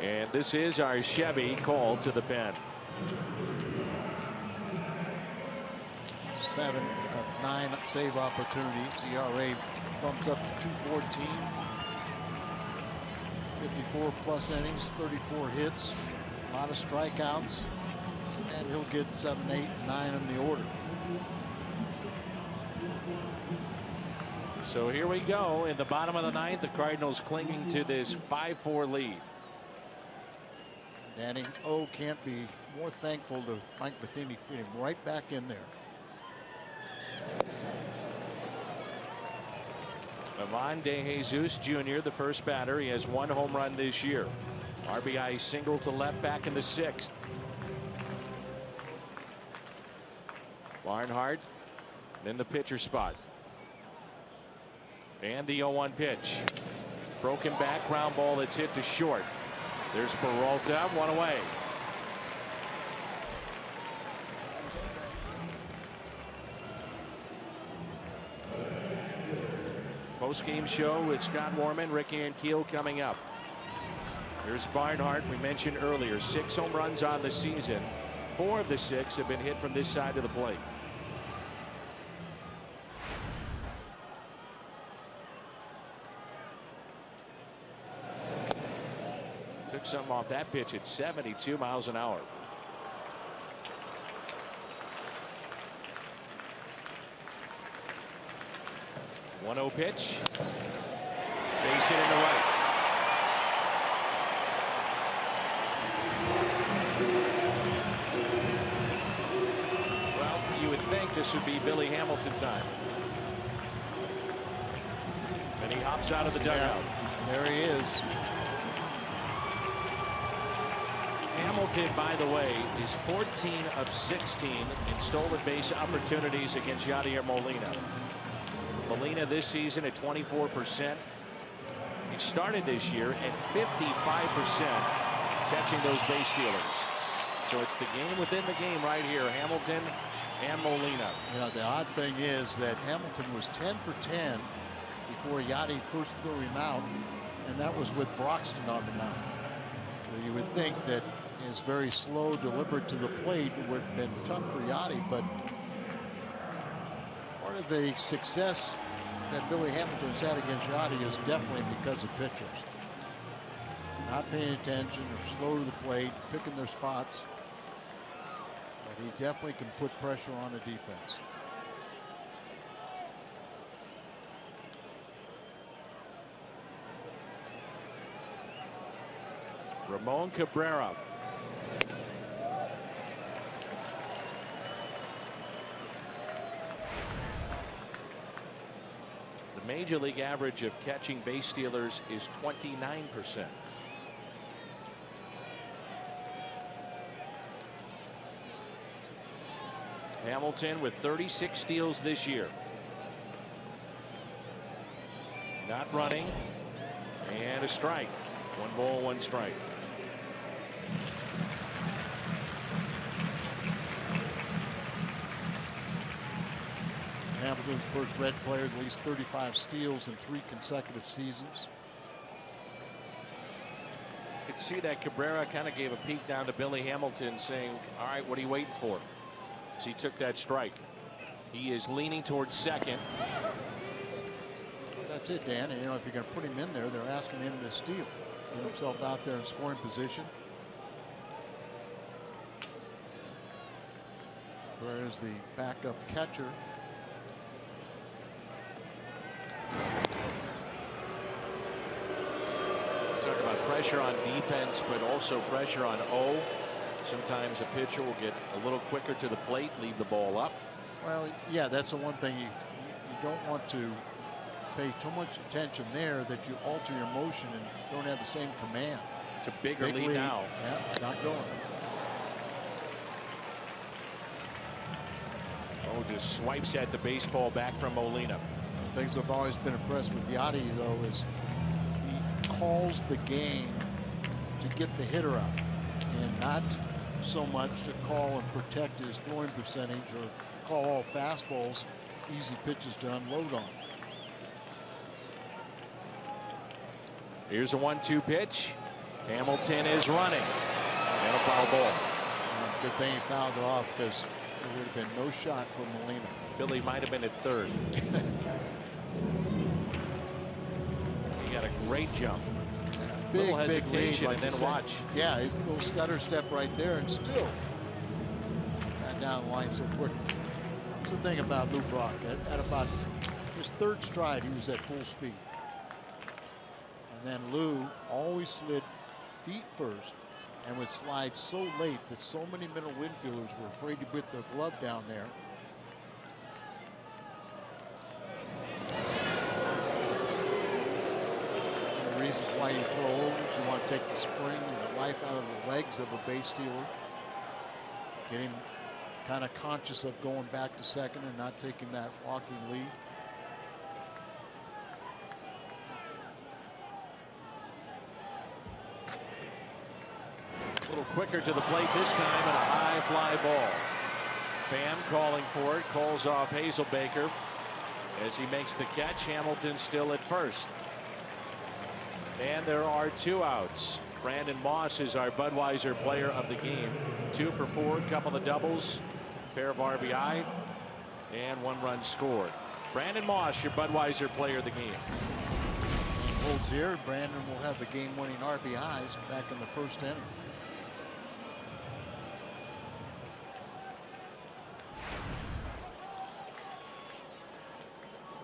And this is our Chevy called to the pen. 7 of 9 save opportunities. ERA bumps up to 2.14. 54 plus innings, 34 hits, a lot of strikeouts, and he'll get 7, 8, 9 in the order. So here we go in the bottom of the ninth. The Cardinals clinging to this 5-4 lead. Danny O can't be more thankful to Mike Matheny putting him right back in there. Ivan De Jesus Jr., the first batter. He has 1 home run this year. RBI single to left back in the 6th. Barnhart in the pitcher spot. And the 0-1 pitch. Broken back, ground ball that's hit to short. There's Peralta, 1 away. Post-game show with Scott Warman, Ricky Ankiel coming up. Here's Barnhart. We mentioned earlier 6 home runs on the season. 4 of the 6 have been hit from this side of the plate. Took something off that pitch at 72 miles an hour. One-0 pitch. Base hit in the right. Well, you would think this would be Billy Hamilton time. And he hops out of the dugout. Yeah, there he is. Hamilton, by the way, is 14 of 16 in stolen base opportunities against Yadier Molina. Molina this season at 24%. He started this year at 55% catching those base stealers. So it's the game within the game right here. Hamilton and Molina. You know, the odd thing is that Hamilton was 10 for 10 before Yachty first threw him out, and that was with Broxton on the mound. So you would think that is very slow, deliberate to the plate. It would have been tough for Yachty, but part of the success that Billy Hamilton's had against Yachty is definitely because of pitchers. Not paying attention, or slow to the plate, picking their spots. But he definitely can put pressure on the defense. Ramon Cabrera. The major league average of catching base stealers is 29%. Hamilton with 36 steals this year. Not running, and a strike. 1 ball, 1 strike. Hamilton's first Red player, at least 35 steals in 3 consecutive seasons. You could see that Cabrera kind of gave a peek down to Billy Hamilton, saying, all right, what are you waiting for? As he took that strike. He is leaning towards second. That's it, Dan. And, you know, if you're going to put him in there, they're asking him to steal. Get himself out there in scoring position. Whereas the backup catcher. Talk about pressure on defense, but also pressure on O. Sometimes a pitcher will get a little quicker to the plate, leave the ball up. Well, yeah, that's the one thing you don't want to pay too much attention there, that you alter your motion and don't have the same command. It's a big lead now. Yeah, not going. Oh, just swipes at the baseball back from Molina. Things I've always been impressed with Yachty, though, is he calls the game to get the hitter out, and not so much to call and protect his throwing percentage or call all fastballs easy pitches to unload on. Here's a 1-2 pitch. Hamilton is running, and a foul ball. Good thing he fouled it off, because there would have been no shot for Molina. Billy might have been at third. He got a great jump. Big, little hesitation, big lead, and then watch. Yeah, his little stutter step right there, and still got down the line so quick. That's the thing about Lou Brock. At about his 3rd stride, he was at full speed. And then Lou always slid feet first and would slide so late that so many middle infielders were afraid to put their glove down there. Reasons why you throw overs, you want to take the spring and the life out of the legs of a base stealer. Get him kind of conscious of going back to second and not taking that walking lead. A little quicker to the plate this time, and a high fly ball. Pham calling for it, calls off Hazelbaker as he makes the catch. Hamilton still at first. And there are 2 outs. Brandon Moss is our Budweiser player of the game. 2 for 4, couple of doubles, pair of RBI, and 1 run scored. Brandon Moss, your Budweiser player of the game. Holds here. Brandon will have the game-winning RBIs back in the 1st inning.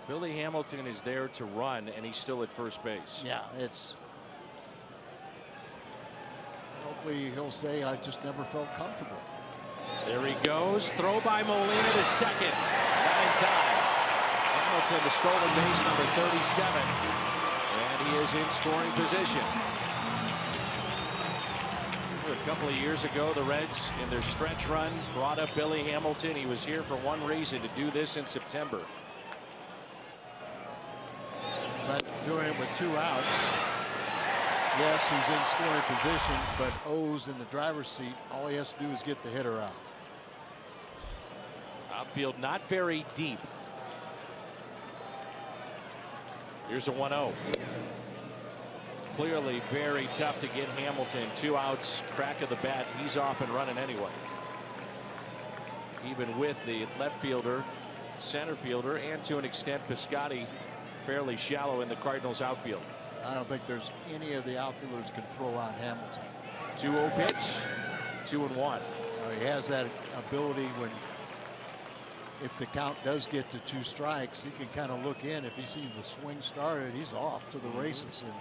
Billy Hamilton is there to run, and he's still at first base. Yeah, it's. Hopefully he'll say, I just never felt comfortable. There he goes. Throw by Molina to second. Not in time. Hamilton, the stolen base, number 37. And he is in scoring position. A couple of years ago, the Reds, in their stretch run, brought up Billy Hamilton. He was here for one reason, to do this in September. But doing it with 2 outs. Yes, he's in scoring position, but O's in the driver's seat. All he has to do is get the hitter out. Outfield not very deep. Here's a 1-0. Clearly very tough to get Hamilton. 2 outs, crack of the bat. He's off and running anyway. Even with the left fielder, center fielder, and to an extent Piscotty fairly shallow in the Cardinals outfield. I don't think there's any of the outfielders can throw out Hamilton. 2-0 pitch, 2-1. He has that ability when, if the count does get to 2 strikes, he can kind of look in. If he sees the swing started, he's off to the races. And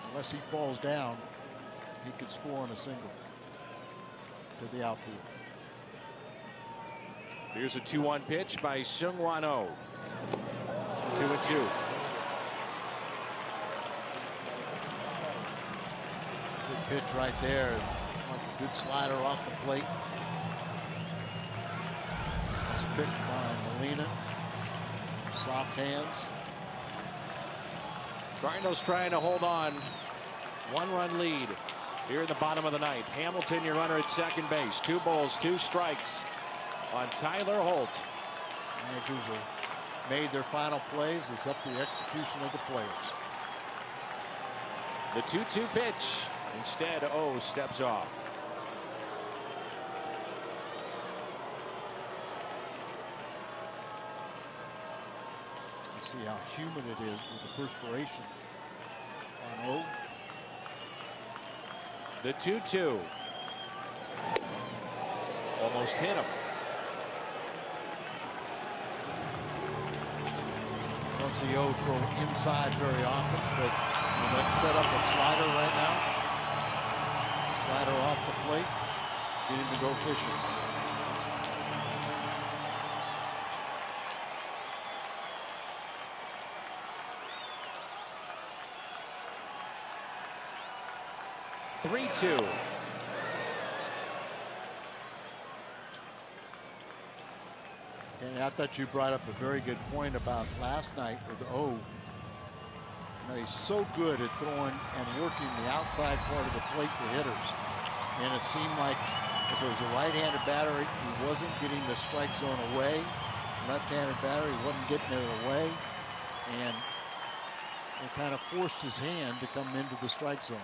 unless he falls down, he could score on a single to the outfield. Here's a 2-1 pitch by Seung-Hwan Oh. 2-2. Good pitch right there. Like a good slider off the plate. Nice pick by Molina. Soft hands. Cardinals trying to hold on. 1-run lead here in the bottom of the ninth. Hamilton, your runner at second base. 2 balls, 2 strikes on Tyler Holt. Managers have made their final plays. It's up to the execution of the players. The 2-2 pitch. Instead, O steps off. You see how humid it is with the perspiration on O. The 2-2. Almost hit him. Don't see O throw inside very often, but let's set up a slider right now. Slider off the plate. Get him to go fishing. Three-two. And I thought you brought up a very good point about last night with O. You know, he's so good at throwing and working the outside part of the plate for hitters. And it seemed like if it was a right-handed batter, he wasn't getting the strike zone away. Left-handed batter, he wasn't getting it away. And it kind of forced his hand to come into the strike zone.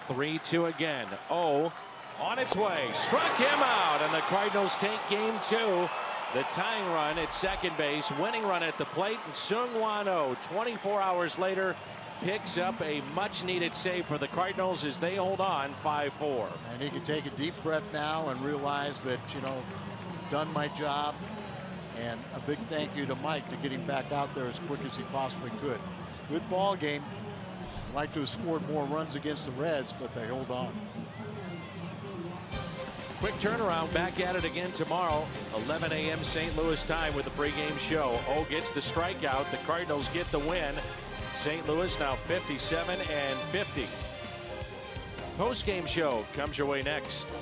3-2 again. O on its way. Struck him out, and the Cardinals take game 2. The tying run at second base, winning run at the plate, and Seung-Hwan Oh, 24 hours later, picks up a much-needed save for the Cardinals as they hold on 5-4. And he can take a deep breath now and realize that, you know, done my job. And a big thank you to Mike to get him back out there as quick as he possibly could. Good ball game. Like to have scored more runs against the Reds, but they hold on. Quick turnaround, back at it again tomorrow, 11 a.m. St. Louis time with the pregame show. O gets the strikeout. The Cardinals get the win. St. Louis now 57-50. Postgame show comes your way next.